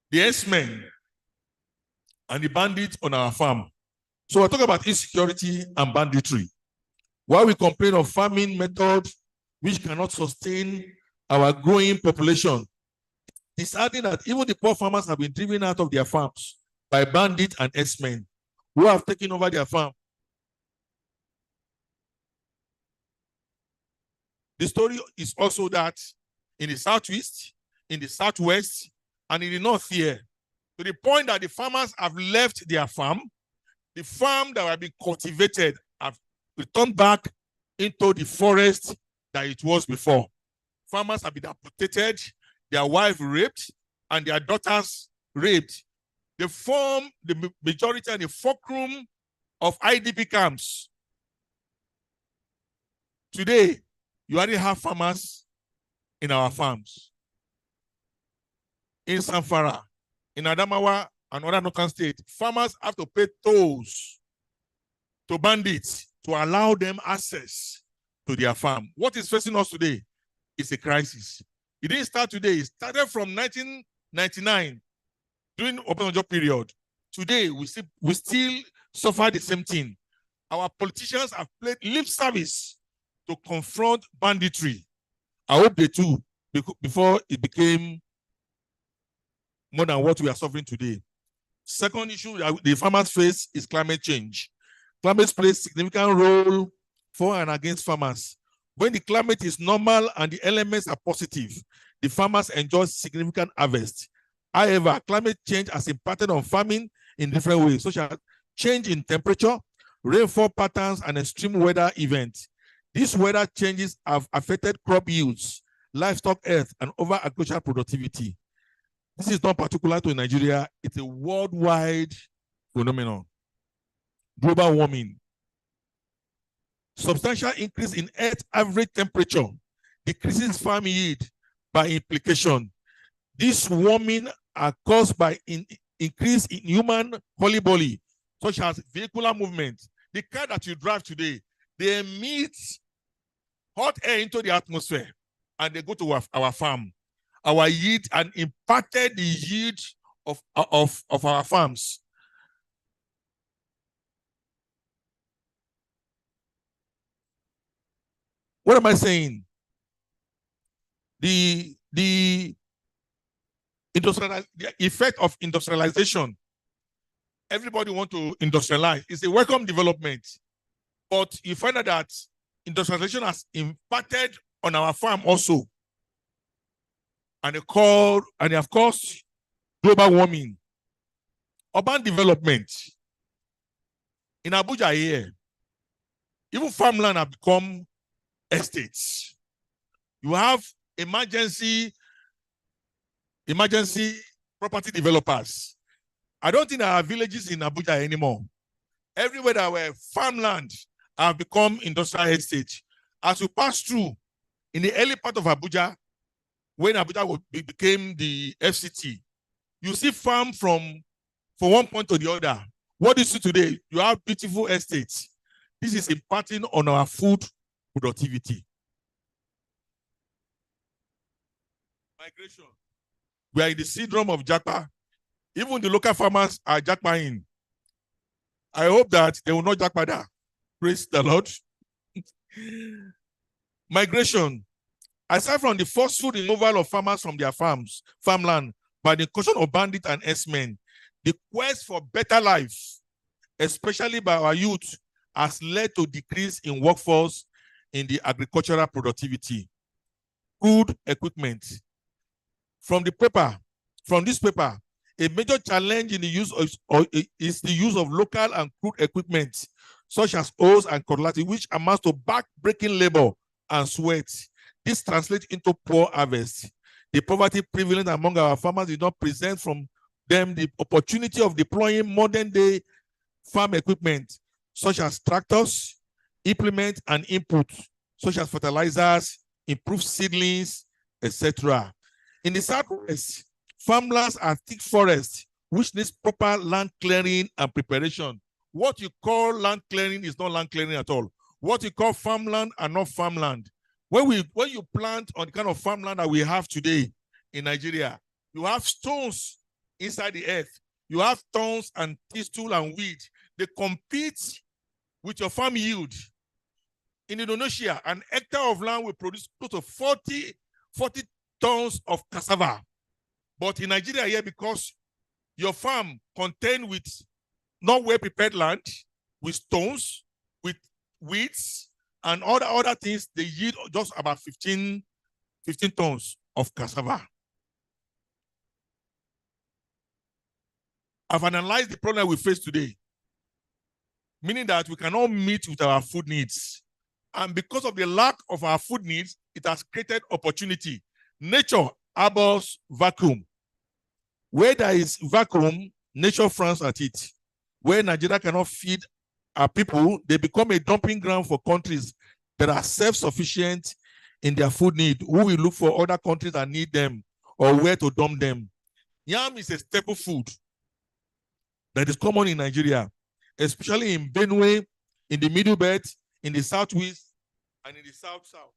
Speaker 15: the S-men and the bandits on our farm. So we'll talk about insecurity and banditry. While we complain of farming method which cannot sustain our growing population, it's adding that even the poor farmers have been driven out of their farms by bandits and S-men who have taken over their farm. The story is also that in the southeast, in the southwest, and in the north here, to the point that the farmers have left their farm, the farm that have been cultivated have returned back into the forest that it was before. Farmers have been amputated, their wives raped, and their daughters raped. They form the majority and the fulcrum of IDP camps. Today, you already have farmers in our farms. In Zamfara, in Adamawa, and other northern states, farmers have to pay tolls to bandits to allow them access to their farm. What is facing us today is a crisis. It didn't start today. It started from 1999, during Obasanjo period. Today, we still suffer the same thing. Our politicians have played lip service to confront banditry. I hope they too, before it became more than what we are suffering today. Second issue that the farmers face is climate change. Climate plays a significant role for and against farmers. When the climate is normal and the elements are positive, the farmers enjoy significant harvest. However, climate change has impacted on farming in different ways, such as change in temperature, rainfall patterns, and extreme weather events. These weather changes have affected crop yields, livestock health, and overall agricultural productivity. This is not particular to Nigeria, it's a worldwide phenomenon. Global warming. Substantial increase in Earth average temperature decreases farm yield by implication. This warming are caused by increase in human hullybally, such as vehicular movement. The car that you drive today, they emit hot air into the atmosphere and they go to our farm. Our yield and impacted the yield of our farms. What am I saying? The effect of industrialization. Everybody wants to industrialize. It's a welcome development. But you find out that industrialization has impacted on our farm also. And they have caused global warming. Urban development. In Abuja here, even farmland have become estates. You have emergency property developers. I don't think there are villages in Abuja anymore. Everywhere that were farmland have become industrial estates. As you pass through in the early part of Abuja, when Abuja became the FCT, you see farm from one point to the other. What do you see today? You have beautiful estates. This is impacting on our food productivity. Migration. We are in the syndrome of Japa. Even the local farmers are Japaing. I hope that they will not Japa that. Praise the Lord. Migration. Aside from the forceful removal of farmers from their farmland, by the incursion of bandits and herdsmen, the quest for better life, especially by our youth, has led to decrease in workforce in the agricultural productivity. Crude equipment. From this paper, a major challenge in the use is the use of local and crude equipment, such as hoes and cutlass, which amounts to back-breaking labor and sweat. This translates into poor harvest. The poverty prevalent among our farmers did not present from them the opportunity of deploying modern-day farm equipment, such as tractors, implements, and inputs, such as fertilizers, improved seedlings, etc. In the Southwest, farmlands are thick forests, which needs proper land clearing and preparation. What you call land clearing is not land clearing at all. What you call farmland are not farmland. When you plant on the kind of farmland that we have today in Nigeria, you have stones inside the earth. You have thorns and thistle and weed. They compete with your farm yield. In Indonesia, an hectare of land will produce close to 40 tons of cassava. But in Nigeria here, because your farm contained with not well-prepared land, with stones, with weeds, and other things, they yield just about 15 tons of cassava. I've analyzed the problem we face today, meaning that we cannot meet with our food needs. And because of the lack of our food needs, it has created opportunity. Nature abhors vacuum. Where there is vacuum, nature frowns at it. Where Nigeria cannot feed our people, they become a dumping ground for countries that are self-sufficient in their food need, who will look for other countries that need them or where to dump them. Yam is a staple food that is common in Nigeria, especially in Benue, in the Middle Belt, in the Southwest, and in the South-South.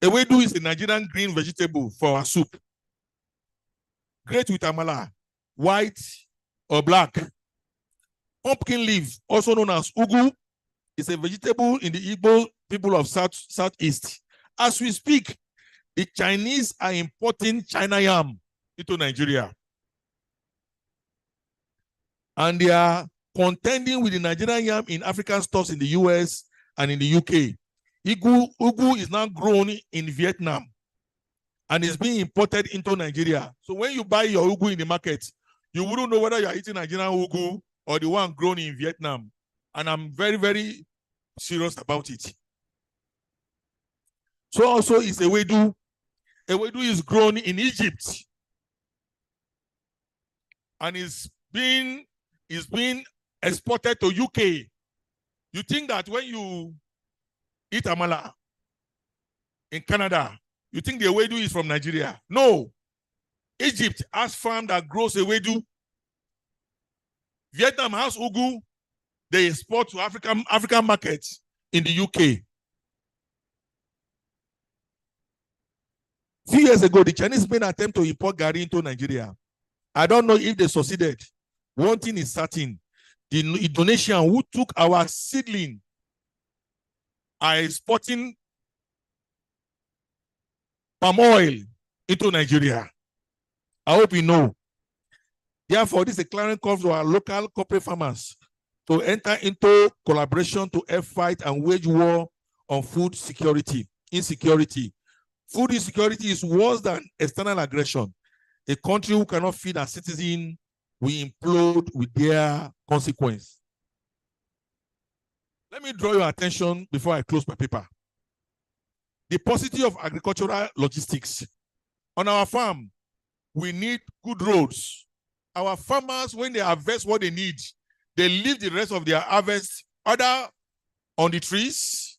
Speaker 15: Ewedu is a Nigerian green vegetable for our soup. Great with amala, white or black. Pumpkin leaf, also known as ugu, is a vegetable in the Igbo people of Southeast. As we speak, the Chinese are importing China yam into Nigeria. And they are contending with the Nigerian yam in African stores in the US and in the UK. Ugu is now grown in Vietnam and is being imported into Nigeria. So when you buy your ugu in the market, you wouldn't know whether you're eating Nigerian ugu or the one grown in Vietnam. And I'm very, very serious about it. So also is ewedu. Ewedu is grown in Egypt and is being exported to UK. You think that when you eat amala in Canada, you think the ewedu is from Nigeria? No. Egypt has farm that grows ewedu. Vietnam has ugu. They export to African markets in the UK. A few years ago, the Chinese made an attempt to import garri into Nigeria. I don't know if they succeeded. One thing is certain. The Indonesians who took our seedling are exporting palm oil into Nigeria. I hope you know. Therefore, this is a clarion call to our local corporate farmers to enter into collaboration to help fight and wage war on food insecurity. Food insecurity is worse than external aggression. A country who cannot feed a citizen will implode with their consequence. Let me draw your attention before I close my paper. The paucity of agricultural logistics. On our farm, we need good roads. Our farmers, when they harvest what they need, they leave the rest of their harvest either on the trees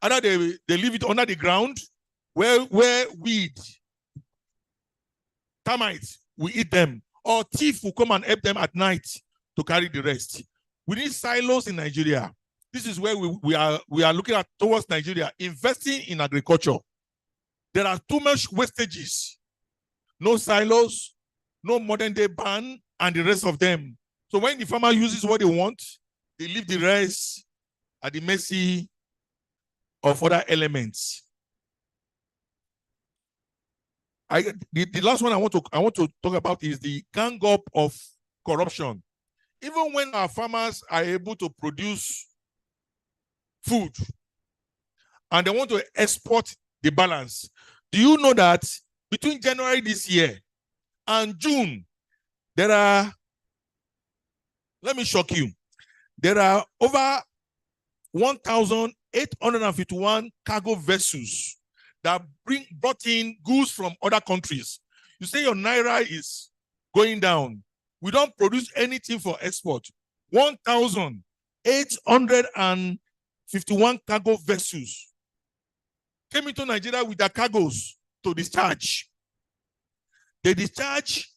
Speaker 15: Either they leave it under the ground where weed, termites will eat them, or thief will come and help them at night to carry the rest. We need silos in Nigeria. This is where we are looking at towards Nigeria, investing in agriculture. There are too much wastages, no silos, no modern day ban, and the rest of them. So when the farmer uses what they want, they leave the rest at the mercy of other elements. The last one I want to talk about is the gang up of corruption. Even when our farmers are able to produce food and they want to export the balance, do you know that between January this year and June, there are, let me shock you, there are over 1,851 cargo vessels that brought in goods from other countries. You say your Naira is going down. We don't produce anything for export. 1,851 cargo vessels came into Nigeria with their cargoes to discharge. They discharge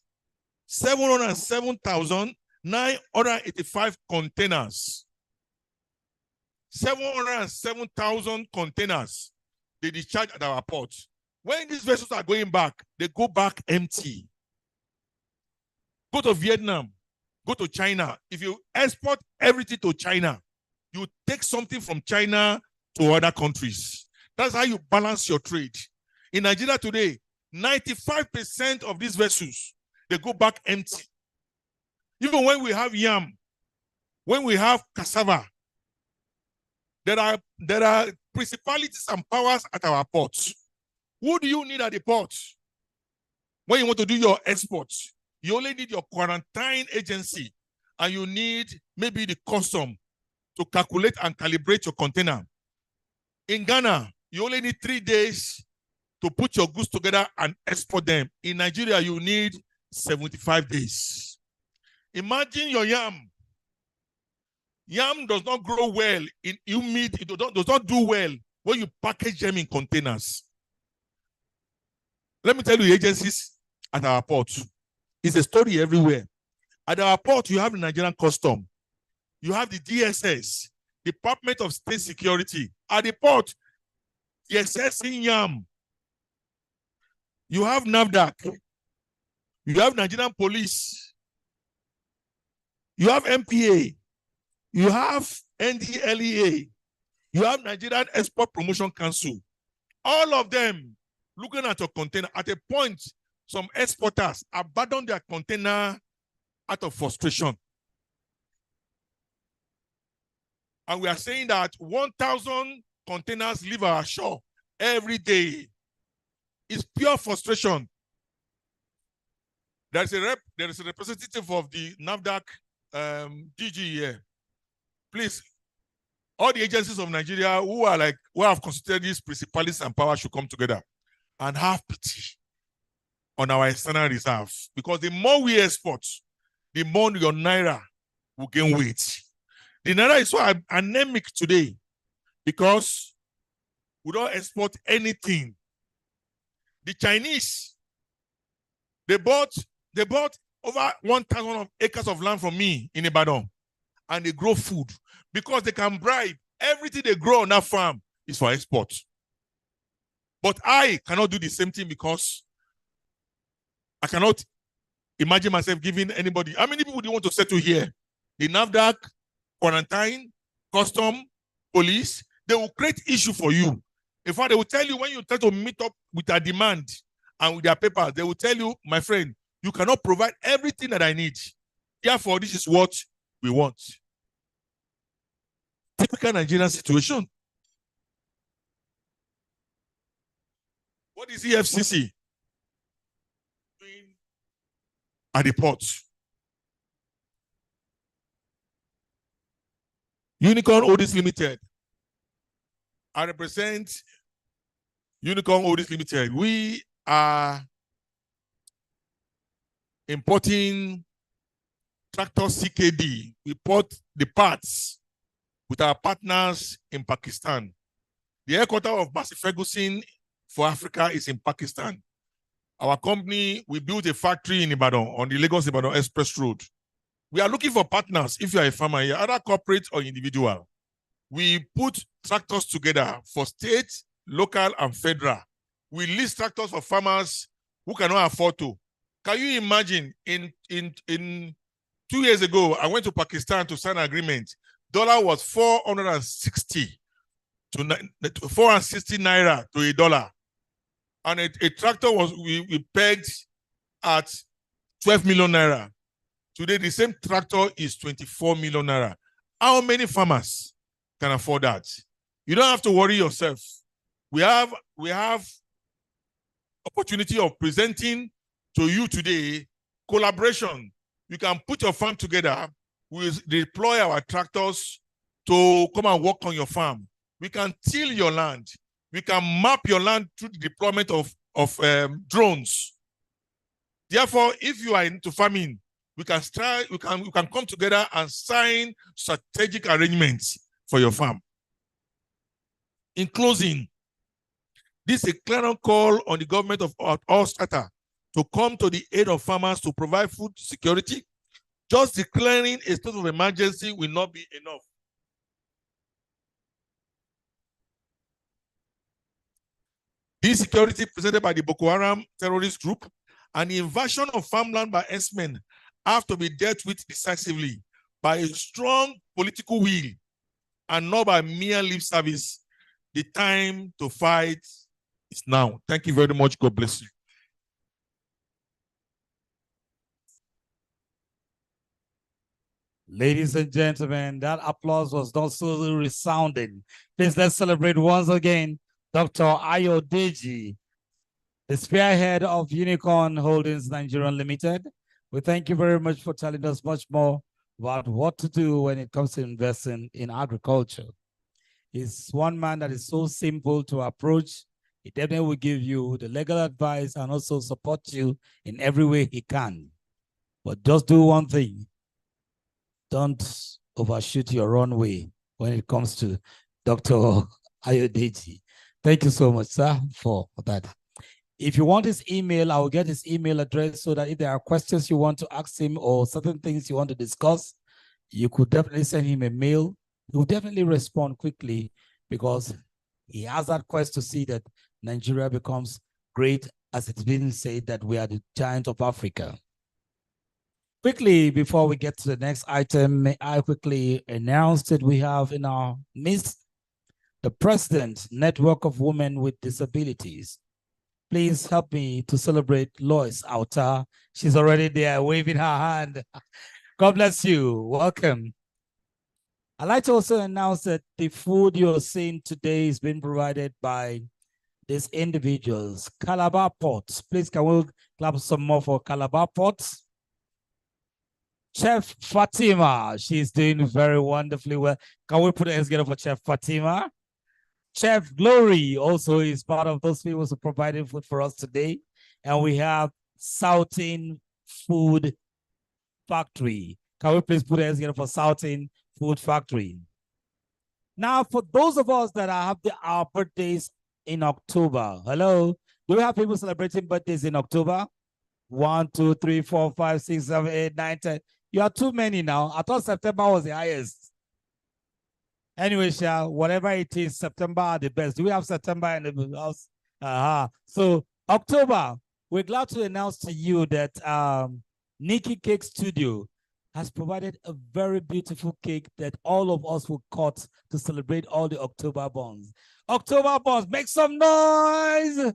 Speaker 15: 707,985 containers. 707,000 containers they discharge at our port. When these vessels are going back, they go back empty. Go to Vietnam, go to China. If you export everything to China, you take something from China to other countries. That's how you balance your trade. In Nigeria today, 95% of these vessels, they go back empty. Even when we have yam, when we have cassava, there are principalities and powers at our ports. Who do you need at the port? When you want to do your exports, you only need your quarantine agency, and you need maybe the custom to calculate and calibrate your container. In Ghana, you only need 3 days to put your goods together and export them. In Nigeria, you need 75 days. Imagine your yam. Yam does not grow well in humid, it does not do well when you package them in containers. Let me tell you, agencies at our port, it's a story everywhere. At our port, you have the Nigerian Custom, you have the DSS, Department of State Security. At the port, the assessing yam. You have NAFDAC, you have Nigerian Police, you have MPA, you have NDLEA, you have Nigerian Export Promotion Council. All of them looking at your container. At a point, some exporters abandon their container out of frustration. And we are saying that 1,000 containers leave our shore every day. It's pure frustration. There is a representative of the NAFDAC DG here. Please, all the agencies of Nigeria who have considered these principalities and powers should come together and have pity on our external reserve. Because the more we export, the more your Naira will gain weight. The Naira is so anemic today because we don't export anything. The Chinese, they bought over 1,000 acres of land from me in Ibadan, and they grow food because they can bribe. Everything they grow on that farm is for export. But I cannot do the same thing because I cannot imagine myself giving anybody. How many people do you want to settle here? The NAFDAC, quarantine, custom, police, they will create issue for you. In fact, they will tell you when you try to meet up with a demand and with their papers, they will tell you, my friend, you cannot provide everything that I need. Therefore, this is what we want. Typical Nigerian situation. What is EFCC doing at the port? Unicorn Holdings Limited. I represent Unicorn Holdings Limited. We are importing tractor CKD. We import the parts with our partners in Pakistan. The headquarters of Massey Ferguson for Africa is in Pakistan. Our company, we built a factory in Ibadan on the Lagos-Ibadan Express Road. We are looking for partners if you are a farmer here, either corporate or individual. We put tractors together for state, local, and federal. We list tractors for farmers who cannot afford to. Can you imagine, in 2 years ago, I went to Pakistan to sign an agreement. Dollar was 460 naira to a dollar. And a tractor was, we pegged at 12 million naira. Today, the same tractor is 24 million naira. How many farmers can afford that? You don't have to worry yourself. We have opportunity of presenting to you today collaboration. You can put your farm together. We deploy our tractors to come and work on your farm. We can till your land. We can map your land through the deployment of drones. Therefore, if you are into farming, we can come together and sign strategic arrangements for your farm. In closing, this is a clear call on the government of all strata to come to the aid of farmers to provide food security. Just declaring a state of emergency will not be enough. This security presented by the Boko Haram terrorist group and the invasion of farmland by herdsmen have to be dealt with decisively by a strong political will and not by mere lip service. The time to fight is now. Thank you very much. God bless you.
Speaker 1: Ladies and gentlemen, that applause was not so resounding. Please let's celebrate once again Dr. Ayodeji, the spearhead of Unicorn Holdings Nigerian Limited. We thank you very much for telling us much more about what to do when it comes to investing in agriculture. He's one man that is so simple to approach. He definitely will give you the legal advice and also support you in every way he can. But just do one thing. Don't overshoot your runway when it comes to Dr. Ayodeji. Thank you so much, sir, for that. If you want his email, I will get his email address so that if there are questions you want to ask him or certain things you want to discuss, you could definitely send him a mail. He will definitely respond quickly because he has that quest to see that Nigeria becomes great, as it's been said that we are the giant of Africa. Quickly, before we get to the next item, may I quickly announce that we have in our midst the President Network of Women with Disabilities. Please help me to celebrate Lois Auta. She's already there waving her hand. God bless you. Welcome. I'd like to also announce that the food you're seeing today is being provided by these individuals. Calabar Pots. Please, can we clap some more for Calabar Pots? Chef Fatima, she's doing very wonderfully well. Can we put a hands together for Chef Fatima? Chef Glory also is part of those people who provided food for us today. And we have Southern Food Factory. Can we please put a hands together for Southern Food Factory? Now, for those of us that have our birthdays in October, hello, do we have people celebrating birthdays in October? 1, 2, 3, 4, 5, 6, 7, 8, 9, 10. You are too many now. I thought September was the highest. Anyway, Sha, whatever it is, September are the best. Do we have September in the house? So October, we're glad to announce to you that Nikki Cake Studio has provided a very beautiful cake that all of us will cut to celebrate all the October bonds. October bonds, make some noise.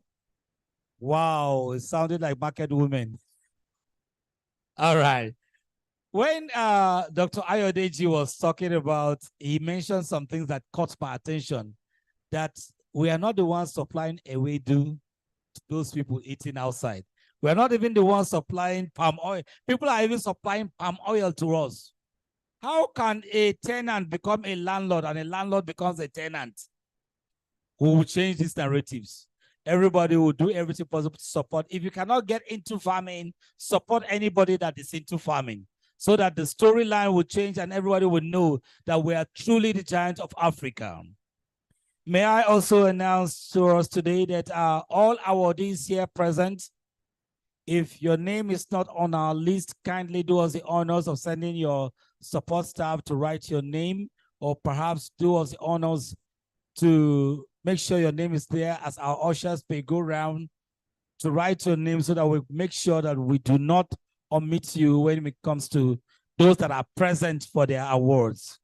Speaker 1: Wow, it sounded like market women. All right. When Dr. Ayodeji was talking about, he mentioned some things that caught my attention, that we are not the ones supplying ewedu to those people eating outside. We're not even the ones supplying palm oil. People are even supplying palm oil to us. How can a tenant become a landlord and a landlord becomes a tenant? We will change these narratives. Everybody will do everything possible to support. If you cannot get into farming, support anybody that is into farming so that the storyline will change and everybody will know that we are truly the giant of Africa. May I also announce to us today that all awardees here present, if your name is not on our list, kindly do us the honors of sending your support staff to write your name, or perhaps do us the honors to make sure your name is there as our ushers may go round to write your name so that we make sure that we do not omit you when it comes to those that are present for their awards.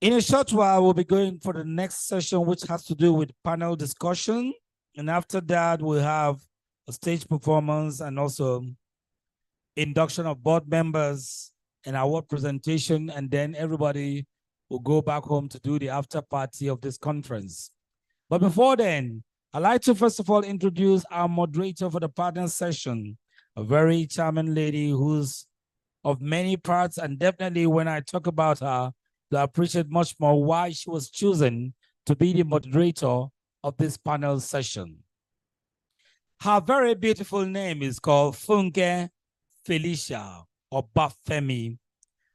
Speaker 1: In a short while, we'll be going for the next session, which has to do with panel discussion. And after that, we'll have a stage performance and also induction of board members and award presentation. And then everybody will go back home to do the after party of this conference. But before then, I'd like to first of all introduce our moderator for the panel session, a very charming lady who's of many parts, and definitely when I talk about her, I appreciate much more why she was chosen to be the moderator of this panel session. Her very beautiful name is called Funke Felicia Obafemi.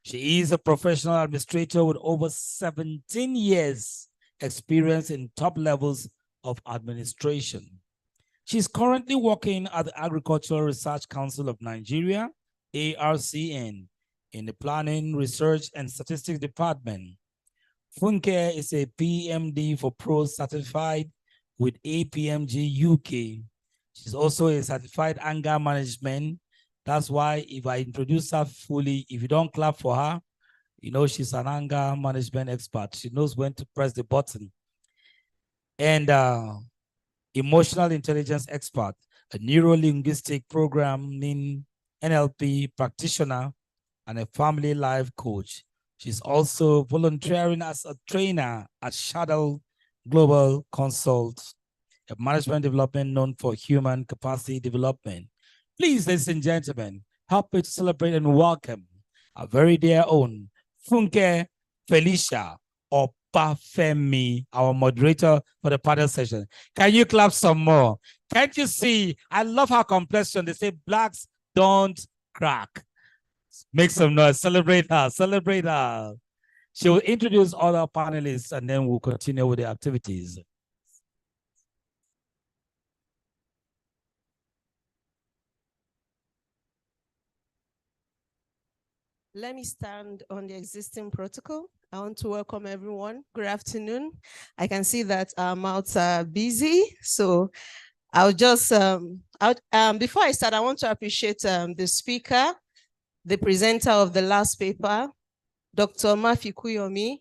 Speaker 1: She is a professional administrator with over 17 years experience in top levels of administration. She's currently working at the Agricultural Research Council of Nigeria, ARCN, in the Planning, Research, and Statistics Department. Funke is a PMD for Pro certified with APMG UK. She's also a certified anger management. That's why if I introduce her fully, if you don't clap for her, you know she's an anger management expert. She knows when to press the button. And emotional intelligence expert, a neuro-linguistic programming NLP practitioner, and a family life coach. She's also volunteering as a trainer at Shadow Global Consult, a management development known for human capacity development. Please, ladies and gentlemen, help me to celebrate and welcome our very dear own Funke Felicia Obafemi, our moderator for the panel session. Can you clap some more? Can't you see? I love her complexion. They say blacks don't crack. Make some noise, celebrate her, celebrate her. She will introduce all our panelists and then we'll continue with the activities.
Speaker 16: Let me stand on the existing protocol. I want to welcome everyone. Good afternoon. I can see that our mouths are busy, so I'll just, before I start, I want to appreciate the speaker, the presenter of the last paper, Dr. Mafi Kuyomi.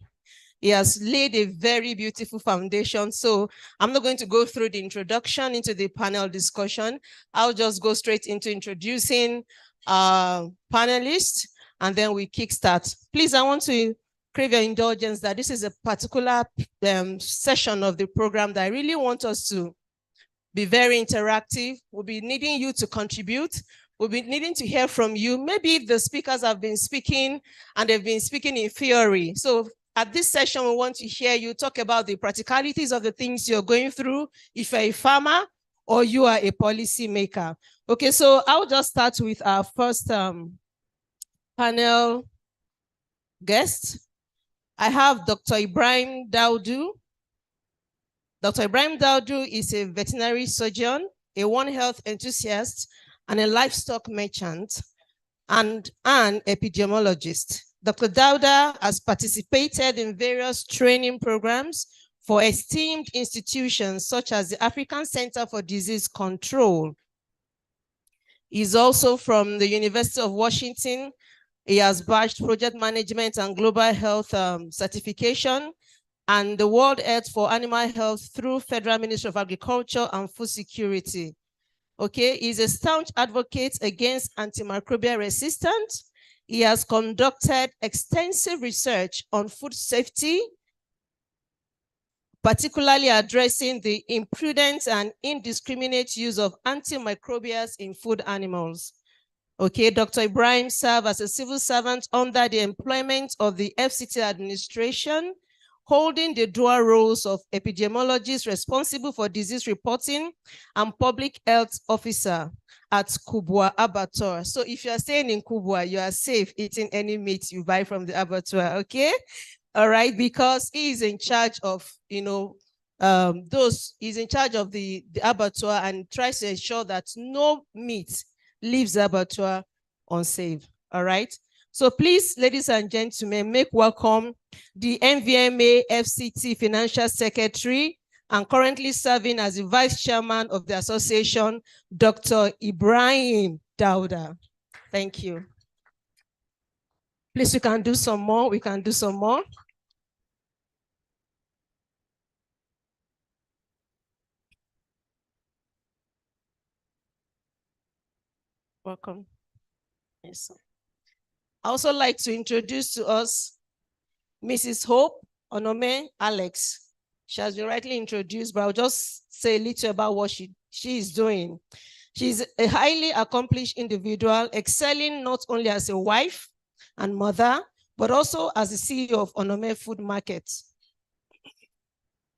Speaker 16: He has laid a very beautiful foundation. So I'm not going to go through the introduction into the panel discussion. I'll just go straight into introducing panelists, and then we kickstart. Please, I want to crave your indulgence that this is a particular session of the program that I really want us to be very interactive. We'll be needing you to contribute. We'll be needing to hear from you. Maybe the speakers have been speaking and they've been speaking in theory. So at this session, we want to hear you talk about the practicalities of the things you're going through if you're a farmer or you are a policy maker. Okay, so I'll just start with our first panel guest. I have Dr. Ibrahim Daudu. Dr. Ibrahim Daudu is a veterinary surgeon, a One Health enthusiast, and a livestock merchant, and an epidemiologist. Dr. Dauda has participated in various training programs for esteemed institutions such as the African Center for Disease Control. He's also from the University of Washington. He has badged project management and global health certification and the World Health for Animal Health through Federal Ministry of Agriculture and Food Security. Okay, he's a staunch advocate against antimicrobial resistance. He has conducted extensive research on food safety, particularly addressing the imprudent and indiscriminate use of antimicrobials in food animals. Okay, Dr. Ibrahim served as a civil servant under the employment of the FCT administration, holding the dual roles of epidemiologist responsible for disease reporting and public health officer at Kubwa Abattoir. So if you are staying in Kubwa, you are safe eating any meat you buy from the abattoir, okay? all right, because he is in charge of, he's in charge of the abattoir and tries to ensure that no meat leaves the abattoir unsafe, all right? So please, ladies and gentlemen, make welcome the NVMA FCT Financial Secretary and currently serving as the Vice Chairman of the association, Dr. Ibrahim Dauda. Thank you. Please, we can do some more. We can do some more. Welcome. Yes. I also like to introduce to us Mrs. Hope Onome Alex. She has been rightly introduced, but I'll just say a little about what she is doing. She's a highly accomplished individual, excelling not only as a wife and mother, but also as the CEO of Onome Food Market.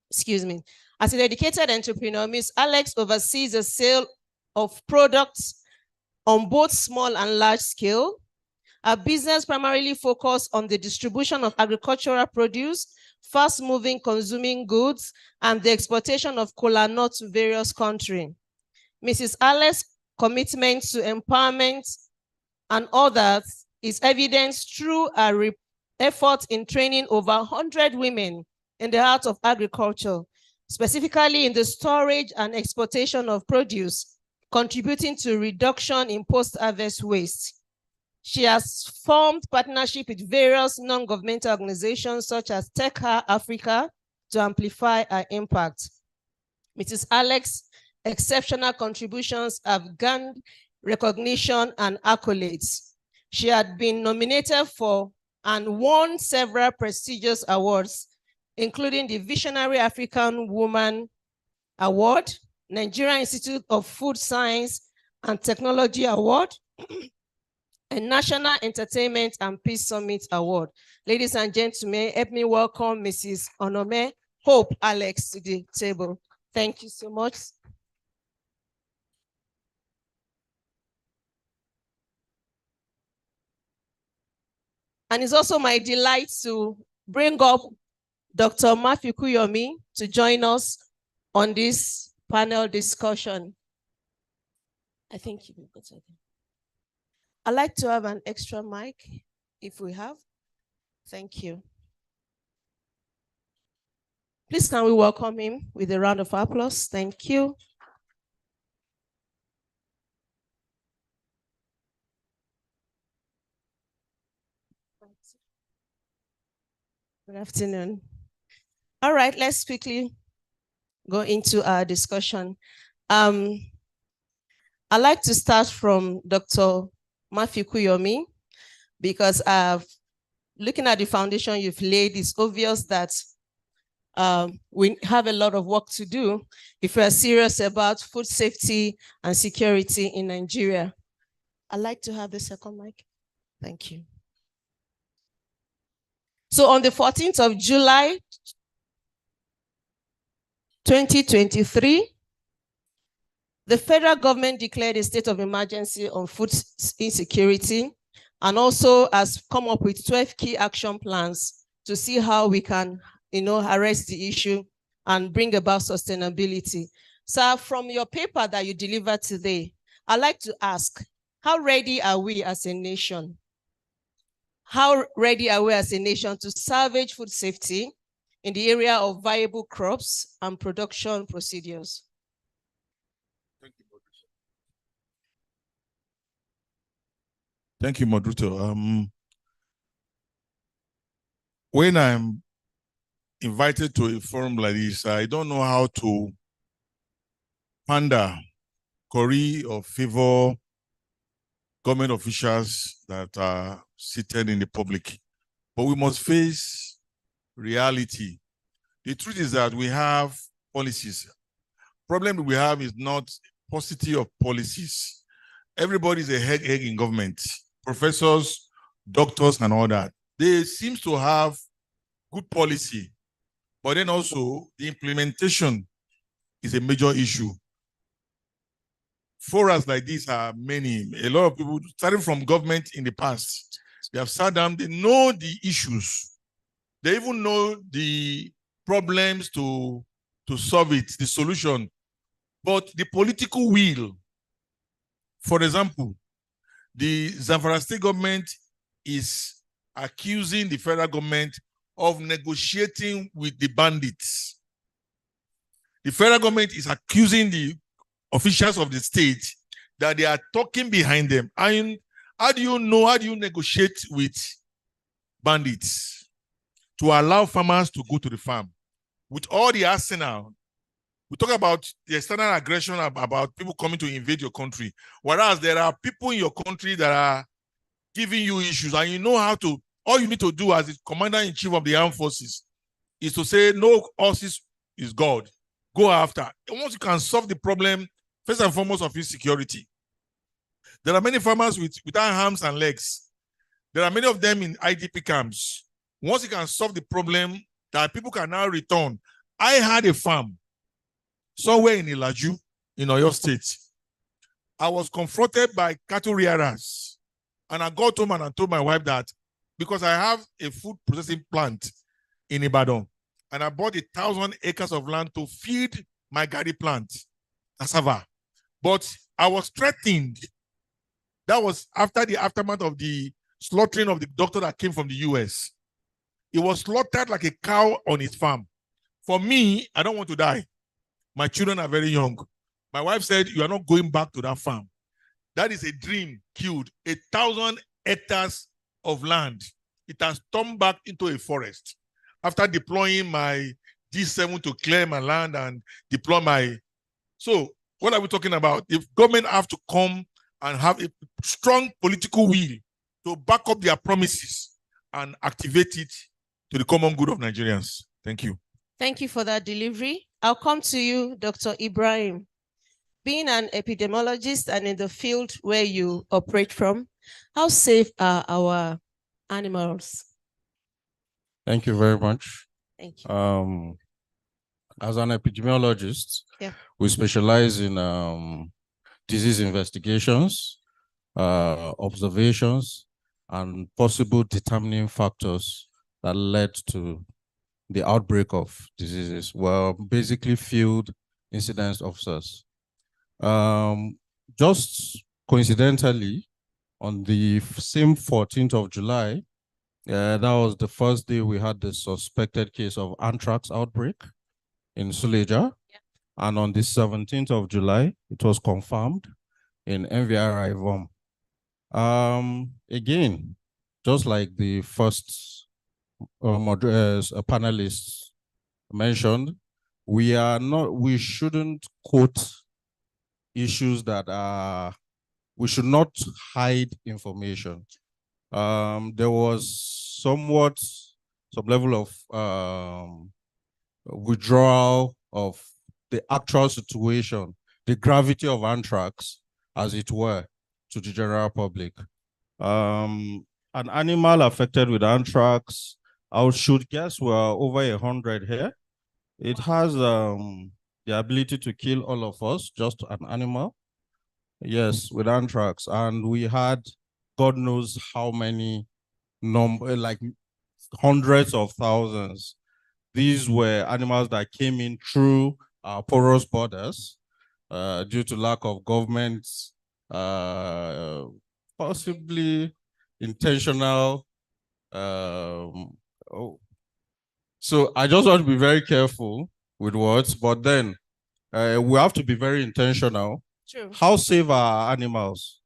Speaker 16: Excuse me. As a dedicated entrepreneur, Ms. Alex oversees the sale of products on both small and large scale. Our business primarily focuses on the distribution of agricultural produce, fast-moving consuming goods, and the exportation of kola nuts to various countries. Mrs. Alex's commitment to empowerment and others is evidenced through her efforts in training over 100 women in the art of agriculture, specifically in the storage and exportation of produce, contributing to reduction in post-harvest waste. She has formed partnership with various non-governmental organizations such as TechHa Africa to amplify her impact. Mrs. Alex's exceptional contributions have gained recognition and accolades. She had been nominated for and won several prestigious awards, including the Visionary African Woman Award, Nigeria Institute of Food Science and Technology Award, a National Entertainment and Peace Summit Award. Ladies and gentlemen, help me welcome Mrs. Onome Hope Alex to the table. Thank you so much. And it's also my delight to bring up Dr. Matthew Kuyomi to join us on this panel discussion. I think you will go to it. I'd like to have an extra mic, if we have. Thank you. Please, can we welcome him with a round of applause? Thank you. Good afternoon. All right, let's quickly go into our discussion. I'd like to start from Dr. Matthew Kuyomi, because looking at the foundation you've laid, it's obvious that we have a lot of work to do if we're serious about food safety and security in Nigeria. I'd like to have the second mic. Thank you. So on the 14th of July, 2023, the federal government declared a state of emergency on food insecurity and also has come up with 12 key action plans to see how we can, arrest the issue and bring about sustainability. So from your paper that you delivered today, I'd like to ask, how ready are we as a nation? How ready are we as a nation to salvage food safety in the area of viable crops and production procedures?
Speaker 15: Thank you, Modruto. When I'm invited to a forum like this, I don't know how to pander, curry, or favor government officials that are seated in the public. But we must face reality. The truth is that we have policies. Problem we have is not paucity of policies. Everybody is a head in government. Professors, doctors, and all that. They seem to have good policy, but then also the implementation is a major issue. Forums like this are many. A lot of people, starting from government in the past, they have sat down, they know the issues, They even know the problems to solve it, the solution. But the political will, for example, the Zamfara state government is accusing the federal government of negotiating with the bandits. The federal government is accusing the officials of the state that they are talking behind them. And how do you know, how do you negotiate with bandits to allow farmers to go to the farm? With all the arsenal, we talk about the external aggression, about people coming to invade your country. Whereas there are people in your country that are giving you issues, and you know how to, all you need to do as the commander-in-chief of the armed forces is to say, no horses is God. Go after. And once you can solve the problem, first and foremost of insecurity. There are many farmers without arms and legs. There are many of them in IDP camps. Once you can solve the problem, that people can now return. I had a farm somewhere in Ilaju, in Oyo State. I was confronted by cattle rearers. And I got home and I told my wife that because I have a food processing plant in Ibadan, and I bought 1,000 acres of land to feed my garden plant, cassava. But I was threatened. That was after the aftermath of the slaughtering of the doctor that came from the US. He was slaughtered like a cow on his farm. For me, I don't want to die. My children are very young. My wife said, you are not going back to that farm. That is a dream killed. 1,000 hectares of land. It has turned back into a forest. After deploying my G7 to clear my land and deploy my... So what are we talking about? The government have to come and have a strong political will to back up their promises and activate it to the common good of Nigerians. Thank you.
Speaker 16: Thank you for that delivery. I'll come to you, Dr. Ibrahim. Being an epidemiologist and in the field where you operate from, how safe are our animals?
Speaker 17: Thank you very much.
Speaker 16: Thank you.
Speaker 17: As an epidemiologist,
Speaker 16: Yeah.
Speaker 17: we specialize in disease investigations, observations, and possible determining factors that led to the outbreak of diseases. Well, basically field incidence officers. Just coincidentally, on the same 14th of July, that was the first day we had the suspected case of anthrax outbreak in Suleja. Yeah. And on the 17th of July, it was confirmed in MVRI VOM. Again, just like the first panelists mentioned, we shouldn't quote issues that are, we should not hide information. There was some level of withdrawal of the actual situation, the gravity of anthrax, as it were, to the general public. An animal affected with anthrax, I should guess we're over 100 here. It has the ability to kill all of us, just an animal. Yes, with anthrax. And we had, God knows how many like hundreds of thousands. These were animals that came in through our porous borders due to lack of government, possibly intentional. So I just want to be very careful with words, but then we have to be very intentional.
Speaker 16: True.
Speaker 17: How safe are animals?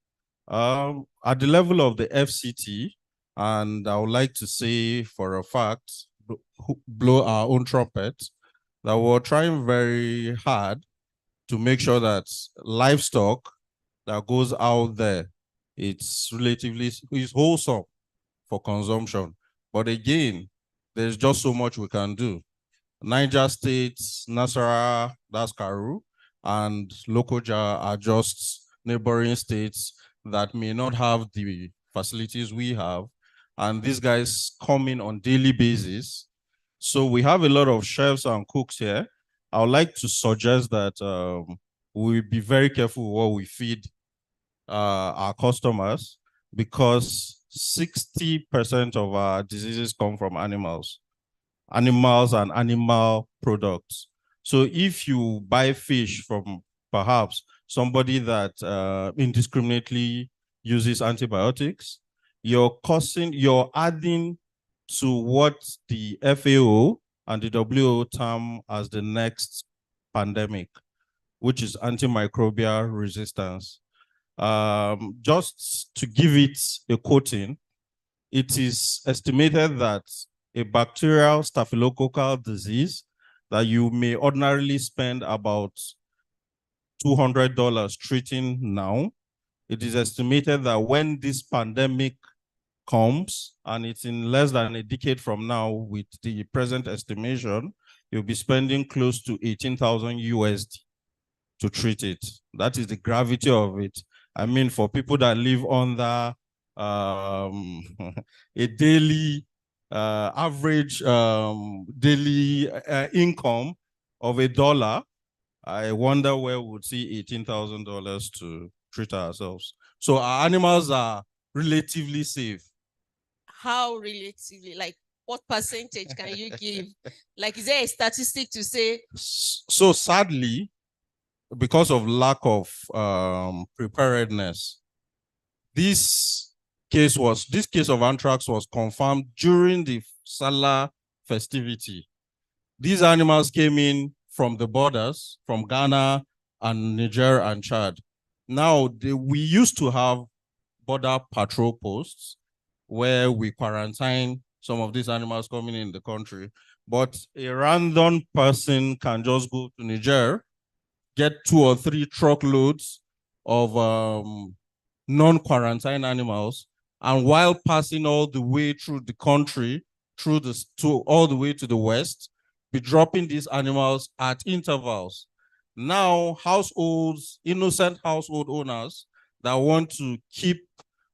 Speaker 17: At the level of the FCT, and I would like to say for a fact, blow our own trumpet, that we're trying very hard to make sure that livestock that goes out there, it's wholesome for consumption. But again, there's just so much we can do. Niger State, Nasarawa, that's Karu, and Lokoja are just neighboring states that may not have the facilities we have. And these guys come in on daily basis. So we have a lot of chefs and cooks here. I would like to suggest that we be very careful what we feed our customers, because 60% of our diseases come from animals. animals and animal products. So if you buy fish from perhaps somebody that indiscriminately uses antibiotics, you're adding to what the FAO and the WHO term as the next pandemic, which is antimicrobial resistance. Just to give it a quoting, it is estimated that a bacterial staphylococcal disease that you may ordinarily spend about $200 treating now, it is estimated that when this pandemic comes, and it's in less than a decade from now with the present estimation, you'll be spending close to 18,000 USD to treat it. That is the gravity of it. I mean, for people that live under a daily average daily income of $1, I wonder where we would see $18,000 to treat ourselves. So our animals are relatively safe.
Speaker 16: How relatively? Like, what percentage can you give? Like, is there a statistic to say?
Speaker 17: So sadly, because of lack of preparedness, this case of anthrax was confirmed during the Salah festivity. These animals came in from the borders, from Ghana and Niger and Chad. Now, we used to have border patrol posts where we quarantine some of these animals coming in the country, but a random person can just go to Niger, get 2 or 3 truckloads of non-quarantine animals, and while passing all the way through the country, all the way to the west, be dropping these animals at intervals. Now, innocent household owners that want to keep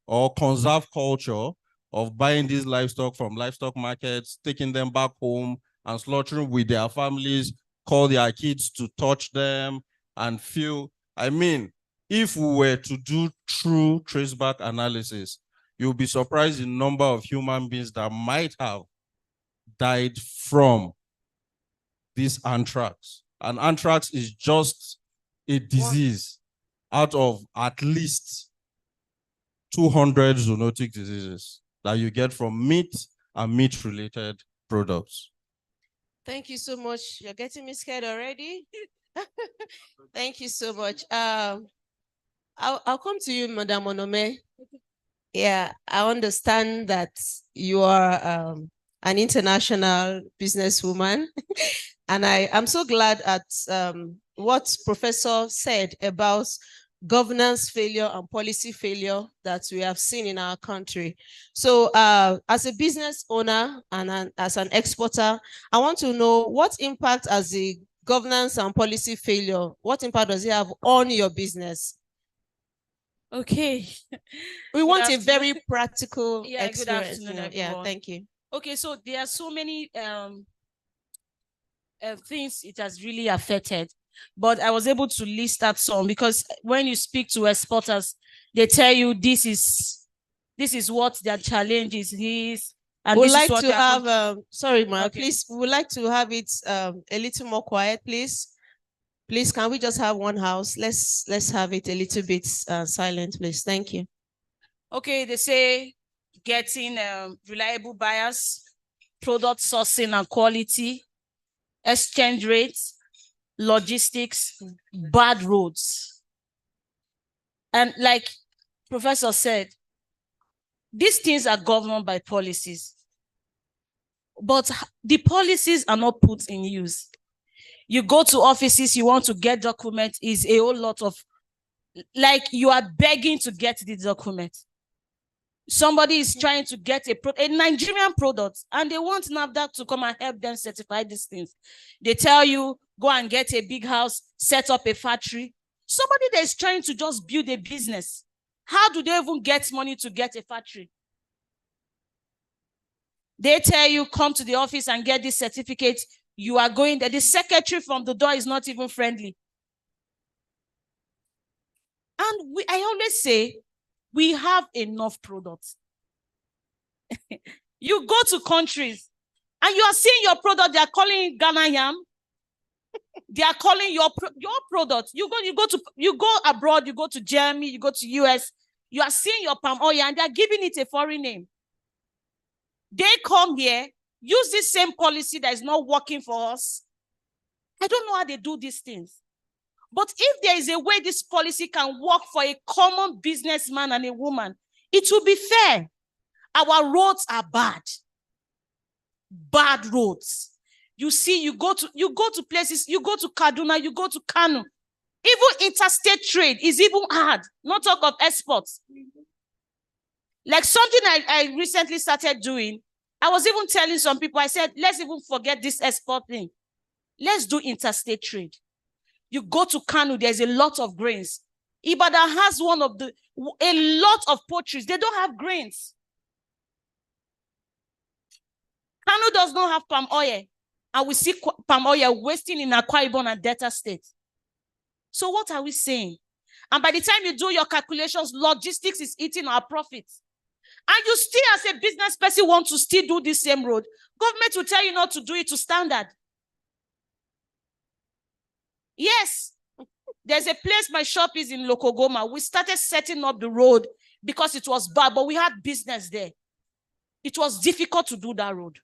Speaker 17: or conserve culture of buying these livestock from livestock markets, taking them back home and slaughtering with their families, call their kids to touch them and feel. I mean, if we were to do true traceback analysis, you'll be surprised the number of human beings that might have died from this anthrax. And anthrax is just a disease out of at least 200 zoonotic diseases that you get from meat and meat-related products.
Speaker 16: Thank you so much. You're getting me scared already. Thank you so much. I'll come to you, Madam Onome. Yeah, I understand that you are an international businesswoman. And I'm so glad at what Professor said about governance failure and policy failure that we have seen in our country. So as a business owner and as an exporter, I want to know what impact as the governance and policy failure, what impact does it have on your business?
Speaker 7: Okay.
Speaker 16: We want a very practical
Speaker 7: Good
Speaker 16: experience.
Speaker 7: afternoon, everyone.
Speaker 16: Yeah, thank you.
Speaker 7: Okay, so there are so many things it has really affected, but I was able to list out some because when you speak to exporters, they tell you this is what their challenge is. And
Speaker 16: We'd
Speaker 7: this
Speaker 16: like
Speaker 7: is what
Speaker 16: to
Speaker 7: they are
Speaker 16: have, sorry, Ma,
Speaker 7: Okay.
Speaker 16: please, we would like to have it a little more quiet, please. Please, can we just have one house? Let's have it a little bit silent, please. Thank you.
Speaker 7: Okay, they say getting reliable buyers, product sourcing and quality, exchange rates, logistics, bad roads. And like Professor said, these things are governed by policies, but the policies are not put in use. You go to offices, you want to get documents, is a whole lot of, like you are begging to get the document. Somebody is trying to get a Nigerian product and they want NAFDAC to come and help them certify these things. They tell you, go and get a big house, set up a factory. Somebody that is trying to just build a business, how do they even get money to get a factory? They tell you, come to the office and get this certificate. You are going there. The secretary from the door is not even friendly. And I always say, we have enough products. You go to countries, And you are seeing your product, they are calling it Ghana yam. They are calling your product. You go abroad, you go to Germany, you go to US, you are seeing your palm oil and they are giving it a foreign name. They come here, use this same policy that is not working for us. I don't know how they do these things. But if there is a way this policy can work for a common businessman and a woman, it will be fair. Our roads are bad. Bad roads. You see, you go to places, you go to Kaduna, you go to Kano. Even interstate trade is even hard. Not talk of exports. Like something I recently started doing, I was even telling some people, I said, let's even forget this export thing. Let's do interstate trade. You go to Kano, there's a lot of grains. Ibadan has a lot of poultries. They don't have grains. Kano does not have palm oil. And we see palm oil wasting in Akwa Ibom and Delta State. So what are we saying? And by the time you do your calculations, logistics is eating our profits. And you still, as a business person, want to still do the same road. Government will tell you not to do it to standard. Yes. There's a place my shop is in Lokogoma. We started setting up the road because it was bad, but we had business there. It was difficult to do that road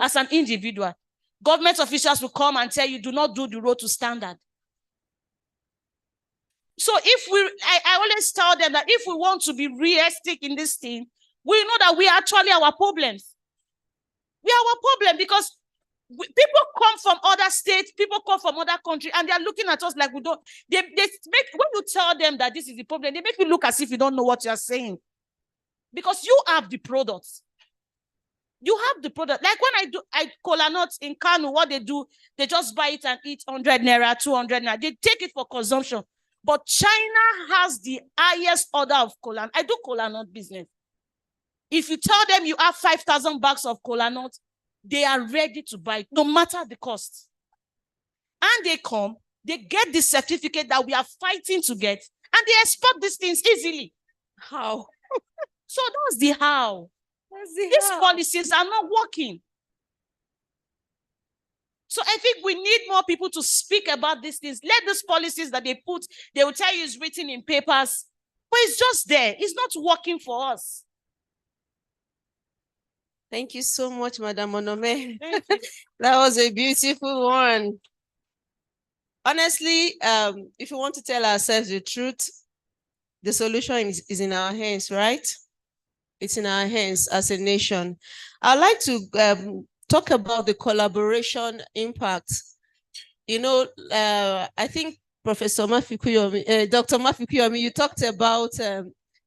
Speaker 7: as an individual. Government officials will come and tell you, do not do the road to standard. So I always tell them that if we want to be realistic in this thing, we know that we are actually our problems. We are our problem because people come from other states, people come from other countries, and they are looking at us like we don't. They make, when you tell them that this is the problem, they make you look as if you don't know what you are saying. Because you have the products. You have the product. Like when I cola nuts in Kano, what they do, they just buy it and eat 100 naira, 200 naira. They take it for consumption. But China has the highest order of cola. I do cola nut business. If you tell them you have 5,000 bags of cola nuts, they are ready to buy it, no matter the cost. And they come, they get the certificate that we are fighting to get, and they export these things easily. How? So that's the how. These policies are not working. So I think we need more people to speak about these things. Let these policies that they put, they will tell you it's written in papers, but it's just there. It's not working for us.
Speaker 16: Thank you so much, Madam Onome. That was a beautiful one. Honestly, if we want to tell ourselves the truth, the solution is in our hands, right? It's in our hands as a nation. I'd like to talk about the collaboration impact. You know, I think Professor Mafikuyomi, Dr. Mafikuyomi, you talked about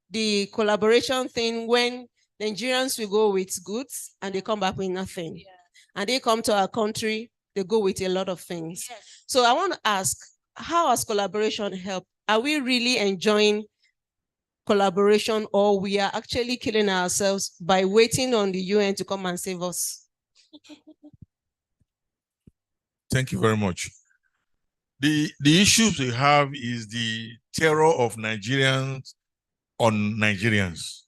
Speaker 16: the collaboration thing when Nigerians will go with goods and they come back with nothing. Yeah. And they come to our country, they go with a lot of things. Yes. So I want to ask, how has collaboration helped? Are we really enjoying collaboration, or we are actually killing ourselves by waiting on the UN to come and save us?
Speaker 15: Thank you very much. The issues we have is the terror of Nigerians on Nigerians.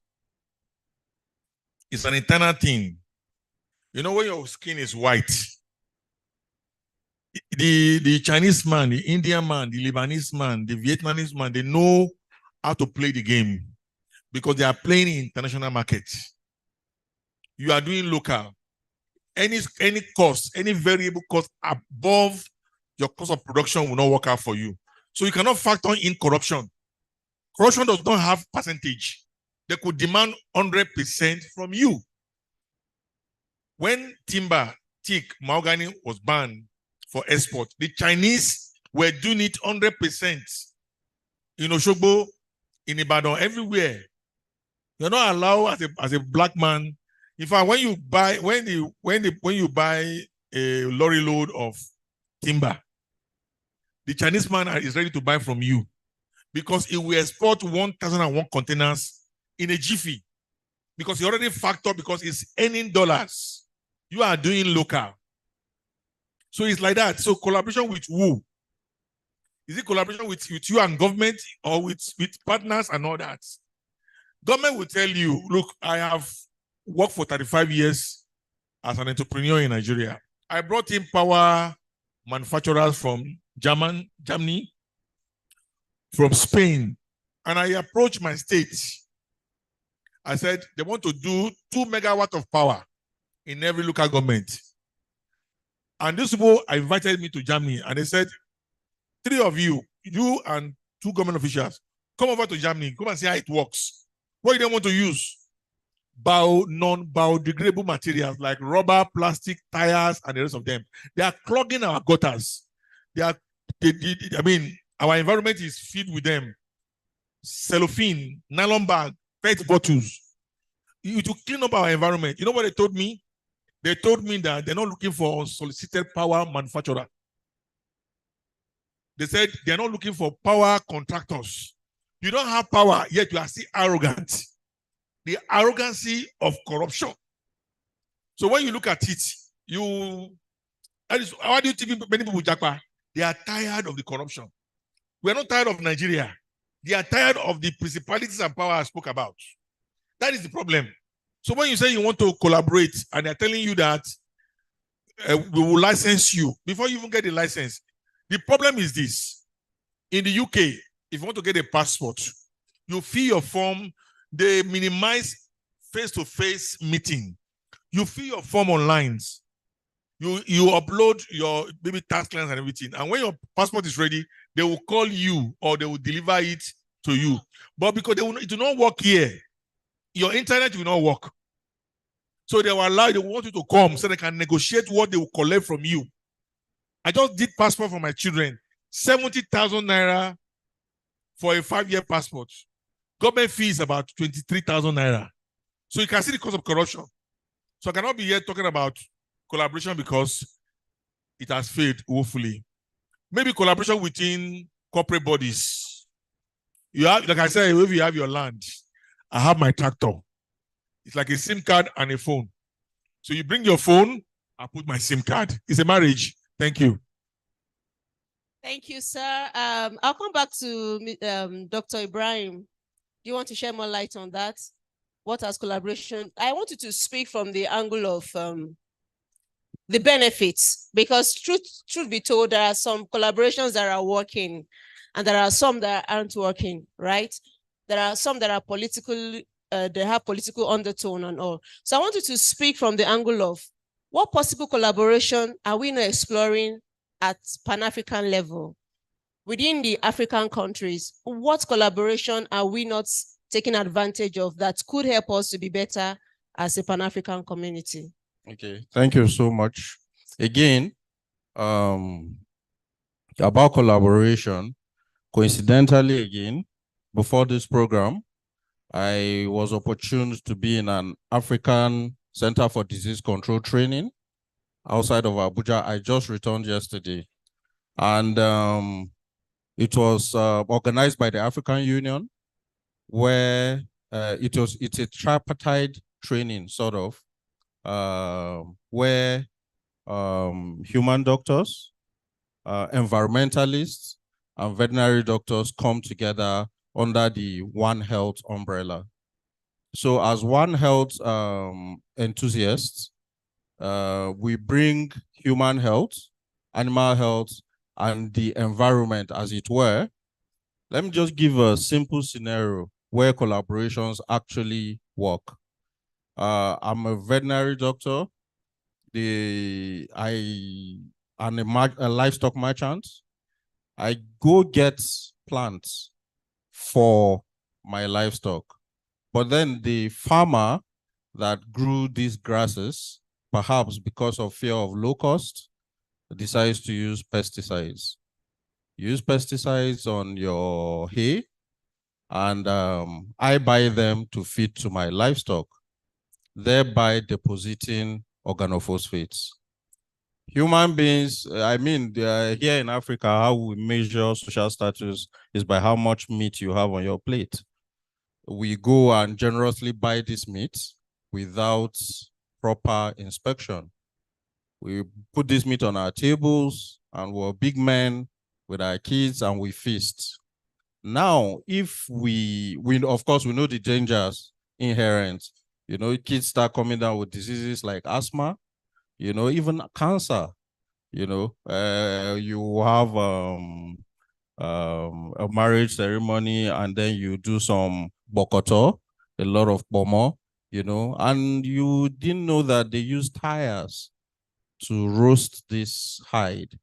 Speaker 15: It's an internal thing. You know, when your skin is white, the Chinese man, the Indian man, the Lebanese man, the Vietnamese man, they know how to play the game because they are playing in international markets. You are doing local. Any cost, any variable cost above your cost of production will not work out for you. So you cannot factor in corruption. Corruption does not have percentage. They could demand 100% from you. When timber, teak, mahogany was banned for export, the Chinese were doing it 100%. In Osogbo, in Ibadan, everywhere. You're not allowed as a black man. In fact, when you buy a lorry load of timber, the Chinese man is ready to buy from you because he will export 1,001 containers in a jiffy because he already factored because he's earning dollars. You are doing local. So it's like that. So collaboration with who? Is it collaboration with you and government or with partners and all that? Government will tell you, look, I have worked for 35 years as an entrepreneur in Nigeria. I brought in power manufacturers from Germany, from Spain, and I approached my state. I said, they want to do 2 megawatts of power in every local government. And these people invited me to Germany, and they said, 3 of you and 2 government officials, come over to Germany, come and see how it works. What do they want to use? Non-biodegradable materials like rubber, plastic, tires, and the rest of them. They are clogging our gutters. Our environment is filled with them. Cellophane, nylon bag, PET bottles. To clean up our environment. You know what they told me? They told me that they're not looking for unsolicited power manufacturer. They said they're not looking for power contractors. You don't have power, yet you are still arrogant. The arrogancy of corruption. So when you look at it, how do you think many people, Japa? They are tired of the corruption. We are not tired of Nigeria. They are tired of the principalities and power I spoke about. That is the problem. So when you say you want to collaborate and they're telling you that we will license you before you even get the license, the problem is this. In the UK, if you want to get a passport, you fill your form, they minimize face-to-face meeting. You fill your form online. You upload your maybe tax plans and everything. And when your passport is ready, they will call you or they will deliver it to you. But because it will not work here, your internet will not work. So they want you to come so they can negotiate what they will collect from you. I just did passport for my children. 70,000 naira for a 5-year passport. Government fee is about 23,000 naira. So you can see the cost of corruption. So I cannot be here talking about collaboration because it has failed woefully. Maybe collaboration within corporate bodies. You have, like I said, if you have your land, I have my tractor. It's like a SIM card and a phone. So you bring your phone, I put my SIM card. It's a marriage. Thank you.
Speaker 16: Thank you, sir. I'll come back to Dr. Ibrahim. Do you want to share more light on that? What has collaboration? I want you to speak from the angle of the benefits, because truth be told, there are some collaborations that are working and there are some that aren't working, right? There are some that are political, they have political undertone and all. So I want you to speak from the angle of what possible collaboration are we not exploring at Pan-African level? Within the African countries, what collaboration are we not taking advantage of that could help us to be better as a Pan-African community?
Speaker 17: Okay, thank you so much. Again, about collaboration, coincidentally again, before this program, I was opportune to be in an African Center for Disease Control training outside of Abuja. I just returned yesterday. And it was organized by the African Union, where it's a tripartite training, sort of, where human doctors, environmentalists, and veterinary doctors come together under the One Health umbrella. So as One Health enthusiasts, we bring human health, animal health, and the environment, as it were. Let me just give a simple scenario where collaborations actually work. I'm a veterinary doctor. I'm a livestock merchant. I go get plants for my livestock. But then the farmer that grew these grasses, perhaps because of fear of locust, decides to use pesticides. Use pesticides on your hay, and I buy them to feed to my livestock, thereby depositing organophosphates. Human beings, here in Africa, how we measure social status is by how much meat you have on your plate. We go and generously buy this meat without proper inspection. We put this meat on our tables, and we're big men with our kids, and we feast. Now, if we of course, we know the dangers inherent. You know, kids start coming down with diseases like asthma, even cancer, you have a marriage ceremony and then you do some bokoto, a lot of bomo, and you didn't know that they use tires to roast this hide.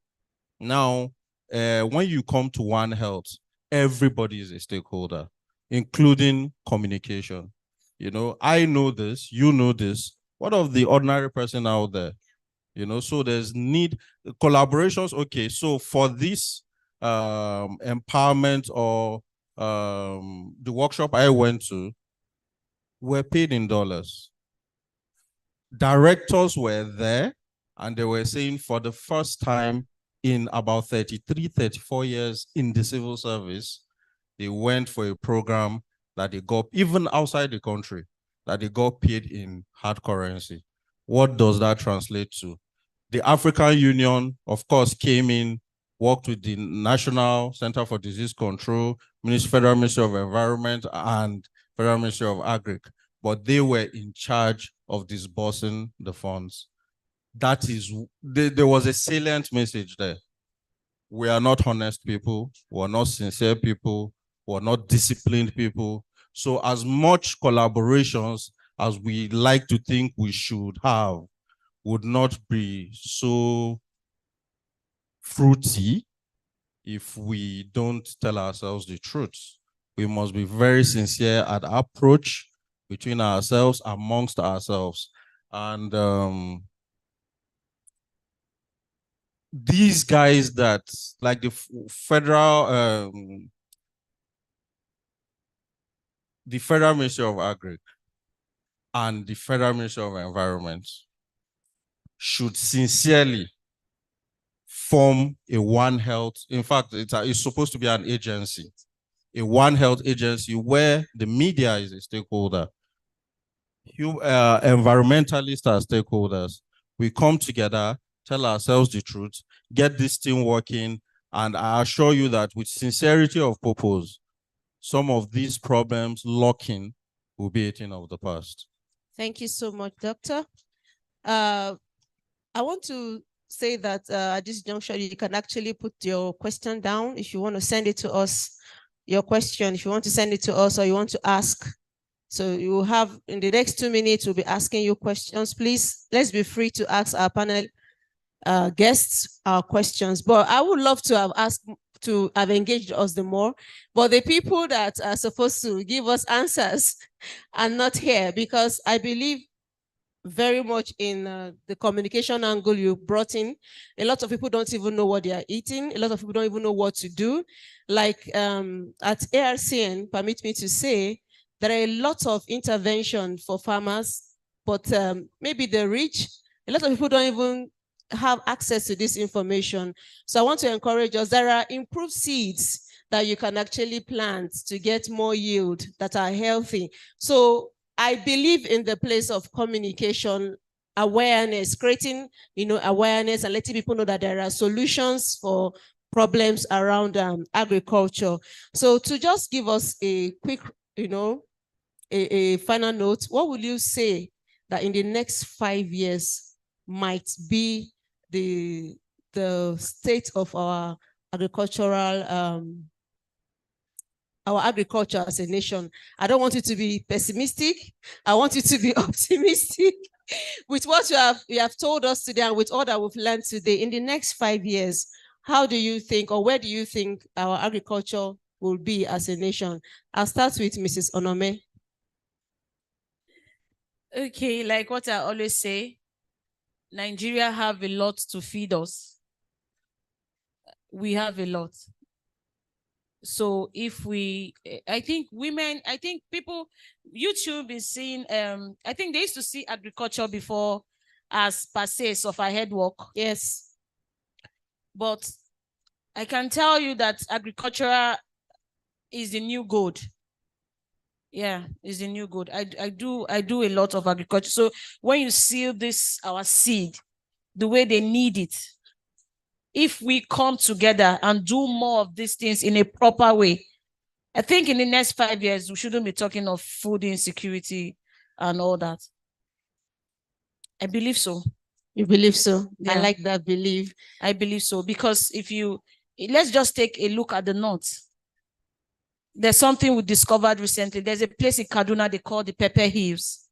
Speaker 17: Now, when you come to One Health, everybody is a stakeholder, including communication. I know this, you know this. What of the ordinary person out there? So there's need collaborations. Okay, so for this empowerment or the workshop I went to, were paid in dollars. Directors were there and they were saying for the first time in about 33, 34 years in the civil service, they went for a program that they got, even outside the country, that they got paid in hard currency. What does that translate to? The African Union, of course, came in, worked with the National Center for Disease Control, Federal Ministry of Environment, and Federal Ministry of Agric, but they were in charge of disbursing the funds. That is, there was a salient message there. We are not honest people, we are not sincere people, we are not disciplined people. So as much collaborations as we like to think we should have would not be so fruity if we don't tell ourselves the truth. We must be very sincere at our approach between ourselves, amongst ourselves. And these guys that, like the Federal Ministry of Agric and the Federal Ministry of Environment should sincerely form a One Health. In fact, it's supposed to be an agency, a One Health agency where the media is a stakeholder. Environmentalists are stakeholders. We come together, tell ourselves the truth, get this thing working, and I assure you that with sincerity of purpose, some of these problems locking will be a thing of the past.
Speaker 16: Thank you so much, Doctor. I want to say that at this juncture, you can actually put your question down if you want to send it to us, your question, if you want to send it to us or you want to ask. So you will have, in the next 2 minutes, we'll be asking you questions. Please, let's be free to ask our panel guests our questions. But I would love to have engaged us the more, but the people that are supposed to give us answers are not here, because I believe very much in the communication angle you brought in. A lot of people don't even know what they are eating. A lot of people don't even know what to do. Like at ARCN, permit me to say, there are a lot of intervention for farmers, but maybe they're rich. A lot of people don't even have access to this information. So I want to encourage us. There are improved seeds that you can actually plant to get more yield that are healthy. So I believe in the place of communication, awareness, creating awareness and letting people know that there are solutions for problems around agriculture. So to just give us a quick, a final note, what will you say that in the next 5 years might be the state of our agricultural, our agriculture as a nation? I don't want you to be pessimistic. I want you to be optimistic with what you have told us today and with all that we've learned today. In the next 5 years, how do you think, or where do you think our agriculture will be as a nation? I'll start with Mrs. Onome.
Speaker 7: Okay, like what I always say, Nigeria have a lot to feed us. We have a lot. So if I think women, I think people, YouTube is seeing, I think they used to see agriculture before as per se of a head work. Yes. But I can tell you that agriculture is the new gold. Yeah, is the new gold. I do a lot of agriculture. So when you see this, our seed, the way they need it, if we come together and do more of these things in a proper way, I think in the next 5 years, we shouldn't be talking of food insecurity and all that. I believe so.
Speaker 16: You believe so? I
Speaker 7: Yeah.
Speaker 16: like that belief.
Speaker 7: I believe so because let's just take a look at the north. There's something we discovered recently. There's a place in Kaduna they call the Pepper Hills.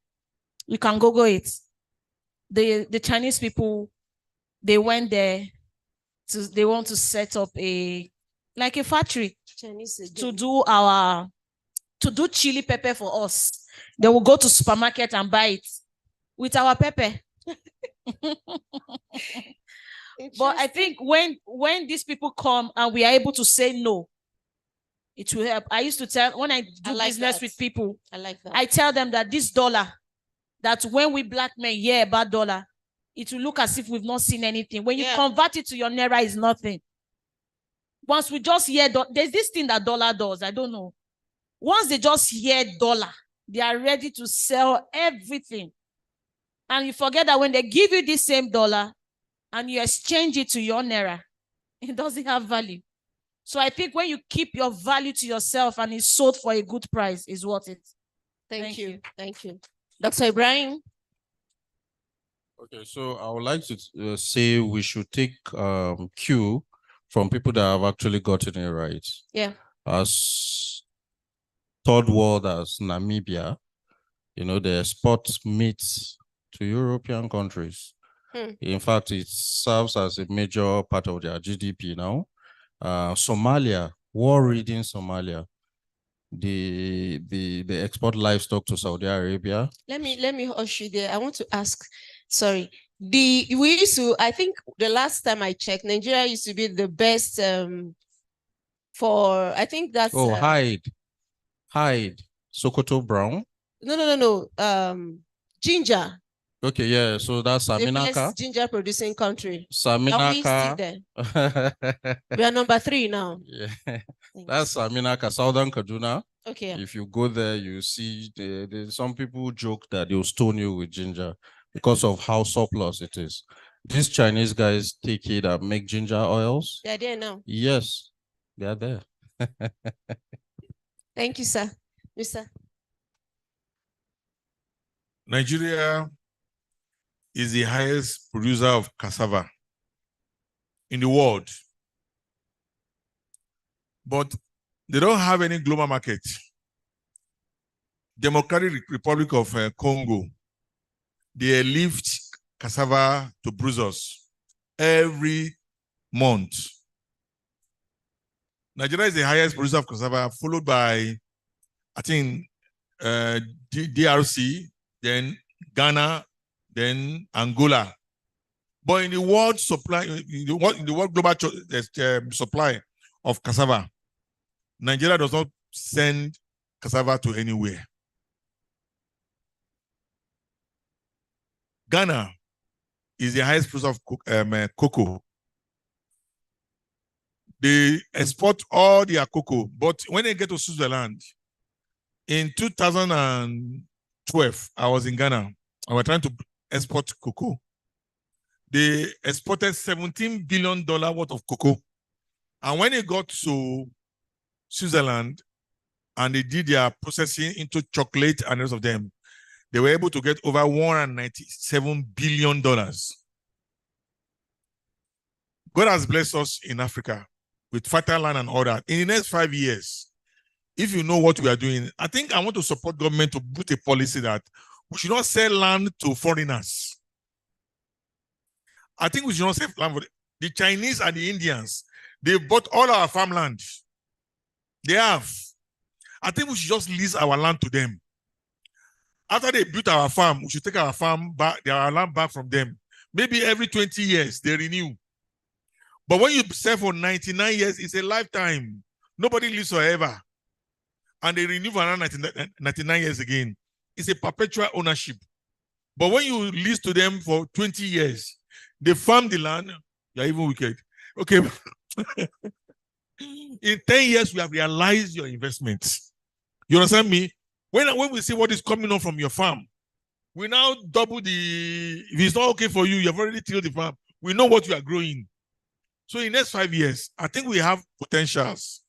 Speaker 7: You can Google it. The Chinese people, they went there they want to set up a factory to do chili pepper for us. They will go to supermarket and buy it with our pepper. But I think when these people come and we are able to say no, it will help. I used to tell when I do business with people,
Speaker 16: I like that.
Speaker 7: I tell them that this dollar, that when we black men hear about dollar, it will look as if we've not seen anything. When you convert it to your naira, it's nothing. Once we just hear, there's this thing that dollar does. I don't know. Once they just hear dollar, they are ready to sell everything. And you forget that when they give you this same dollar and you exchange it to your naira, it doesn't have value. So I think when you keep your value to yourself and it's sold for a good price, is worth it.
Speaker 16: Thank you. Thank you. Dr. Ibrahim?
Speaker 17: Okay, so I would like to say we should take cue from people that have actually gotten it right.
Speaker 16: Yeah.
Speaker 17: As third world as Namibia, they export meat to European countries. In fact, it serves as a major part of their GDP now. Somalia, war-ridden Somalia, they export livestock to Saudi Arabia.
Speaker 16: Let me hush you there. I want to ask, sorry. I think the last time I checked, Nigeria used to be the best for, I think that's
Speaker 17: hide, Sokoto brown.
Speaker 16: No. Ginger.
Speaker 17: Okay, yeah. So that's Saminaka.
Speaker 16: The best ginger producing country.
Speaker 17: Saminaka.
Speaker 16: Are we still there? We are number 3 now.
Speaker 17: Yeah. That's Saminaka, Southern Kaduna.
Speaker 16: Okay.
Speaker 17: If you go there, you see some people joke that they'll stone you with ginger because of how surplus it is. These Chinese guys take it and make ginger oils.
Speaker 16: They're there now.
Speaker 17: Yes, they are there.
Speaker 16: Thank you, sir. Mister.
Speaker 15: Nigeria is the highest producer of cassava in the world. But they don't have any global market. Democratic Republic of Congo, they lift cassava to Brussels every month. Nigeria is the highest producer of cassava, followed by, I think, DRC, then Ghana, then Angola. But in the world supply, in the world global supply of cassava, Nigeria does not send cassava to anywhere. Ghana is the highest producer of cocoa. They export all their cocoa, but when they get to Switzerland, in 2012, I was in Ghana and we were trying to export cocoa. They exported $17 billion worth of cocoa. And when they got to Switzerland and they did their processing into chocolate and the rest of them, they were able to get over $197 billion. God has blessed us in Africa with fertile land and all that. In the next 5 years, if you know what we are doing, I think I want to support government to put a policy that we should not sell land to foreigners. I think we should not sell land for the Chinese and the Indians. They bought all our farmland. They have. I think we should just lease our land to them. After they built our farm, we should take our farm back, our land back from them. Maybe every 20 years they renew. But when you sell for 99 years, it's a lifetime. Nobody lives forever. And they renew for another 99 years again. It's a perpetual ownership. But when you lease to them for 20 years, they farm the land, you're even wicked. Okay. In 10 years, we have realized your investments. You understand me? When we see what is coming on from your farm, we now double the, if it's not okay for you, you've already tilled the farm. We know what you are growing. So in the next 5 years, I think we have potentials.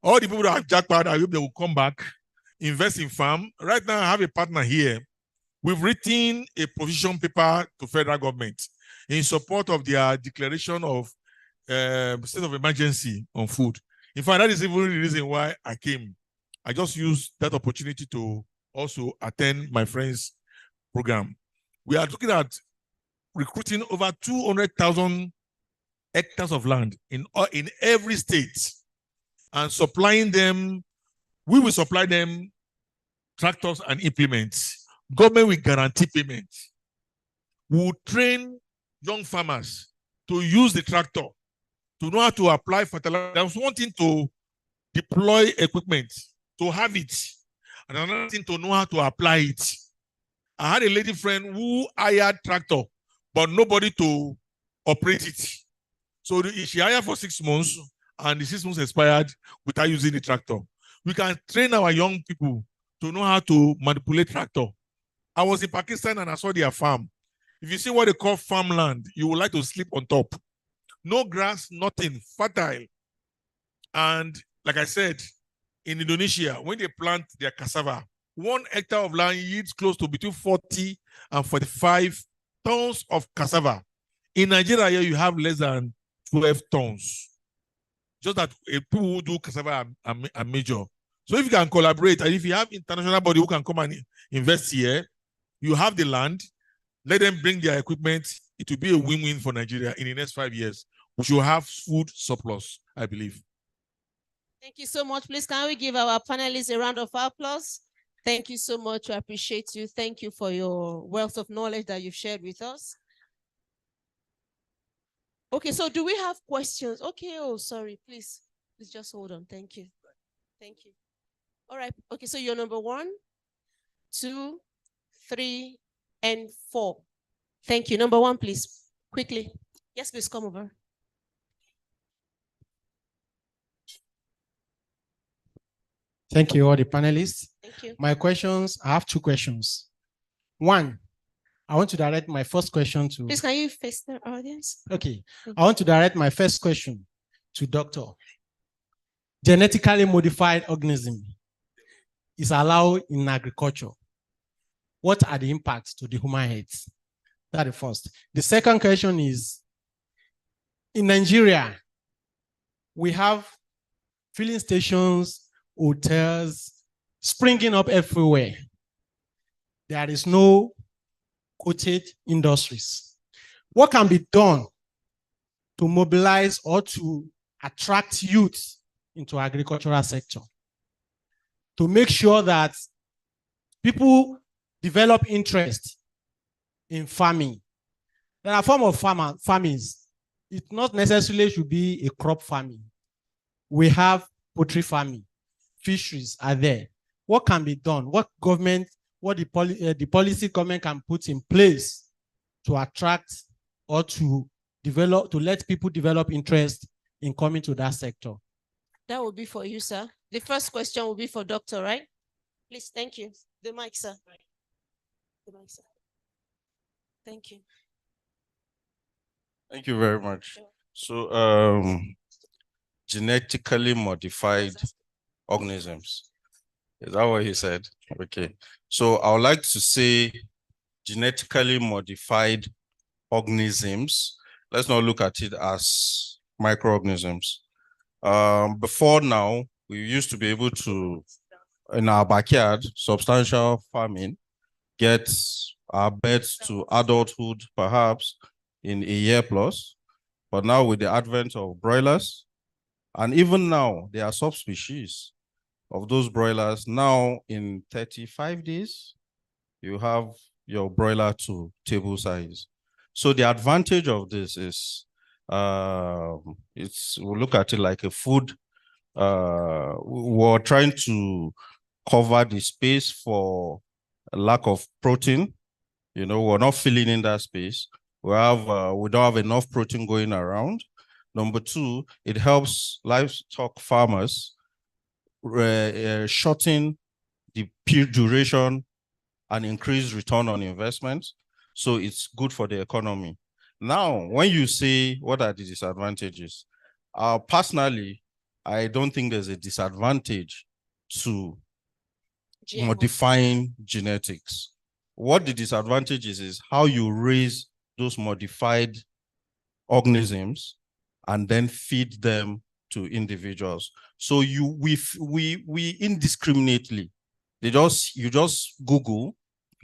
Speaker 15: All the people that have jackpot, I hope they will come back, invest in farm. Right now, I have a partner here. We've written a position paper to federal government in support of their declaration of state of emergency on food. In fact, that is even the reason why I came. I just used that opportunity to also attend my friend's program. We are looking at recruiting over 200,000 hectares of land in every state and supplying them. We will supply them tractors and implements. Government will guarantee payment. We will train young farmers to use the tractor, to know how to apply fertilizer. There's one thing to deploy equipment, to have it, and another thing to know how to apply it. I had a lady friend who hired tractor, but nobody to operate it. So she hired for 6 months, and the 6 months expired without using the tractor. We can train our young people to know how to manipulate tractor. I was in Pakistan and I saw their farm. If you see what they call farmland, you would like to sleep on top. No grass, nothing, fertile. And like I said, in Indonesia, when they plant their cassava, 1 hectare of land yields close to between 40 and 45 tons of cassava. In Nigeria, here you have less than 12 tons. Just that people who do cassava are major. So if you can collaborate, and if you have international body who can come and invest here, you have the land, let them bring their equipment. It will be a win-win for Nigeria in the next 5 years. We should have food surplus, I believe.
Speaker 16: Thank you so much. Please, can we give our panelists a round of applause? Thank you so much. I appreciate you. Thank you for your wealth of knowledge that you've shared with us. Okay, so do we have questions? Okay, oh, sorry, please just hold on. Thank you. Thank you. All right, okay, so you're number 1, 2, 3, and 4. Thank you. Number 1, please, quickly. Yes, please come over.
Speaker 18: Thank you, all the panelists.
Speaker 16: Thank you.
Speaker 18: My questions, I have 2 questions. 1, I want to direct my first question to...
Speaker 16: Please, can you face the audience?
Speaker 18: Okay, I want to direct my first question to Dr. Genetically modified organism is allowed in agriculture. What are the impacts to the human health? That's the first. The second question is, in Nigeria, we have filling stations, hotels springing up everywhere. There is no cottage industries. What can be done to mobilize or to attract youth into agricultural sector to make sure that people develop interest in farming? There are forms of farmings. It not necessarily should be a crop farming. We have poultry farming, fisheries are there. What can be done? What the policy government can put in place to attract or to develop, to let people develop interest in coming to that sector?
Speaker 16: That will be for you, sir. The first question will be for Doctor, right? Please, thank you. The mic, sir. The mic, sir. Thank you.
Speaker 17: Thank you very much. So, genetically modified organisms. Is that what he said? Okay. So I would like to say genetically modified organisms. Let's not look at it as microorganisms. Before now, we used to be able to, in our backyard, substantial farming, get our birds to adulthood perhaps in a year plus. But now with the advent of broilers, and even now there are subspecies of those broilers. Now in 35 days, you have your broiler to table size. So the advantage of this is, we'll look at it like a food. We're trying to cover the space for a lack of protein. You know, we're not filling in that space. We don't have enough protein going around. Number 2, it helps livestock farmers shorten the period duration and increase return on investment. So it's good for the economy. Now, when you say what are the disadvantages, personally, I don't think there's a disadvantage to modifying genetics. What the disadvantage is how you raise those modified organisms and then feed them to individuals. So we indiscriminately, you just Google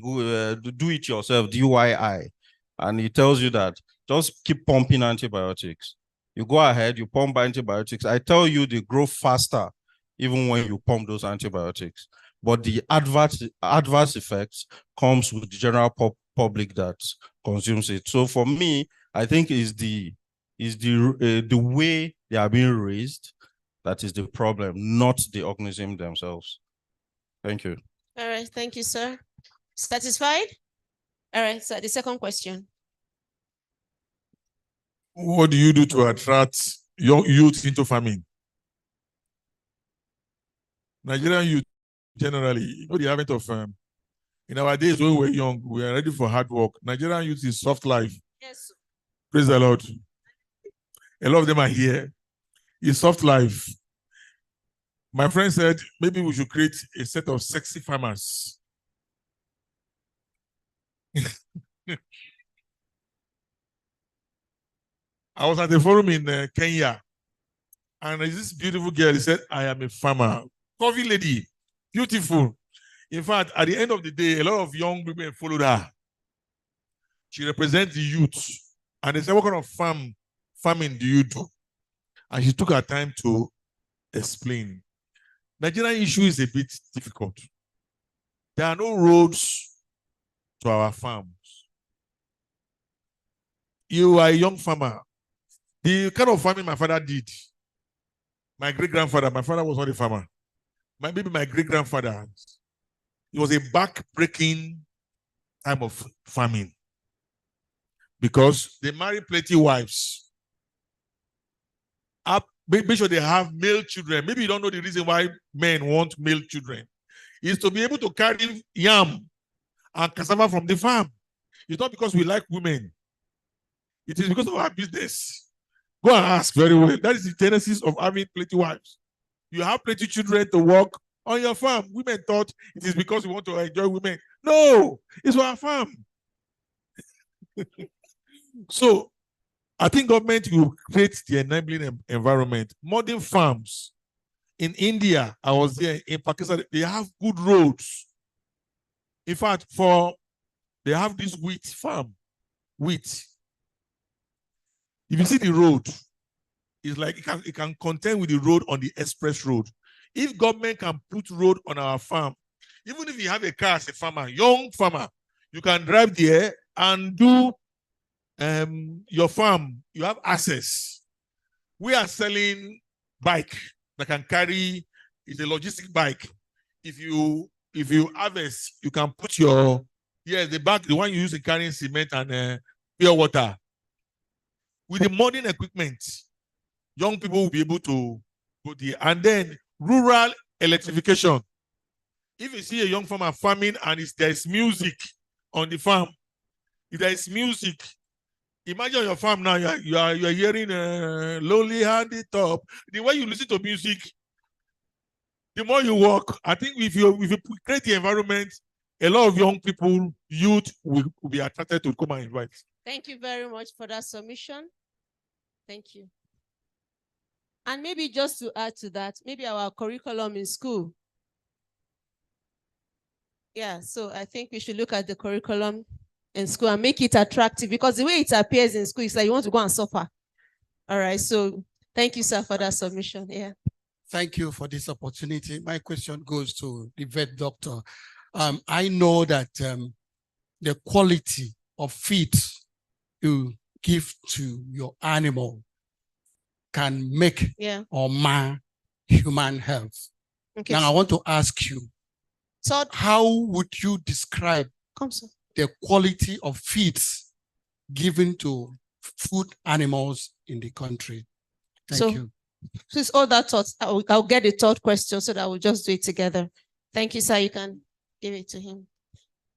Speaker 17: do it yourself, DIY, and it tells you that just keep pumping antibiotics. You go ahead, you pump antibiotics. I tell you, they grow faster even when you pump those antibiotics. But the adverse effects comes with the general public that consumes it. So for me, I think is the way they are being raised that is the problem, not the organism themselves. Thank you.
Speaker 16: All right, thank you, sir. Satisfied? All right, so the second question.
Speaker 8: What do you do to attract young youth into farming? Nigerian youth generally, you know, the habit of in our days when we were young, we are ready for hard work. Nigerian youth is soft life.
Speaker 16: Yes.
Speaker 8: Praise the Lord. A lot of them are here. It's soft life. My friend said maybe we should create a set of sexy farmers. I was at a forum in Kenya, and there's this beautiful girl. He said, I am a farmer. Coffee lady, beautiful. In fact, at the end of the day, a lot of young women followed her. She represents the youth. And they said, what kind of farming do you do? And she took her time to explain. Nigerian issue is a bit difficult. There are no roads to our farms. You are a young farmer. The kind of farming my father did, my great-grandfather, my father was not a farmer. Maybe my great-grandfather, it was a back-breaking time of farming because they marry plenty wives. Make sure they have male children. Maybe you don't know the reason why men want male children. It's to be able to carry yam and cassava from the farm. It's not because we like women. It is because of our business. Go and ask very well. That is the genesis of having plenty wives. You have plenty children to work on your farm. Women thought it is because we want to enjoy women. No, it's for our farm. So I think government will create the enabling environment. Modern farms in India, I was there, in Pakistan, they have good roads. In fact, they have this wheat farm, wheat. If you see the road, it's like it can contend with the road on the express road. If government can put road on our farm, even if you have a car as a farmer, young farmer, you can drive there and do your farm. You have access. We are selling bike that can carry, it's a logistic bike. If you harvest, you can put your, the bag, the one you use in carrying cement and pure water. With the modern equipment, young people will be able to go there. And then rural electrification. If you see a young farmer farming and there's music on the farm, if there is music, imagine your farm now, you are hearing Lowly Handy Top. The way you listen to music, the more you work. I think if you create the environment, a lot of young people, youth will be attracted to come and invite.
Speaker 16: Thank you very much for that submission. Thank you. And maybe just to add to that, maybe our curriculum in school. Yeah, so I think we should look at the curriculum in school and make it attractive, because the way it appears in school is like you want to go and suffer. All right, so thank you, sir, for that submission. Yeah.
Speaker 9: Thank you for this opportunity. My question goes to the vet doctor. I know that the quality of feed you give to your animal can make or mar human health.
Speaker 16: Okay.
Speaker 9: Now I want to ask you,
Speaker 16: so
Speaker 9: how would you describe the quality of feeds given to food animals in the country? Thank you.
Speaker 16: Please all that thoughts. I'll get the third question so that we'll just do it together. Thank you, sir. You can give it to him.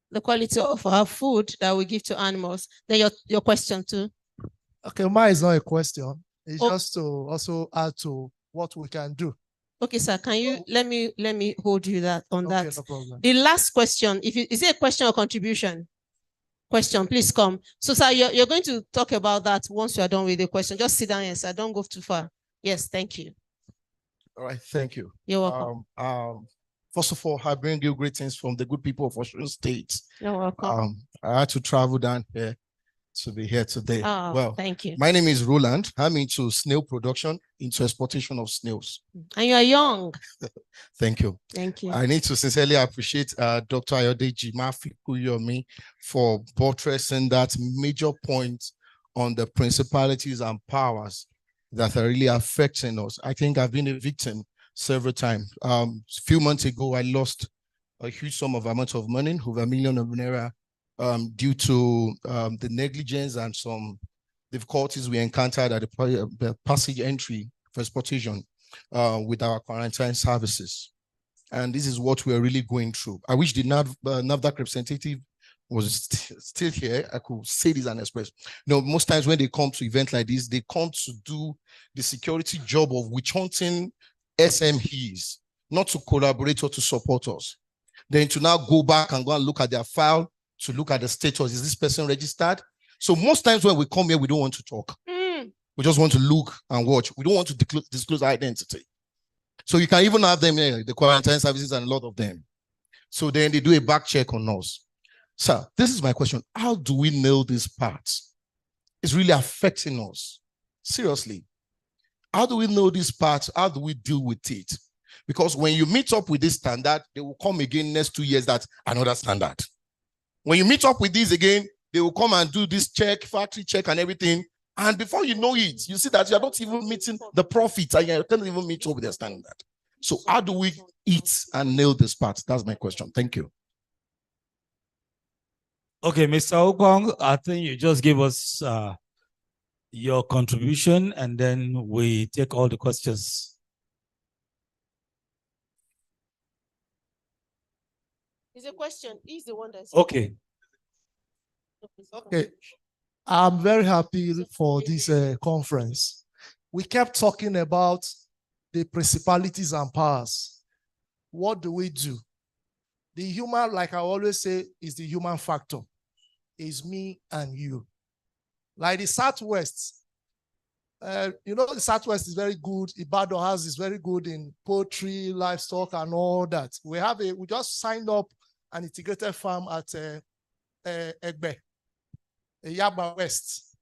Speaker 16: The quality of our food that we give to animals. Then your question too.
Speaker 4: Okay, mine is not a question. It's just to also add to what we can do.
Speaker 16: Okay, sir. Can you let me hold you that on that?
Speaker 4: No problem.
Speaker 16: The last question, is it a question or contribution? question, please come. So, sir, you're going to talk about that once you are done with the question. Just sit down here, sir. Don't go too far. Yes, thank you.
Speaker 19: All right, thank you.
Speaker 16: You're welcome.
Speaker 19: First of all, I bring you greetings from the good people of Osun State.
Speaker 16: You're welcome.
Speaker 19: I had to travel down here to be here today.
Speaker 16: Oh,
Speaker 19: well,
Speaker 16: thank you.
Speaker 19: My name is Roland. I'm into snail production, into exportation of snails.
Speaker 16: And you are young.
Speaker 19: Thank you.
Speaker 16: Thank you.
Speaker 19: I need to sincerely appreciate Dr. Ayodeji Mafikuyomi for buttressing that major point on the principalities and powers that are really affecting us. I think I've been a victim several times. A few months ago, I lost a huge sum of amount of money, over $1 million naira, due to the negligence and some difficulties we encountered at the passage entry for exportation with our quarantine services. And this is what we're really going through. I wish the NAFDAC representative was still here. I could say this and express. You know, most times when they come to events like this, they come to do the security job of witch hunting SMEs, not to collaborate or to support us. Then to now go back and go and look at their file, to look at the status. Is this person registered? So most times when we come here, we don't want to talk. We just want to look and watch. We don't want to disclose our identity. So you can even have them here, the quarantine services and a lot of them. So then they do a back check on us. Sir, this is my question. How do we nail this part? It's really affecting us. Seriously. How do we know this part? How do we deal with it? Because when you meet up with this standard, they will come again next 2 years, that's another standard. When you meet up with this again, they will come and do this check, factory check and everything. And before you know it, you see that you're not even meeting the profits and you can't even meet up with their standard. So how do we eat and nail this part? That's my question. Thank you.
Speaker 1: Okay, Mr. Okong, I think you just give us your contribution and then we take all the questions.
Speaker 16: Is a question. He's the one that's
Speaker 1: okay.
Speaker 4: Okay. I'm very happy for this conference. We kept talking about the principalities and powers. What do we do? The human, like I always say, is the human factor. Is me and you. Like the Southwest, you know, the Southwest is very good. Ibadan House is very good in poultry, livestock, and all that. We just signed up an integrated farm at Egbe, Yaba West.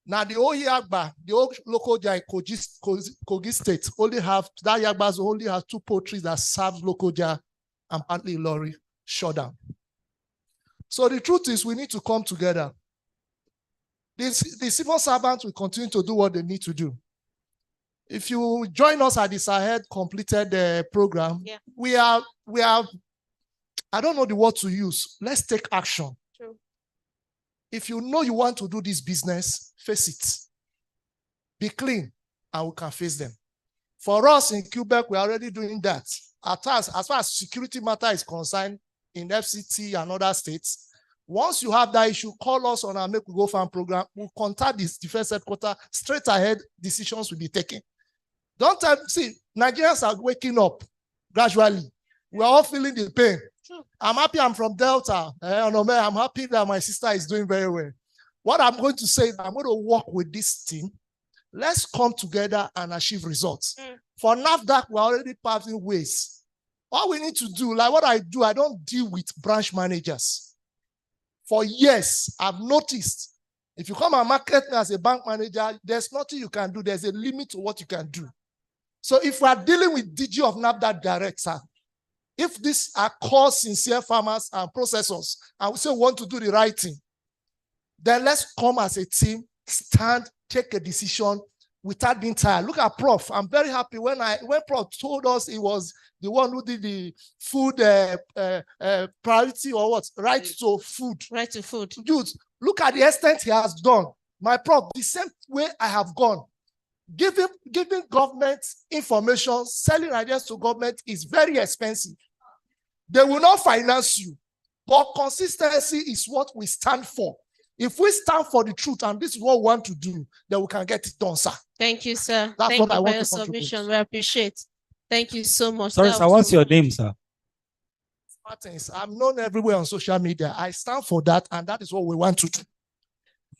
Speaker 4: Now the old Yagba, the old local Jai Kogi State only have, that Yagbas only have 2 poultries that serve local Jai and partly lorry shutdown. So the truth is we need to come together. The civil servants will continue to do what they need to do. If you join us at the Sahel completed program,
Speaker 16: yeah.
Speaker 4: we are, I don't know the word to use. Let's take action.
Speaker 16: True.
Speaker 4: If you know you want to do this business, face it. Be clean and we can face them. For us in Quebec, we're already doing that. As far as security matter is concerned, in FCT and other states, once you have that issue, call us on our Make We Go Farm program. We'll contact this defense headquarters. Straight ahead, decisions will be taken. Don't tell, see, Nigerians are waking up gradually. We're all feeling the pain.
Speaker 16: True.
Speaker 4: I'm happy I'm from Delta. I'm happy that my sister is doing very well. What I'm going to say is I'm going to work with this team. Let's come together and achieve results. For NAFDAC, we're already paving ways. All we need to do, like what I do, I don't deal with branch managers. For years, I've noticed, if you come and market me as a bank manager, there's nothing you can do. There's a limit to what you can do. So if we are dealing with DG of NAFDAC director, if these are core sincere farmers and processors, and we say we want to do the right thing, then let's come as a team, stand, take a decision without being tired. Look at Prof. I'm very happy when Prof told us he was the one who did the food priority or what? Right to food.
Speaker 16: Right to food.
Speaker 4: Dude, look at the extent he has done. My Prof, the same way I have gone. Giving government information, selling ideas to government is very expensive. They will not finance you. But consistency is what we stand for. If we stand for the truth and this is what we want to do, then we can get it done, sir.
Speaker 16: Thank you, sir.
Speaker 4: That's
Speaker 16: Thank
Speaker 4: what
Speaker 16: you
Speaker 4: I
Speaker 16: for
Speaker 4: want
Speaker 16: your
Speaker 4: to contribute.
Speaker 16: submission. We appreciate. Thank you so much.
Speaker 1: Sorry,
Speaker 16: That
Speaker 1: sir,
Speaker 16: was
Speaker 1: what's
Speaker 16: so
Speaker 1: your
Speaker 16: much.
Speaker 1: name, sir?
Speaker 4: Martins, I'm known everywhere on social media. I stand for that, and that is what we want to do.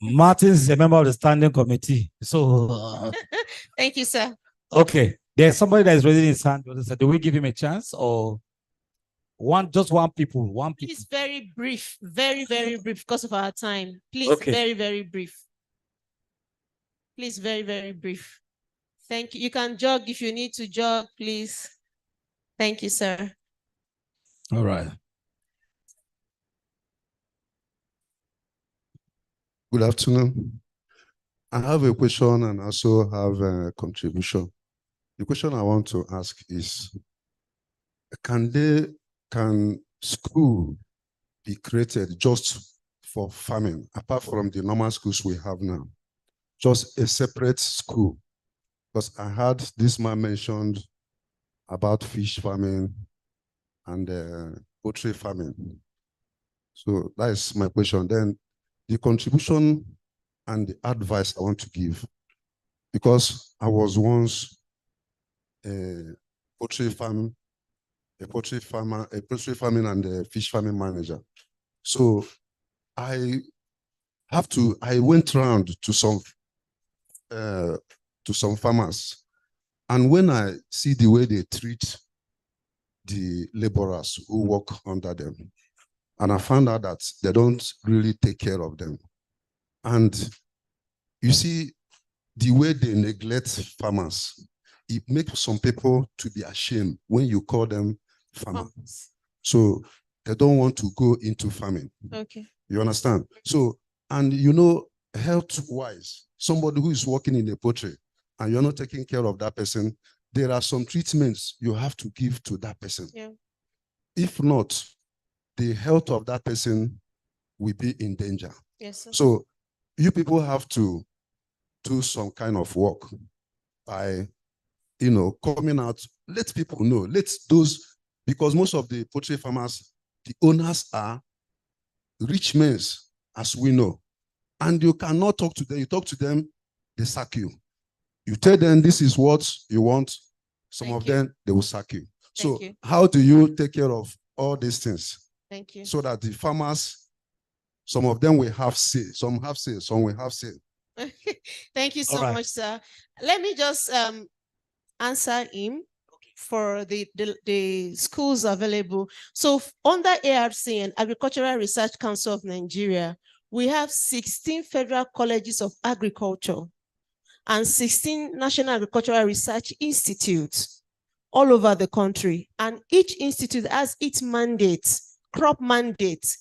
Speaker 1: Martins is a member of the standing committee. So,
Speaker 16: Thank you, sir.
Speaker 1: okay. There's somebody that is raising his hand. Do we give him a chance or just one people?
Speaker 16: Please, very brief, very, very brief because of our time. Please,
Speaker 1: Okay.
Speaker 16: very, very brief. Please, very, very brief. Thank you. You can jog if you need to jog, please. Thank you, sir.
Speaker 1: All right.
Speaker 20: Good afternoon. I have a question and also have a contribution. The question I want to ask is, can school be created just for farming, apart from the normal schools we have now? Just a separate school? Because I heard this man mentioned about fish farming and poultry farming. So that is my question. Then the contribution and the advice I want to give, because I was once a poultry farming and a fish farming manager. So I went around to some farmers, and when I see the way they treat the laborers who work under them, and I found out that they don't really take care of them. And you see, the way they neglect farmers, it makes some people to be ashamed when you call them farmers. So they don't want to go into farming.
Speaker 16: Okay.
Speaker 20: You understand? So, and you know, health-wise, somebody who is working in a poultry and you're not taking care of that person, there are some treatments you have to give to that person.
Speaker 16: Yeah.
Speaker 20: If not, the health of that person will be in danger.
Speaker 16: Yes, sir.
Speaker 20: So you people have to do some kind of work by, coming out, let people know, because most of the poultry farmers, the owners are rich men, as we know. And you cannot talk to them. You talk to them, they sack you. You tell them this is what you want. Some of them, they will sack you. So how do you take care of all these things?
Speaker 16: Thank you.
Speaker 20: So that the farmers, some of them will have say, some have say, some will have say.
Speaker 16: Thank you so much, sir. Let me just answer him for the schools available. So under ARC and Agricultural Research Council of Nigeria, we have 16 federal colleges of agriculture and 16 national agricultural research institutes all over the country. And each institute has its mandate, crop mandate.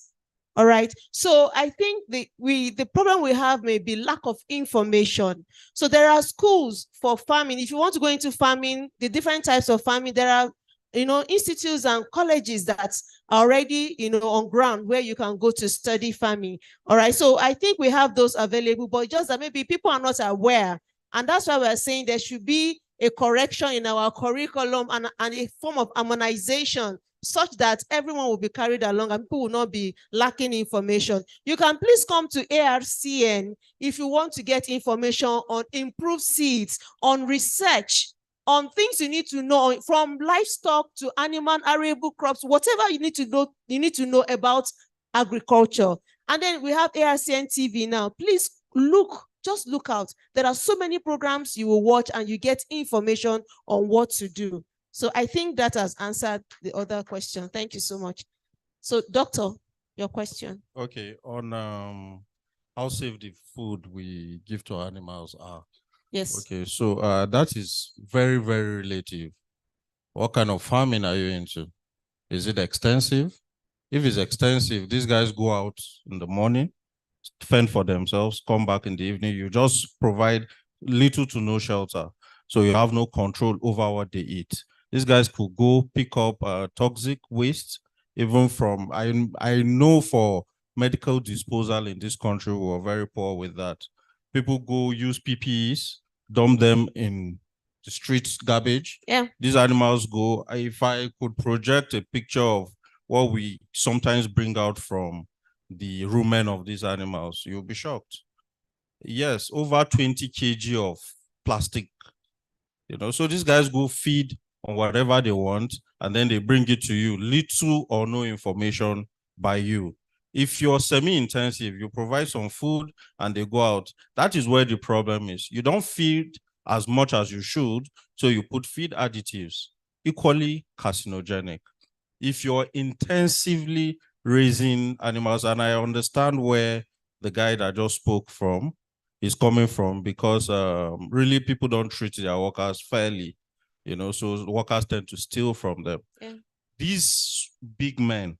Speaker 16: All right. So I think the problem we have may be lack of information. So there are schools for farming. If you want to go into farming, the different types of farming, there are institutes and colleges that are already on ground where you can go to study farming. All right. So I think we have those available, but just that maybe people are not aware. And that's why we're saying there should be a correction in our curriculum and a form of harmonization such that everyone will be carried along and people will not be lacking information. You can please come to ARCN if you want to get information on improved seeds, on research, on things you need to know, from livestock to animal arable crops, whatever you need to know about agriculture. And then we have ARCN TV now. Please just look out. There are so many programs you will watch and you get information on what to do. So I think that has answered the other question. Thank you so much. So doctor, your question.
Speaker 17: Okay, on how safe the food we give to animals are.
Speaker 16: Yes.
Speaker 17: Okay, so that is very, very relative. What kind of farming are you into? Is it extensive? If it's extensive, these guys go out in the morning, fend for themselves, come back in the evening. You just provide little to no shelter. So you have no control over what they eat. These guys could go pick up toxic waste, even from, I know for medical disposal in this country, we are very poor with that. People go use PPEs, dump them in the street garbage.
Speaker 16: Yeah.
Speaker 17: These animals go, if I could project a picture of what we sometimes bring out from the rumen of these animals, you'll be shocked. Yes, over 20 kg of plastic, so these guys go feed on whatever they want, and then they bring it to you, little or no information by you. If you're semi-intensive, you provide some food and they go out. That is where the problem is. You don't feed as much as you should, so you put feed additives, equally carcinogenic. If you're intensively raising animals, and I understand where the guy that just spoke from is coming from, because really people don't treat their workers fairly, you know, so workers tend to steal from them.
Speaker 16: Yeah.
Speaker 17: These big men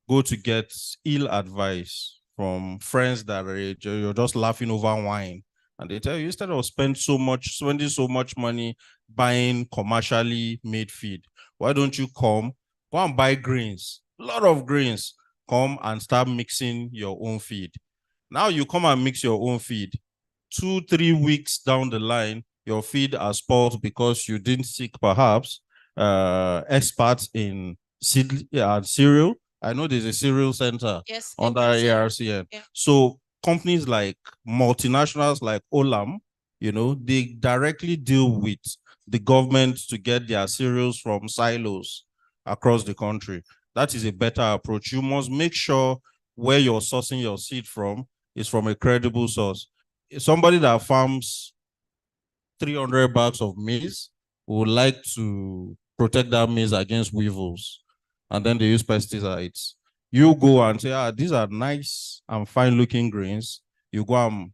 Speaker 17: go to get ill advice from friends that you're just laughing over wine, and they tell you, instead of spending so much money buying commercially made feed, why don't you go and buy grains, a lot of grains, come and start mixing your own feed. Now you come and mix your own feed. 2-3 weeks down the line, your feed has spoiled because you didn't seek perhaps experts in cereal. I know there's a cereal center under ARCN.
Speaker 16: Yeah.
Speaker 17: So companies like multinationals like Olam, you know, they directly deal with the government to get their cereals from silos across the country. That is a better approach. You must make sure where you're sourcing your seed from is from a credible source. Somebody that farms 300 bags of maize would like to protect that maize against weevils, and then they use pesticides. You go and say, these are nice and fine looking grains. You go and,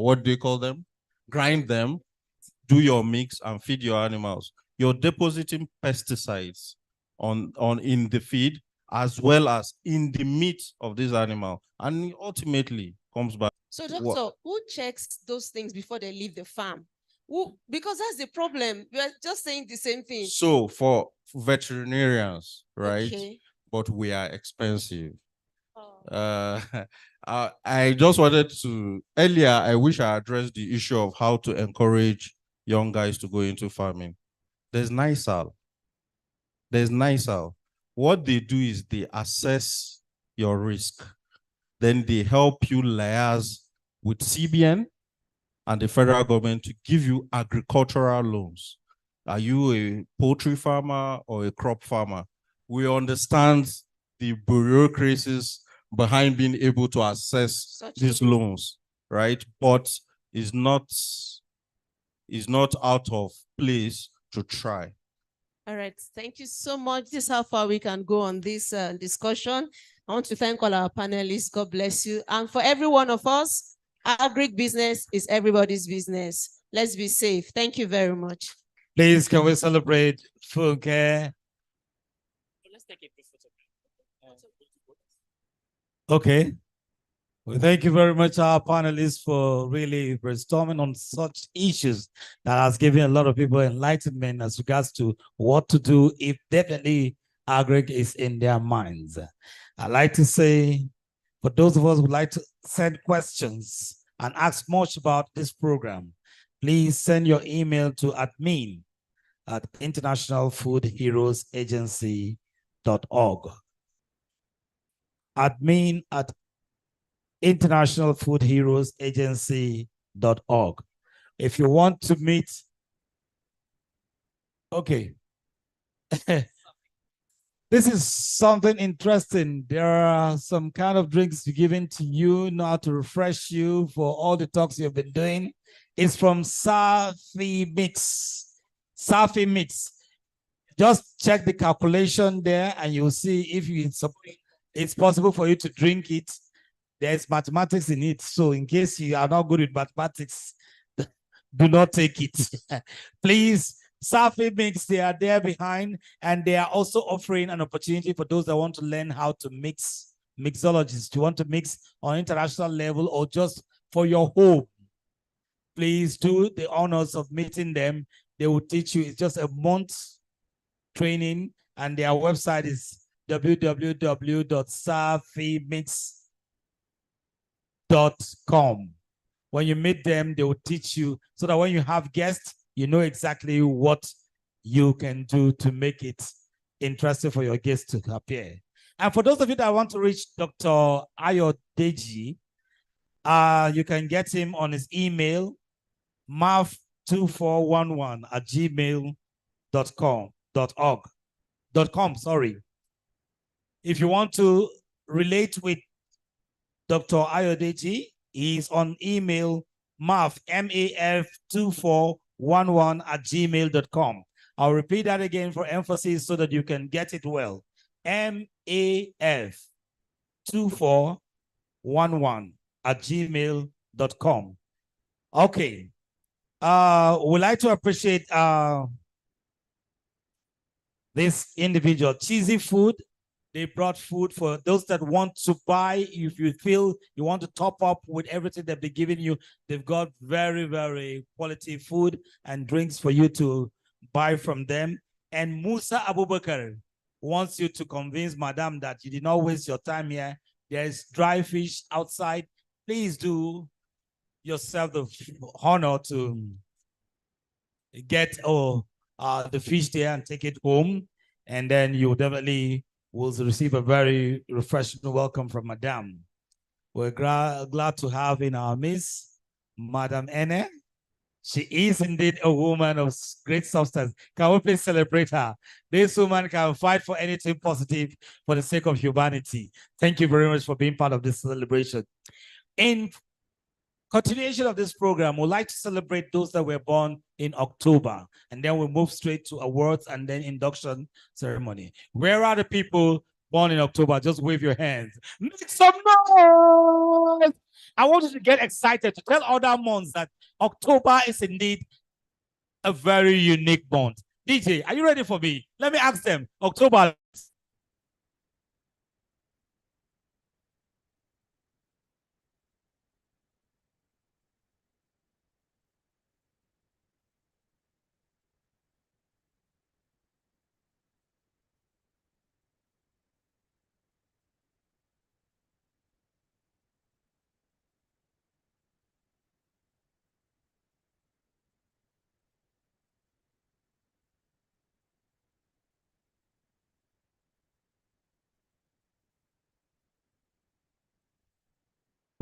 Speaker 17: what do you call them? Grind them, do your mix and feed your animals. You're depositing pesticides in the feed as well as in the meat of this animal, and ultimately comes back.
Speaker 16: So, doctor, who checks those things before they leave the farm? Because that's the problem. We are just saying the same thing.
Speaker 17: So for veterinarians, right?
Speaker 16: Okay.
Speaker 17: But we are expensive. I just wanted to, earlier, I wish I addressed the issue of how to encourage young guys to go into farming. There's NISAL. What they do is they assess your risk. Then they help you liaise with CBN and the federal government to give you agricultural loans. Are you a poultry farmer or a crop farmer? We understand the bureaucracies behind being able to assess these loans, right? But it's not out of place to try.
Speaker 16: All right, thank you so much. This is how far we can go on this discussion. I want to thank all our panelists. God bless you. And for every one of us, agri business is everybody's business. Let's be safe. Thank you very much.
Speaker 1: Please, can we celebrate Funke?
Speaker 10: Let's take a quick photo.
Speaker 1: Okay. Well, thank you very much, our panelists, for really brainstorming on such issues that has given a lot of people enlightenment as regards to what to do if definitely agri is in their minds. I'd like to say, for those of us who would like to send questions and ask much about this program, please send your email to admin@internationalfoodheroesagency.org. admin@internationalfoodheroesagency.org. If you want to meet, okay. This is something interesting. There are some kind of drinks given to you now to refresh you for all the talks you've been doing. It's from Safi Mix. Safi Mix. Just check the calculation there and you'll see if it's possible for you to drink it. There's mathematics in it. So in case you are not good with mathematics, do not take it. Please, Safi Mix, they are there behind, and they are also offering an opportunity for those that want to learn how to mix, mixologists. You want to mix on international level or just for your home. Please do the honors of meeting them. They will teach you. It's just a month training, and their website is www.safimix.com. When you meet them, they will teach you so that when you have guests, you know exactly what you can do to make it interesting for your guests to appear. And for those of you that want to reach Dr. Ayodeji, you can get him on his email, math2411@gmail.org. gmail.com, sorry. If you want to relate with Dr. Ayodeji, he's on email maf2411@gmail.com. I'll repeat that again for emphasis so that you can get it well. maf2411@gmail.com. Okay. We'd like to appreciate this individual, Cheesy Food. They brought food for those that want to buy. If you feel you want to top up with everything they've been giving you, they've got very, very quality food and drinks for you to buy from them. And Musa Abubakar wants you to convince Madam that you did not waste your time here. There's dry fish outside. Please do yourself the honor to get the fish there and take it home. And then you definitely will receive a very refreshing welcome from Madam. We're glad to have in our midst Madam Ene. She is indeed a woman of great substance. Can we please celebrate her? This woman can fight for anything positive for the sake of humanity. Thank you very much for being part of this celebration. In continuation of this program, we'd like to celebrate those that were born in October, and then we'll move straight to awards and then induction ceremony. Where are the people born in October? Just wave your hands. Make some noise! I want you to get excited to tell other months that October is indeed a very unique month. DJ, are you ready for me? Let me ask them. October.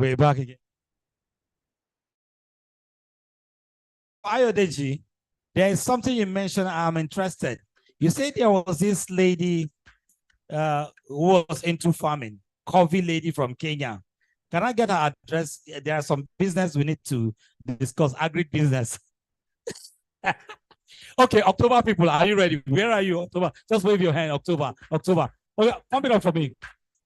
Speaker 1: We're back again. Ayodeji, there is something you mentioned. I'm interested. You said there was this lady who was into farming, coffee lady from Kenya. Can I get her address? There are some business we need to discuss, agri-business. Okay, October people, are you ready? Where are you, October? Just wave your hand, October. Okay, pump it up for me.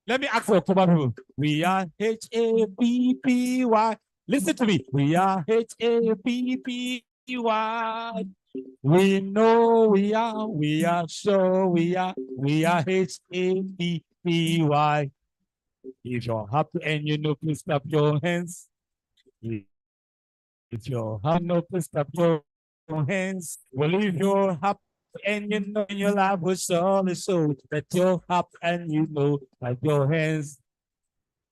Speaker 1: Let me ask for October people. We are HAPPY. Listen to me. We are HAPPY. We know we are sure we are HAPPY. If you're happy and you know, please clap your hands. If you're happy, no, please clap your hands. Well, if you're happy and you know your life will surely show that you're happy and you know, clap your hands.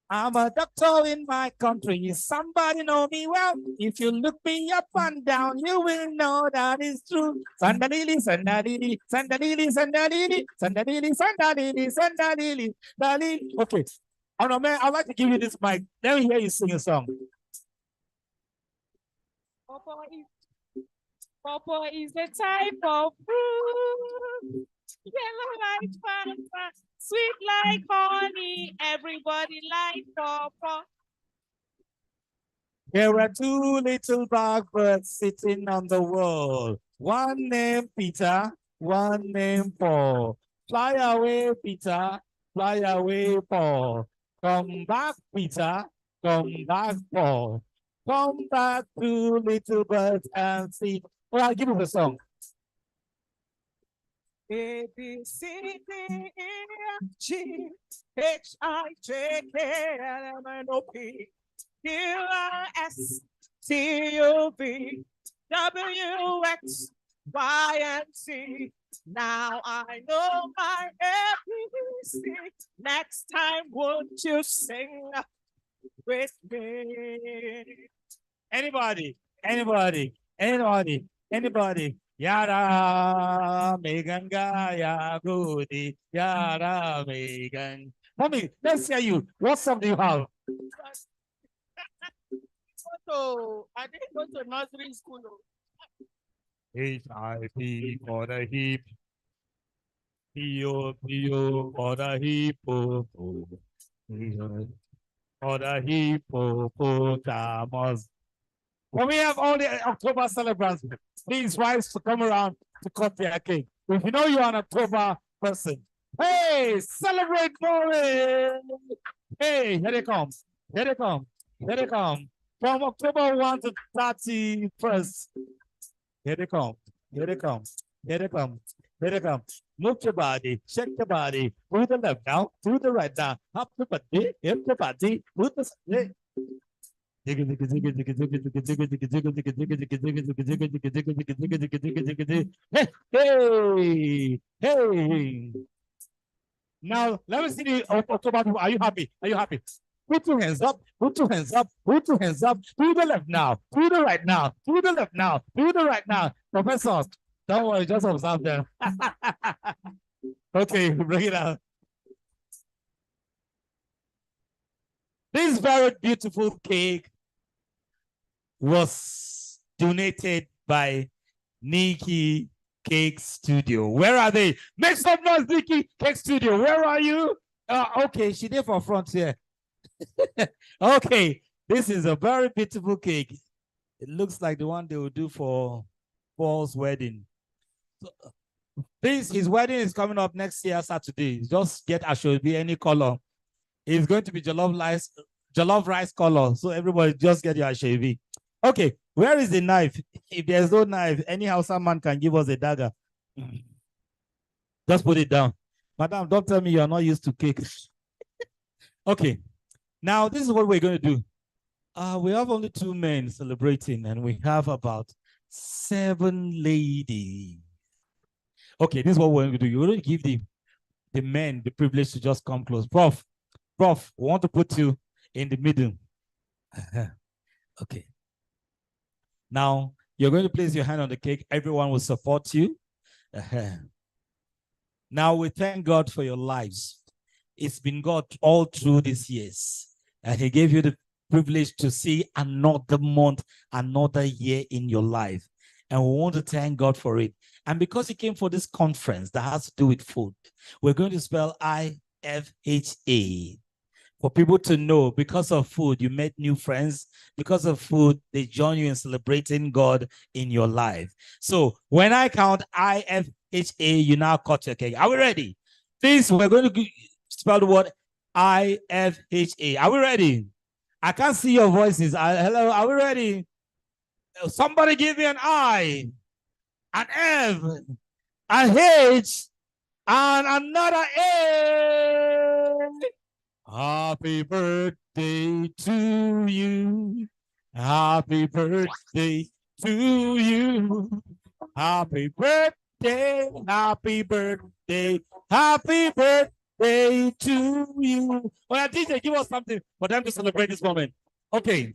Speaker 1: I'm a doctor in my country. Somebody know me well. If you look me up and down, you will know that is true. Sandalili, sandalili, sandalili, sandalili, sandalili, sandalili, sandalili, sandalili. Okay. Oh no, man, I'd like to give you this mic. Let me hear you sing a song.
Speaker 21: Pawpaw is the type of fruit. Yellow like Fanta, sweet like honey. Everybody like pawpaw.
Speaker 1: There are two little blackbirds sitting on the wall. One named Peter, one named Paul. Fly away, Peter. Fly away, Paul. Come back, Peter. Come back, Paul. Come back, two little birds, and see. Well, I'll give you the song.
Speaker 21: A, B, C, D, E, F, G, H, I, J, K, L, M, N, O, P, Q, R, S, T, U, V, W, X, Y, and Z. Now I know my ABC. Next time, would you sing with me?
Speaker 1: Anybody? Yara Meganga Yagudi, Yara Megan. Mommy, let's hear you. What song do you have?
Speaker 21: I didn't go to nursery school.
Speaker 1: HIP for the hip.
Speaker 3: Pio, pio, for the hippo. For the hippopotamus. When we have all the October celebrants, please rise to come around to cut their cake. If you know you're an October person, hey, celebrate Norway! Hey, here they come. Here they come. Here they come. From October 1 to 31st. Here they come. Here they come. Here they come. Here they come. Move your body, shake your body, move the left now, to the right now, up the body, hip the body, move the hey. Hey. Now let me see the October people. Are you happy? Are you happy? Put your hands up, put your hands up, put your hands up, to the left now, to the right now, to the left now, to the right now. Professors, don't worry, just observe them. Okay, bring it out. This very beautiful cake was donated by Nikki Cake Studio. Where are they? Make some noise, Nikki Cake Studio. Where are you? Okay, she did for front here. Okay, this is a very beautiful cake. It looks like the one they will do for Paul's wedding. So, his wedding is coming up next year, Saturday. Just get Asoebi any color. It's going to be jollof rice color. So everybody just get your Asoebi. Okay, where is the knife? If there's no knife, any Hausa man can give us a dagger. Just put it down. Madam, don't tell me you're not used to cake. Okay, now this is what we're going to do. We have only 2 men celebrating, and we have about 7 ladies. Okay, this is what we're going to do. You're going to give the men the privilege to just come close. Prof, we want to put you in the middle. Okay. Now, you're going to place your hand on the cake. Everyone will support you. Now, we thank God for your lives. It's been God all through these years. And he gave you the privilege to see another month, another year in your life. And we want to thank God for it. And because he came for this conference that has to do with food, we're going to spell IFHA. For people to know, because of food, you met new friends. Because of food, they join you in celebrating God in your life. So when I count IFHA, you now cut your cake. Are we ready? Please, we're going to spell the word IFHA. Are we ready? I can't see your voices. Hello, are we ready? Somebody give me an I, an F, an H, and another A. Happy birthday to you. Happy birthday to you. Happy birthday, happy birthday, happy birthday to you. Oh, yeah, DJ, give us something for them to celebrate this moment. Okay.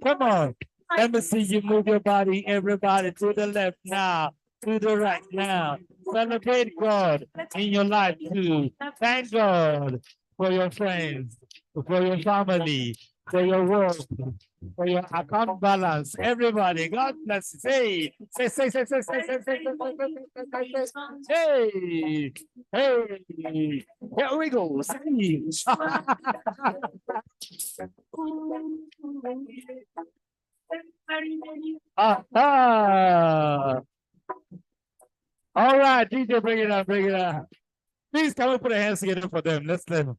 Speaker 3: Come on. Let me see you move your body, everybody, to the left now, to the right now. Celebrate God in your life too. Thank God for your friends, for your family, for your work, for your account balance. Everybody, God bless you. Say. Hey, here we go. Say. All right, DJ, bring it up, bring it up. Please, can we put our hands together for them? Let's let them.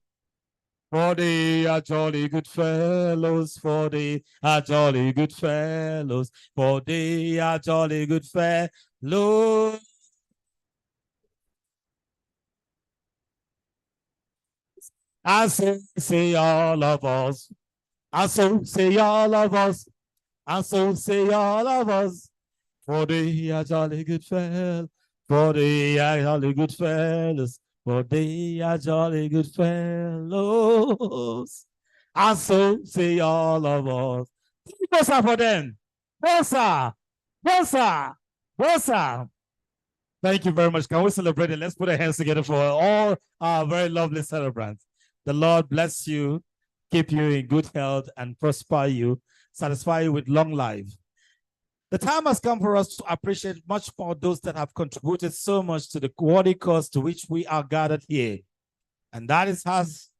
Speaker 3: For they are jolly good fellows, for they are jolly good fellows, for they are jolly good fellows. And so say all of us, and so say all of us, and so say all of us, for they are jolly good fellows, for they are jolly good fellows, for they are jolly good fellows. And so say all of us. Bossa for them. Bossa. Bossa. Bossa. Thank you very much. Can we celebrate it? Let's put our hands together for all our very lovely celebrants. The Lord bless you, keep you in good health, and prosper you, satisfy you with long life. The time has come for us to appreciate much more those that have contributed so much to the worthy cause to which we are gathered here. And that has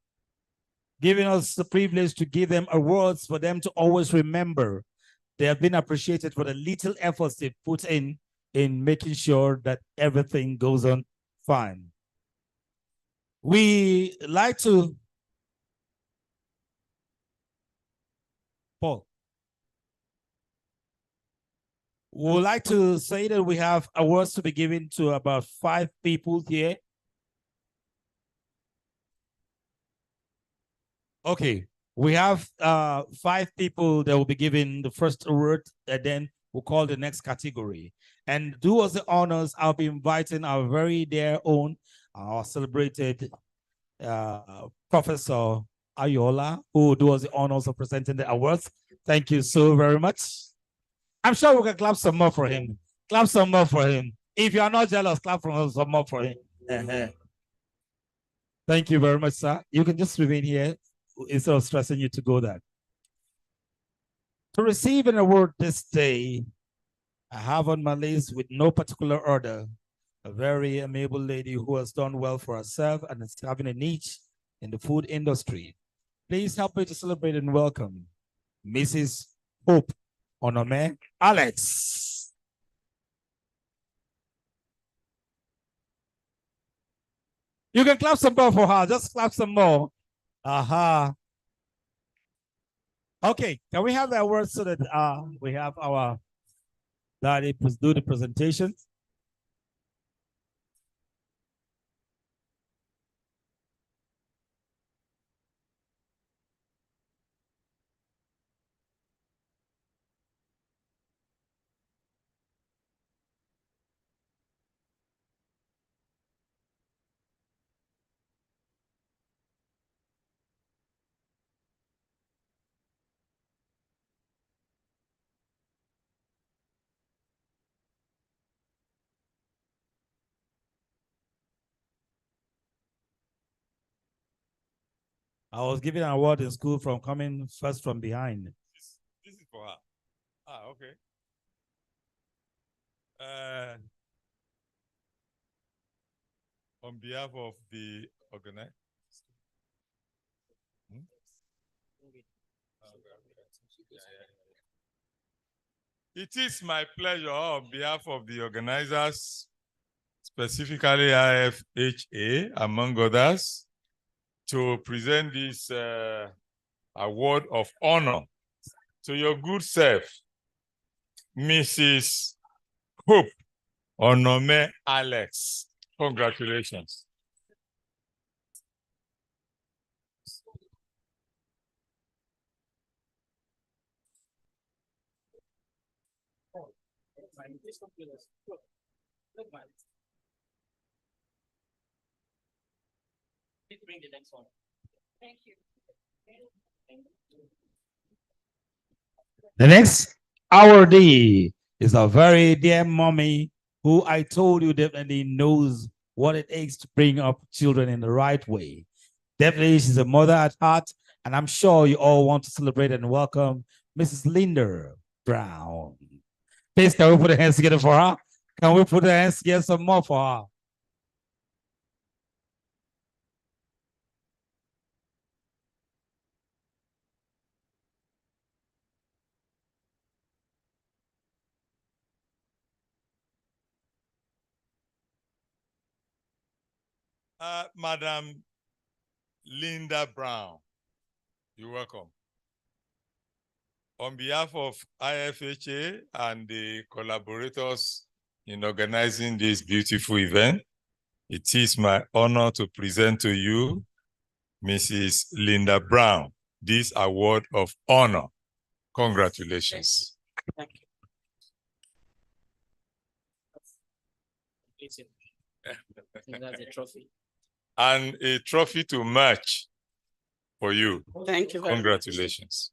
Speaker 3: given us the privilege to give them awards for them to always remember. They have been appreciated for the little efforts they put in making sure that everything goes on fine. We like to, Paul. We would like to say that we have awards to be given to about 5 people here. Okay, we have 5 people that will be given the first award, and then we'll call the next category. And do us the honors, I'll be inviting our very dear own, our celebrated Professor Ayola, who will do us the honors of presenting the awards. Thank you so very much. I'm sure we can clap some more for him. Clap some more for him. If you are not jealous, clap some more for him. Thank you very much, sir. You can just remain here instead of stressing you to go there. To receive an award this day, I have on my list with no particular order, a very amiable lady who has done well for herself and is having a niche in the food industry. Please help me to celebrate and welcome Mrs. Hope Onome Alex. You can clap some more for her. Just clap some more. Aha. Okay, can we have that word so that we have our daddy do the presentation? I was given an award in school from coming first from behind.
Speaker 8: This is for her. Ah, okay. On behalf of the organizer. It is my pleasure on behalf of the organizers, specifically IFHA, among others, to present this award of honor to your good self, Mrs. Hope Onome Alex. Congratulations.
Speaker 10: Please bring the next one. Thank you.
Speaker 3: The next awardee is a very dear mommy who I told you definitely knows what it takes to bring up children in the right way. Definitely, she's a mother at heart, and I'm sure you all want to celebrate and welcome Mrs. Linda Brown. Please, can we put our hands together for her? Can we put our hands together some more for her?
Speaker 8: Madam Linda Brown, you're welcome. On behalf of IFHA and the collaborators in organizing this beautiful event, it is my honor to present to you Mrs. Linda Brown, this award of honor. Congratulations.
Speaker 10: Thank you. That's a trophy.
Speaker 8: And a trophy to match for you.
Speaker 10: Thank you very much.
Speaker 8: Congratulations.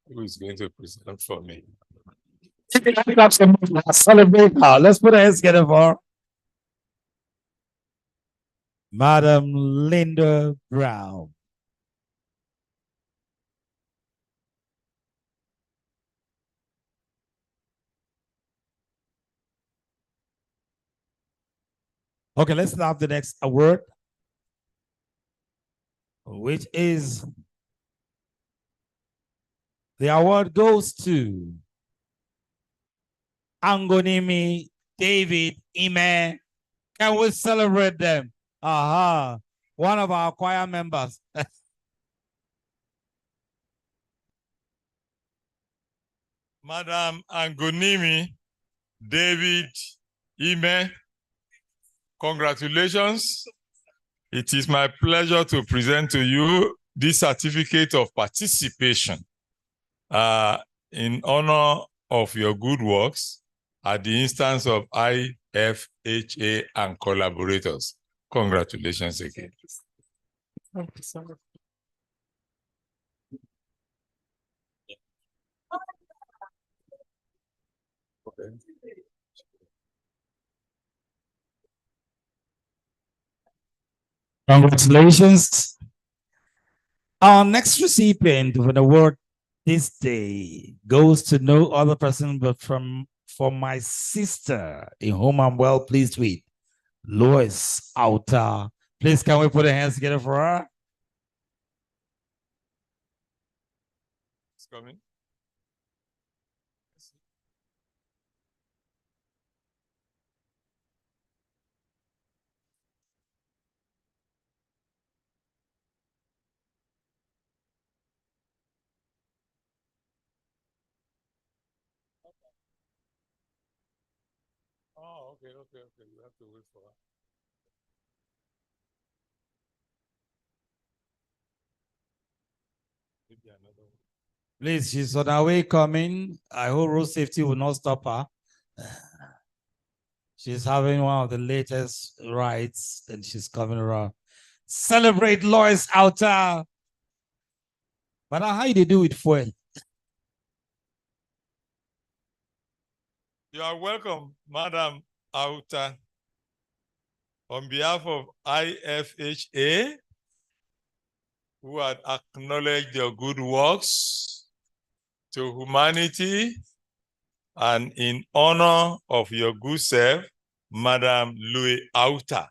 Speaker 8: Who is going to present for me?
Speaker 3: Celebrate her. Let's put our hands together for her. Madam Linda Brown. Okay, let's have the next award, which is the award goes to Angonimi David Ime. Can we celebrate them? Aha, one of our choir members.
Speaker 8: Madam Angonimi David Ime, congratulations. It is my pleasure to present to you this certificate of participation in honor of your good works at the instance of IFHA and collaborators. Congratulations again.
Speaker 12: Thank you so much.
Speaker 3: Congratulations. Our next recipient of an award this day goes to no other person but from my sister, in whom I'm well pleased with, Lois Auta. Please, can we put our hands together for her?
Speaker 8: It's coming. Oh, okay. You have to wait for her. Maybe another one.
Speaker 3: Please, she's on her way coming. I hope road safety will not stop her. She's having one of the latest rides and she's coming around. Celebrate Lois Auta. But how do you do it fuel?
Speaker 8: You are welcome, Madam Auta. On behalf of IFHA, who had acknowledged your good works to humanity, and in honor of your good self, Madam Louis Auta,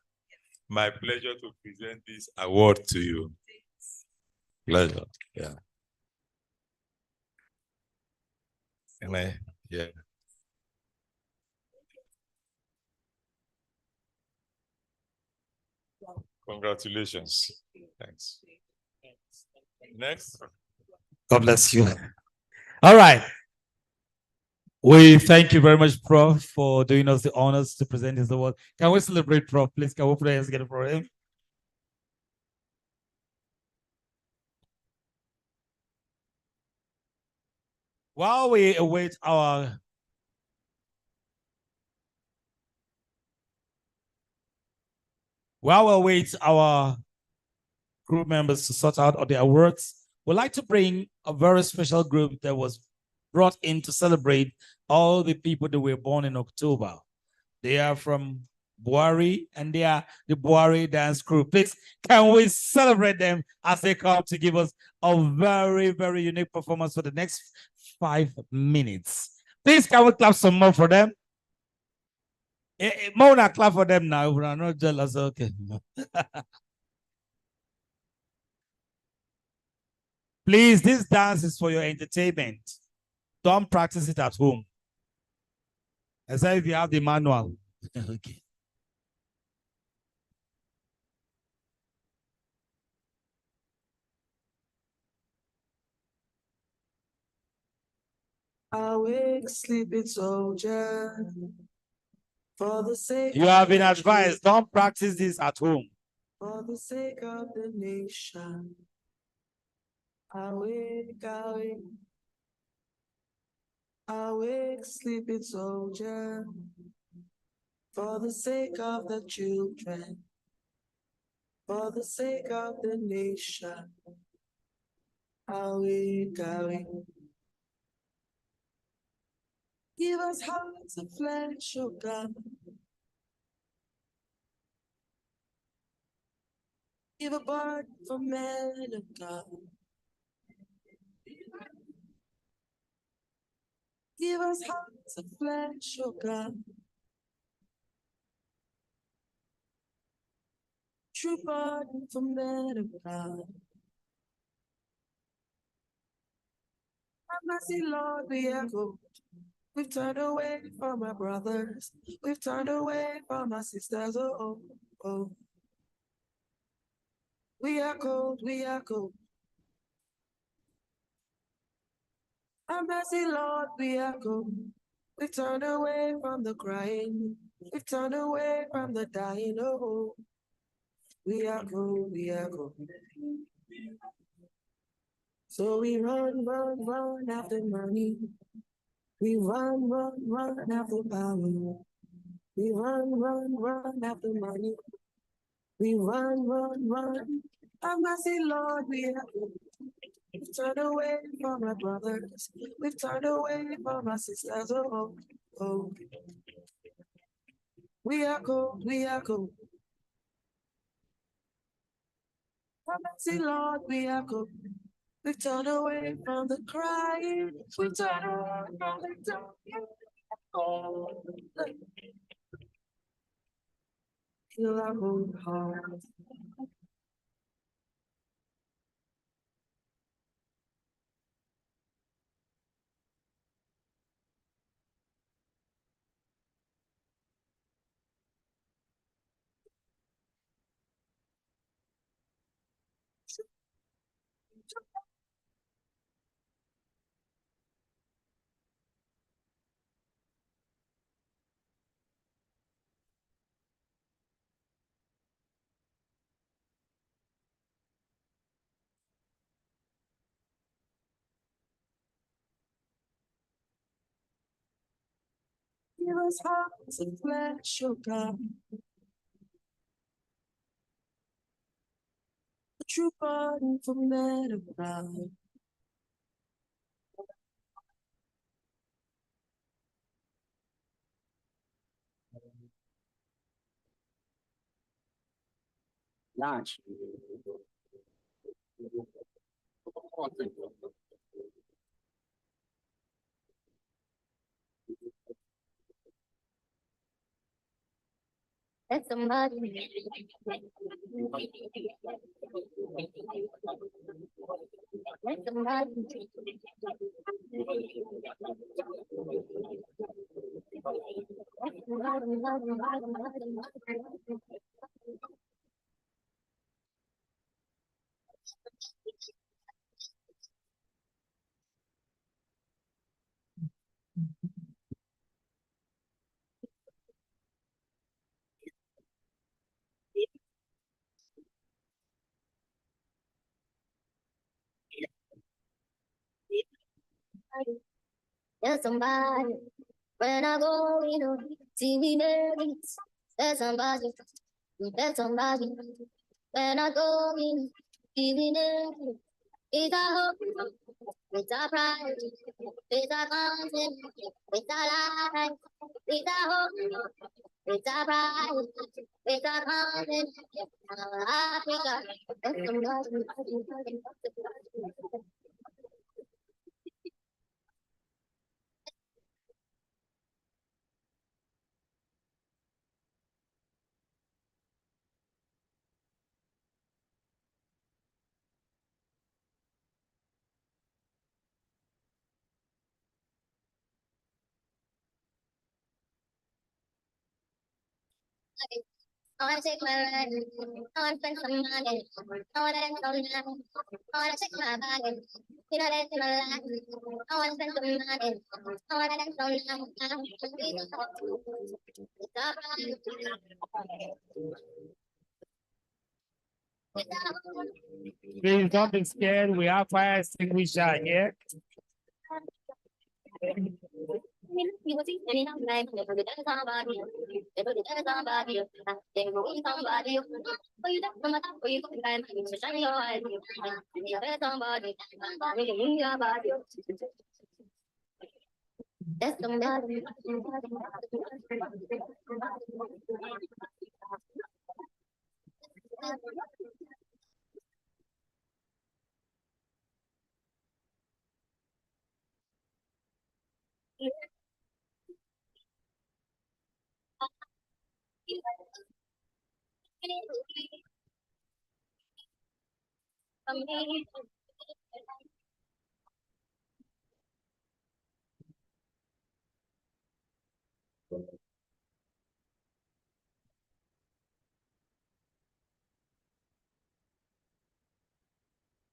Speaker 8: my pleasure to present this award to you. Pleasure. Yeah. Yeah. Congratulations. Thanks. Next.
Speaker 3: God bless you. All right. We thank you very much, Prof, for doing us the honors to present this award. Can we celebrate Prof, please? Can we put our hands together for him? While we await our group members to sort out the awards, we'd like to bring a very special group that was brought in to celebrate all the people that were born in October. They are from Buari and they are the Buari dance crew. Please, can we celebrate them as they come to give us a very, very unique performance for the next 5 minutes. Please, can we clap some more for them? Mona, clap for them now. We're not jealous. Okay. Please, this dance is for your entertainment. Don't practice it at home. Except if you have the manual. Okay.
Speaker 2: Awake, sleeping soldier. For the sake
Speaker 3: You have been advised, don't practice this at home.
Speaker 2: For the sake of the nation. Awake, awake. Awake, sleeping soldier. For the sake of the children. For the sake of the nation. Awake, awake. Give us hearts of flesh, oh God. Give a bird for men of God. Give us hearts of flesh, oh God. True pardon for men of God. Have mercy, Lord, we echo. We've turned away from our brothers. We've turned away from our sisters. Oh, oh, oh. We are cold, we are cold. Have mercy, Lord, we are cold. We've turned away from the crying. We've turned away from the dying. Oh, we are cold, we are cold. So we run, run, run after money. We run, run, run after power. We run, run, run after money. We run, run, run. Have mercy, Lord, we have. We've turned away from our brothers. We've turned away from our sisters. Oh, oh. We are cold, we are cold. Have mercy, Lord, we are cold. We've turned away from the crying. We've turned away from the dying. Oh, heal our own hearts. Give us hearts of flesh, oh God. A true pardon for men of God.
Speaker 5: Launch. Let somebody. Let somebody. There's somebody when I go, see me maybe. There's somebody when I go, see me maybe. It's a hope, it's a pride, it's a conscience, it's a life, it's a hope, it's a pride, it's a conscience, Africa. There's somebody. I wanna take my ride, I wanna spend some money, I wanna dance all night, I wanna check my bag, you know that's my life, I wanna spend some money, I wanna dance all night.
Speaker 22: Please don't be scared. We have fire extinguisher here.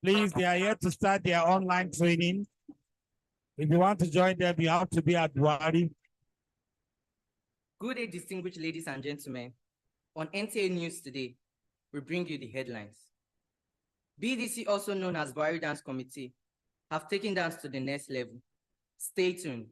Speaker 3: Please, they are here to start their online training. If you want to join them, you have to be at Buhari.
Speaker 6: Good day, distinguished ladies and gentlemen. On NTA News today, we bring you the headlines. BDC, also known as Buhari Dance Committee, have taken dance to the next level. Stay tuned.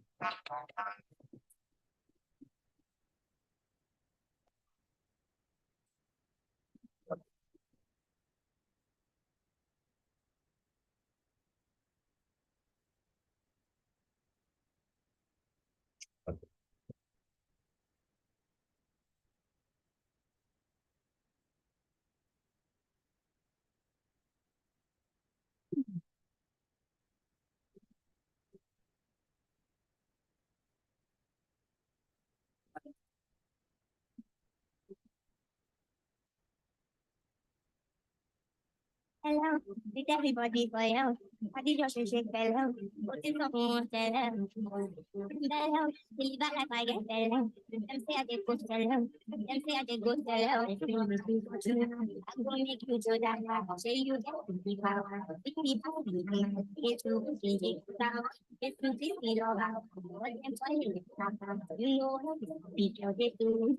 Speaker 5: Hello, with everybody for you. I did just shake hello. What is up, hello? Hello, feel back like I get hello. Them say I did good hello. Them say I did good hello. I'm gonna make you do that. Say you get the power. Pick me up, get to the power. Get to the power. What them saying? You know how to speak your get to.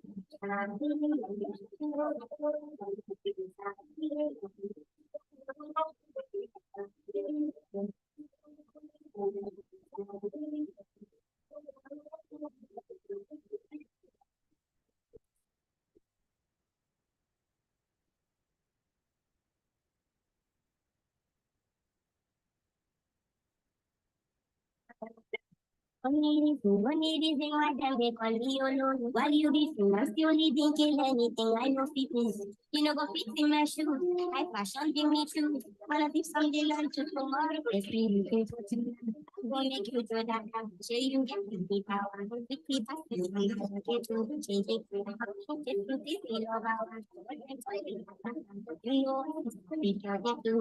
Speaker 5: Only this thing like them they call me alone. While you be free, I'm still living, kill anything. I know fitness. You know go fit in my shoes. I fashion give me shoes. Wanna be someday learn to tomorrow. It's really good for you. I'm gonna make you do that. Show you get the power. Pick me back to the get to change it. Get to this in your power. You know be your get to.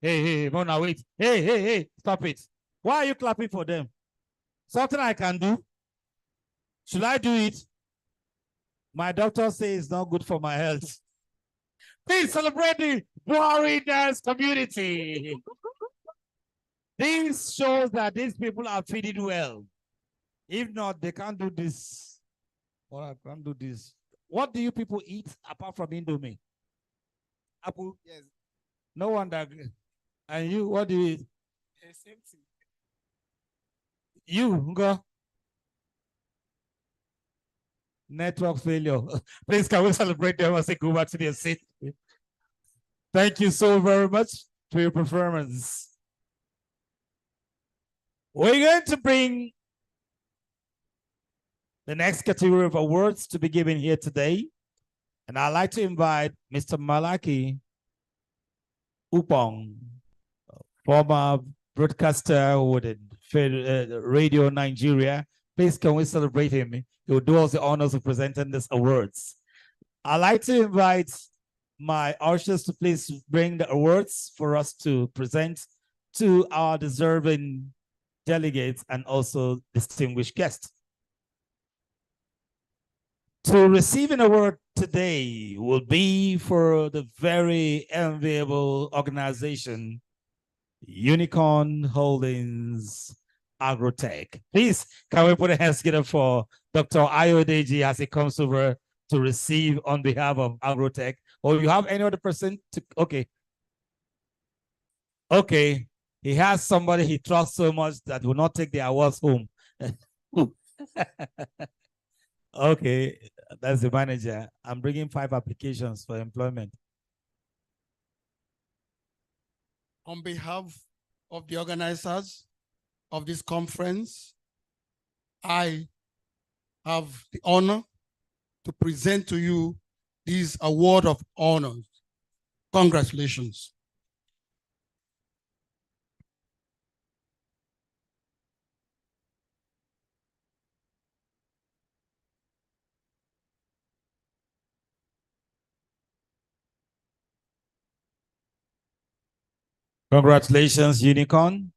Speaker 3: Hey, Mona, wait. Hey, stop it. Why are you clapping for them? Something I can do? Should I do it? My doctor says it's not good for my health. Please celebrate the Buhari Dance community. This shows that these people are feeding well. If not, they can't do this. Or I can't do this. What do you people eat apart from Indomie? Apple?
Speaker 14: Yes.
Speaker 3: No wonder. And you, what do you eat?
Speaker 14: Same thing.
Speaker 3: You, Ngo? Network failure. Please, can we celebrate them as they go back to their seat? Thank you so very much for your performance. We're going to bring the next category of awards to be given here today. And I'd like to invite Mr. Malaki Upong, former broadcaster with Radio Nigeria. Please, can we celebrate him? He will do us the honors of presenting these awards. I'd like to invite my ushers to please bring the awards for us to present to our deserving delegates and also distinguished guests. To receive an award today will be for the very enviable organization, Unicorn Holdings Agrotech. Please, can we put a hands together for Dr. Ayodeji as he comes over to receive on behalf of Agrotech? Or you have any other person to, okay. Okay, he has somebody he trusts so much that will not take the awards home. Okay, that's the manager. I'm bringing 5 applications for employment.
Speaker 9: On behalf of the organizers of this conference, I have the honor to present to you this award of honors. Congratulations.
Speaker 3: Congratulations, Unicorn.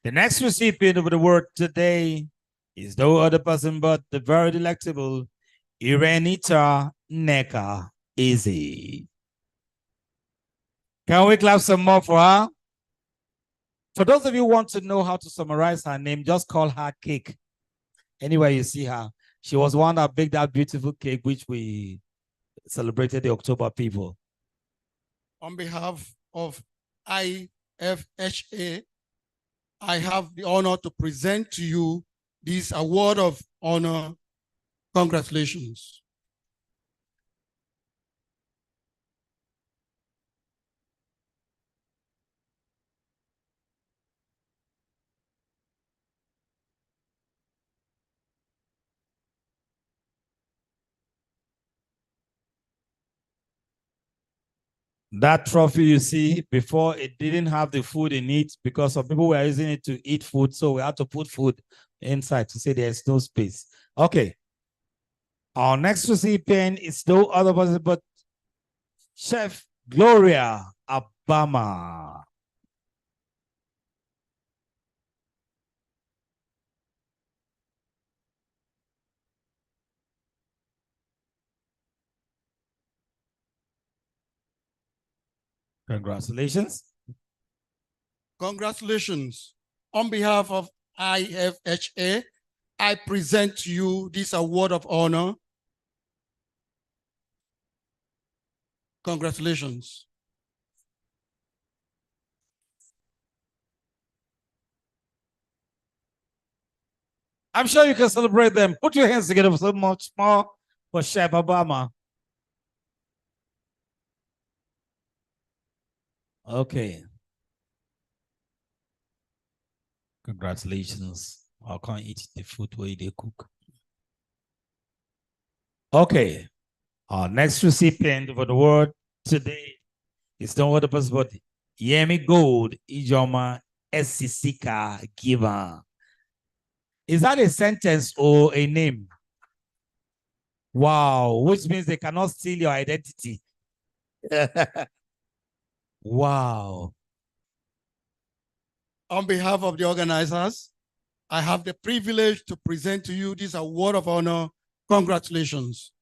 Speaker 3: The next recipient of the award today is no other person but the very delectable Irenita Neka Easy. Can we clap some more for her? For those of you who want to know how to summarize her name, just call her Cake. Anywhere you see her. She was one that baked that beautiful cake which we celebrated the October people.
Speaker 9: On behalf of IFHA, I have the honor to present to you this award of honor. Congratulations.
Speaker 3: That trophy you see, before it didn't have the food in it because some people were using it to eat food. So we had to put food inside to say there's no space. Okay. Our next recipient is no other person but Chef Gloria Abama. Congratulations.
Speaker 9: Congratulations. On behalf of IFHA, I present to you this award of honor. Congratulations.
Speaker 3: I'm sure you can celebrate them. Put your hands together so much more for Chef Obama. Okay. Congratulations. I can't eat the food where they cook. Okay. Our next recipient for the award today is no other person but Yemi Gold Ijoma Esisika Giver. Is that a sentence or a name? Wow, which means they cannot steal your identity. Wow.
Speaker 9: On behalf of the organizers, I have the privilege to present to you this award of honor. Congratulations.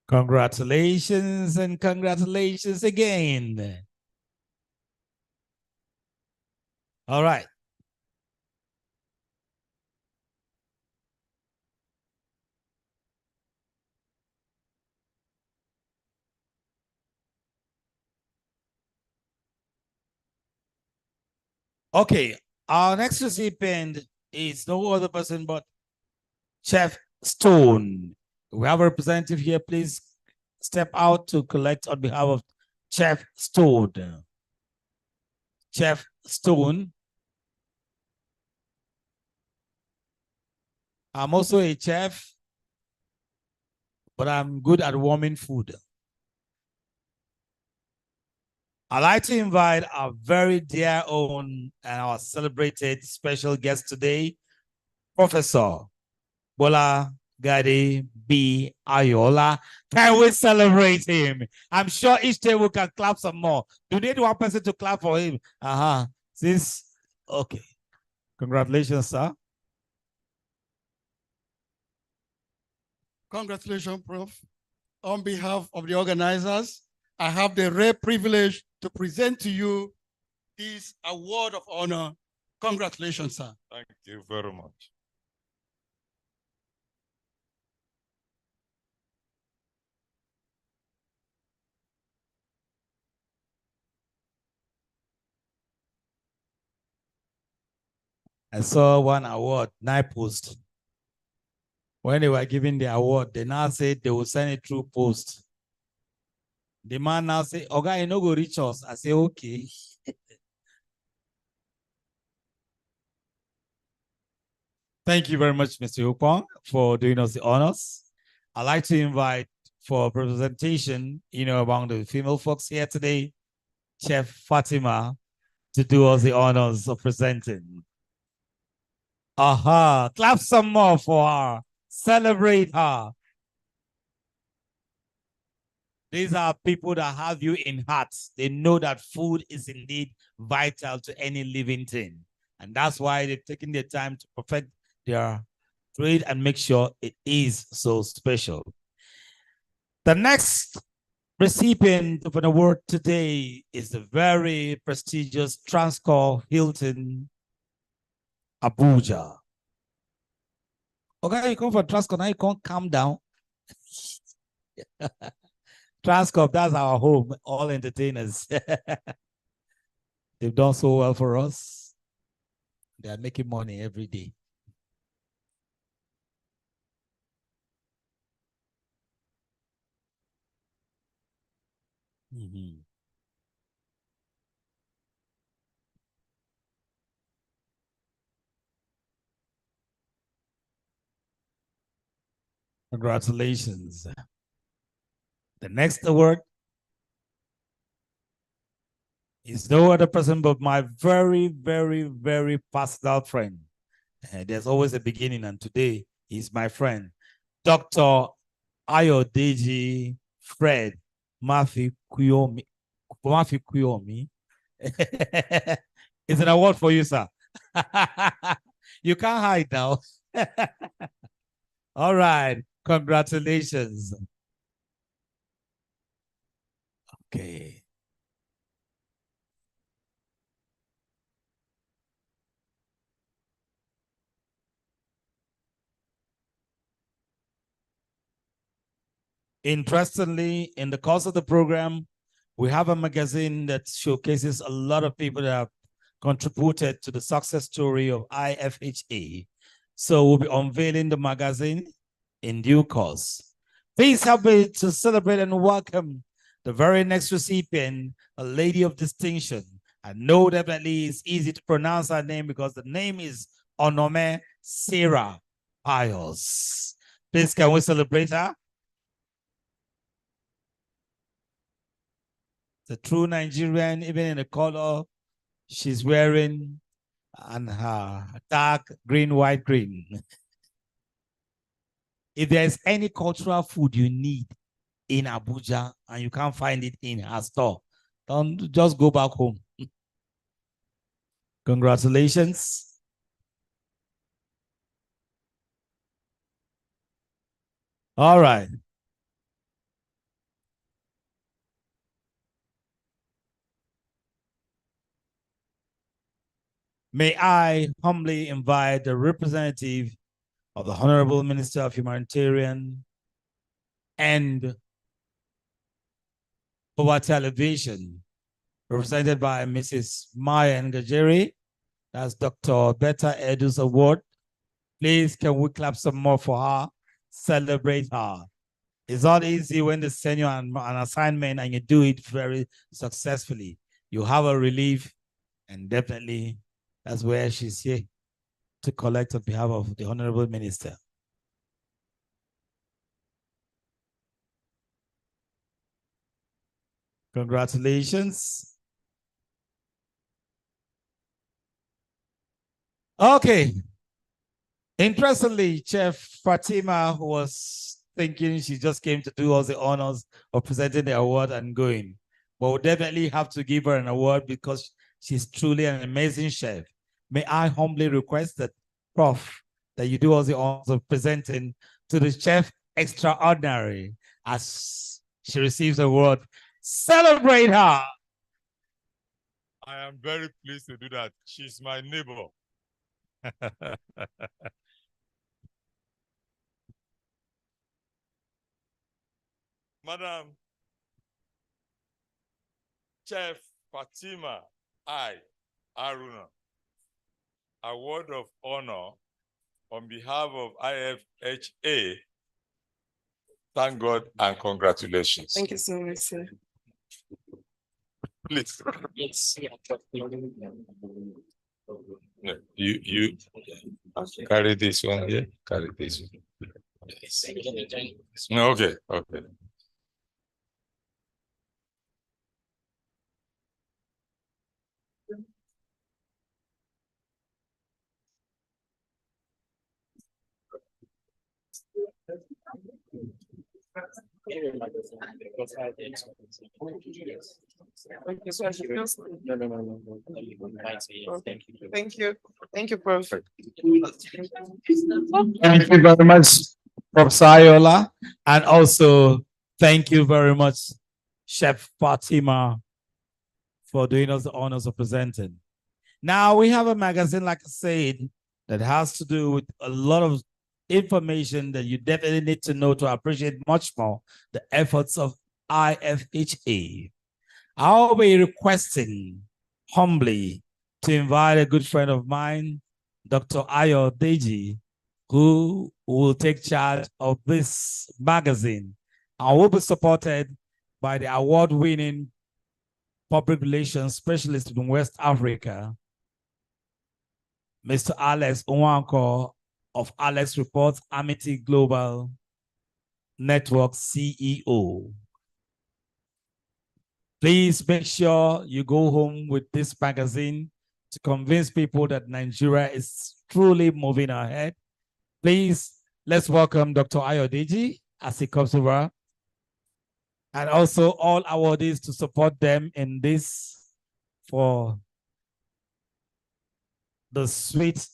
Speaker 3: Congratulations and congratulations again. All right. Okay, our next recipient is no other person but Chef Stone. We have a representative here. Please step out to collect on behalf of Chef Stone. Chef Stone. I'm also a chef, but I'm good at warming food. I'd like to invite our very dear own and our celebrated special guest today, Professor Bola Gade B. Ayola. Can we celebrate him? I'm sure each table can clap some more. Do you need one person to clap for him? Okay. Congratulations, sir.
Speaker 9: Congratulations, Prof. On behalf of the organizers,
Speaker 11: I have the rare privilege to present to you this award of honor. Congratulations, sir.
Speaker 8: Thank you very much.
Speaker 3: I saw one award, night post. When they were giving the award, they now said they will send it through post. The man now say, "Okay, you no go reach us." I say, "Okay." Thank you very much, Mr. Upong, for doing us the honors. I'd like to invite for presentation, among the female folks here today, Chef Fatima, to do us the honors of presenting. Aha, clap some more for her. Celebrate her. These are people that have you in heart. They know that food is indeed vital to any living thing. And that's why they're taking their time to perfect their trade and make sure it is so special. The next recipient of an award today is the very prestigious Transcorp Hilton Abuja. Okay, you come from Transcorp, now you can't calm down. Transcorp, that's our home, all entertainers. They've done so well for us. They are making money every day. Congratulations. The next award is no other person but my very, very, very personal friend. There's always a beginning, and today he's my friend, Dr. Ayodeji Fred Mafi-Kuyomi. It's an award for you, sir. You can't hide now. All right, congratulations. Okay. Interestingly, in the course of the program, we have a magazine that showcases a lot of people that have contributed to the success story of IFHA. So we'll be unveiling the magazine in due course. Please help me to celebrate and welcome the very next recipient, a lady of distinction. I know definitely it's easy to pronounce her name because the name is Onome Sarah Pius. Please, can we celebrate her? The true Nigerian, even in the color she's wearing and her dark green, white, green. If there's any cultural food you need in Abuja and you can't find it in her store, don't just go back home. Congratulations. All right. May I humbly invite the representative of the Honorable Minister of Humanitarian and Poverty Alleviation, represented by Mrs. Maya Ngajeri. That's Dr. Betta Edu's award. Please, can we clap some more for her? Celebrate her. It's not easy when they send you an assignment and you do it very successfully. You have a relief, and definitely that's where she's here to collect on behalf of the Honorable Minister. Congratulations. Okay. Interestingly, Chef Fatima was thinking she just came to do all the honors of presenting the award and going. But we'll definitely have to give her an award because she's truly an amazing chef. May I humbly request that, Prof, that you do all the honors of presenting to the chef extraordinary as she receives the award Celebrate her.
Speaker 8: I am very pleased to do that. She's my neighbor. Madam Chef Fatima Aruna, award of honor on behalf of IFHA. Thank God and congratulations.
Speaker 2: Thank you so much, sir.
Speaker 8: Please. You carry this one here. Carry this one. Okay.
Speaker 2: Thank you. Thank you, Prof.
Speaker 3: Thank you very much, Professor Ayola. And also, thank you very much, Chef Fatima, for doing us the honors of presenting. Now, we have a magazine, like I said, that has to do with a lot of information that you definitely need to know to appreciate much more the efforts of IFHA. I'll be requesting humbly to invite a good friend of mine, Dr. Ayo Deji, who will take charge of this magazine. I will be supported by the award-winning public relations specialist in West Africa, Mr. Alex Nwanko of Alex Reports Amity Global Network CEO. Please make sure you go home with this magazine to convince people that Nigeria is truly moving ahead. Please, let's welcome Dr. Ayodeji as he comes over, and also all awardees to support them in this for the sweet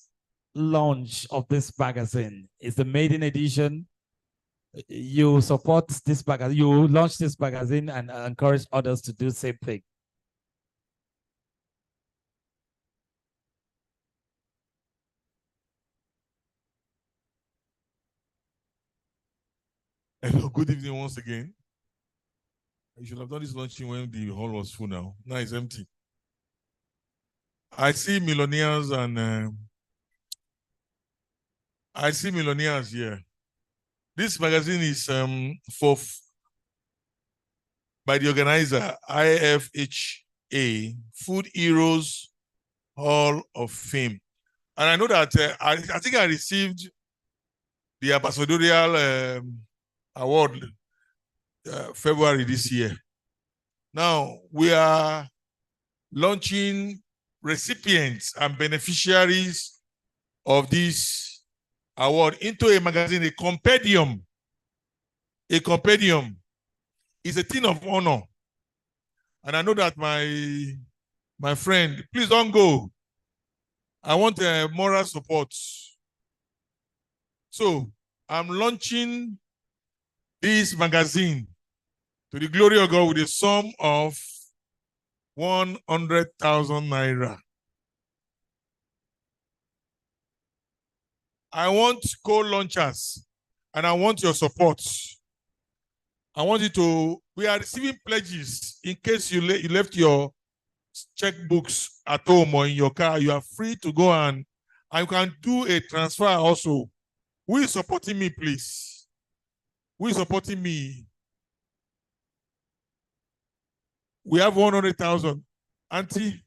Speaker 3: launch of this magazine. It's the maiden edition. You support this magazine, you launch this magazine and encourage others to do the same thing.
Speaker 8: Hello, good evening once again. You should have done this launching when the hall was full now. Now it's empty. I see millionaires and I see millionaires here. This magazine is by the organizer, IFHA, Food Heroes Hall of Fame. And I know that I think I received the ambassadorial award February this year. Now we are launching recipients and beneficiaries of this award into a magazine, a compendium. A compendium is a thing of honor. And I know that my friend, please don't go. I want moral support. So I'm launching this magazine to the glory of God with a sum of 100,000 naira. I want co-launchers and I want your support. I want you to, we are receiving pledges in case you left your checkbooks at home or in your car. You are free to go and you can do a transfer also. Who is supporting me, please? Who is supporting me? We have 100,000. Auntie,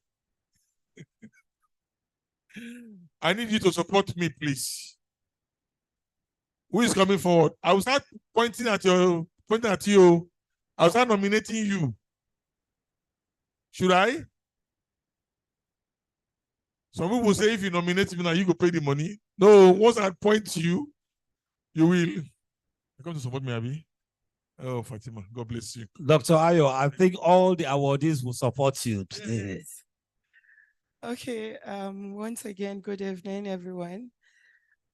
Speaker 8: I need you to support me, please. Who is coming forward? I will start pointing at you. I will start nominating you. Should I? Some people say if you nominate me now, you go pay the money. No, once I point to you, you will. You come to support me, Abi? Oh, Fatima, God bless you.
Speaker 3: Dr. Ayo, I think all the awardees will support you today.
Speaker 2: Okay, once again, good evening, everyone.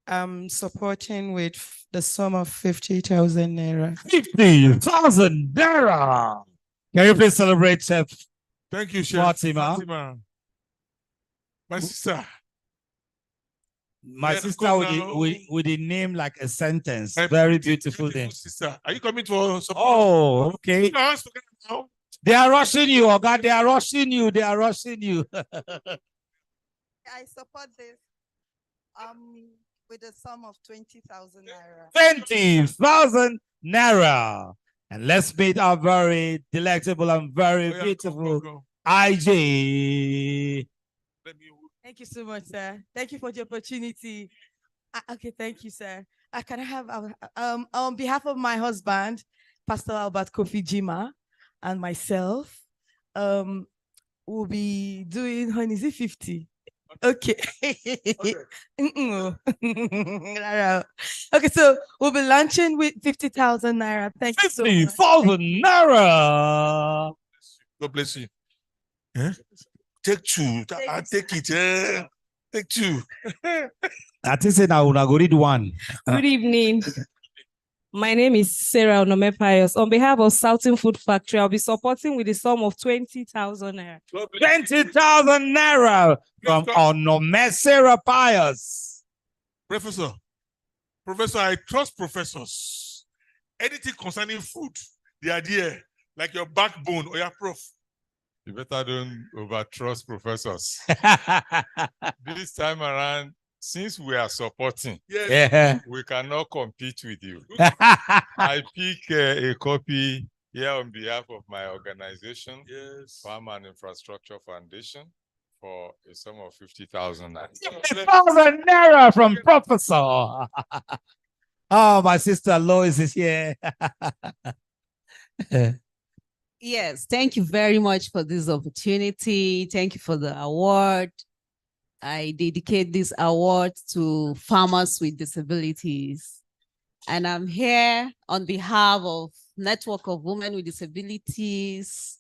Speaker 2: I'm supporting with the sum of 50,000 naira.
Speaker 3: 50,000 naira. Can you please celebrate Chef
Speaker 8: Thank you, Chef.
Speaker 3: Fatima?
Speaker 8: Fatima. My sister.
Speaker 3: My
Speaker 8: Yeah,
Speaker 3: sister
Speaker 8: come
Speaker 3: with
Speaker 8: now.
Speaker 3: with a name like a sentence.
Speaker 8: My
Speaker 3: Very beautiful name.
Speaker 8: Sister, are you coming for support?
Speaker 3: Oh, okay.
Speaker 8: Put your hands together now.
Speaker 3: They are rushing you, oh God. They are rushing you. They are rushing you.
Speaker 7: I support this with a sum of 20,000 naira.
Speaker 3: 20,000 naira. And let's meet our very delectable and very beautiful IJ.
Speaker 13: Thank you so much, sir. Thank you for the opportunity. Okay, thank you, sir. Can I have on behalf of my husband, Pastor Albert Kofi Jima, and myself, we'll be doing, honey, is it 50? Okay. Okay, so we'll be launching with 50,000 naira. Thank you so much.
Speaker 3: 50,000 naira.
Speaker 8: God bless you. Eh? Take two. I'll take it. Take two.
Speaker 3: I think say now I go read one.
Speaker 23: Good evening. My name is Sarah Onome Pius. On behalf of Southern Food Factory, I'll be supporting with a sum of 20,000 naira.
Speaker 3: 20,000 naira from Onome Sarah Pius.
Speaker 8: Professor, I trust professors. Anything concerning food, they are there, like your backbone or your prof.
Speaker 24: You better don't overtrust professors. This time around, since we are supporting, we cannot compete with you. I pick a copy here on behalf of my organization, Farm and Infrastructure Foundation, for a sum of 50,000 naira.
Speaker 3: 50,000 naira from Professor. Oh, my sister Lois is here.
Speaker 25: Yes, thank you very much for this opportunity. Thank you for the award. I dedicate this award to farmers with disabilities. And I'm here on behalf of Network of Women with Disabilities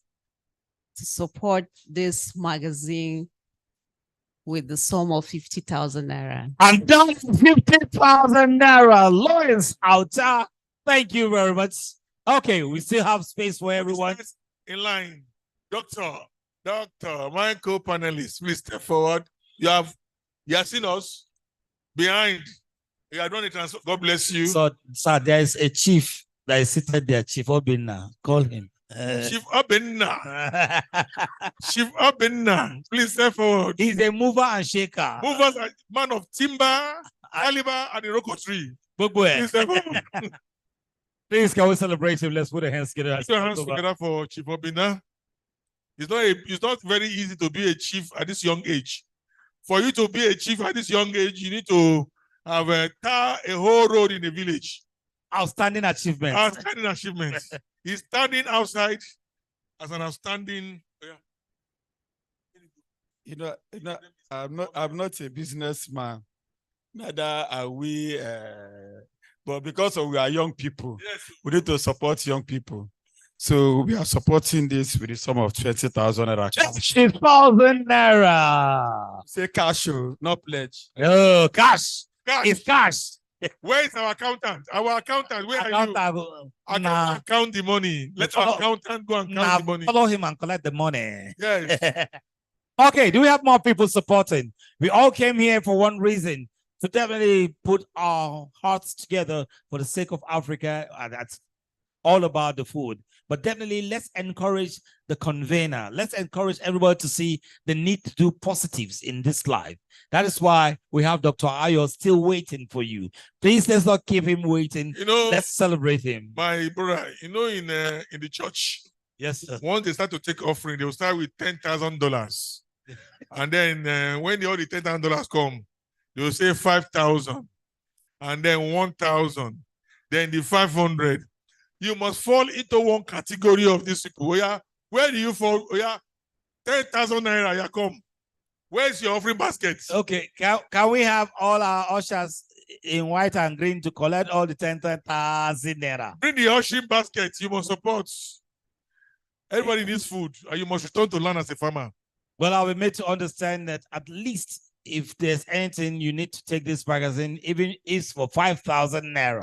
Speaker 25: to support this magazine with the sum of 50,000 naira.
Speaker 3: And that's 50,000 naira. Lois Alta, thank you very much. Okay, we still have space for everyone.
Speaker 8: In line. Doctor, my co-panelists, please step forward. You have seen us behind. You are doing a transfer. God bless you.
Speaker 3: So, sir, there is a chief that is seated there, Chief Obinna. Call him.
Speaker 8: Chief Obinna. Chief Obinna, please step forward.
Speaker 3: He's a mover and shaker.
Speaker 8: Movers are man of timber, caliber, and Iroko tree. Please step forward.
Speaker 3: Please, can we celebrate him? Let's put our hands together.
Speaker 8: Put your hands together for Chief Obinna. It's not very easy to be a chief at this young age. For you to be a chief at this young age, you need to have a whole road in the village.
Speaker 3: Outstanding achievement.
Speaker 8: Outstanding achievement. He's standing outside as an outstanding.
Speaker 11: I'm not a businessman. Neither are we. But because we are young people, we need to support young people. So we are supporting this with a sum of 20,000 naira.
Speaker 3: 20,000 naira.
Speaker 11: Say cash, not pledge.
Speaker 3: Oh, cash.
Speaker 8: Cash.
Speaker 3: It's cash.
Speaker 8: Where is our accountant? Our accountant, where are you?
Speaker 3: Nah.
Speaker 8: Count the money. Let our accountant go and count the money.
Speaker 3: Follow him and collect the money.
Speaker 8: Yes.
Speaker 3: Okay, do we have more people supporting? We all came here for one reason, to definitely put our hearts together for the sake of Africa. That's all about the food. But definitely let's encourage the convener. Let's encourage everybody to see the need to do positives in this life. That is why we have Dr. Ayo still waiting for you. Please, let's not keep him waiting. Let's celebrate him.
Speaker 8: My brother, in the church,
Speaker 3: yes, sir.
Speaker 8: Once they start to take offering, they will start with $10,000. And then when all the $10,000 come, they will say 5,000, and then 1,000, then the 500. You must fall into one category of these people. Where do you fall? 10,000 naira, you come. Where's your offering basket?
Speaker 3: Okay, can we have all our ushers in white and green to collect all the 10,000 naira?
Speaker 8: Bring the ushering basket. You must support. Everybody needs food, and you must return to land as a farmer.
Speaker 3: Well, I'll be made to understand that at least if there's anything you need to take this magazine, even if it's for 5,000 naira.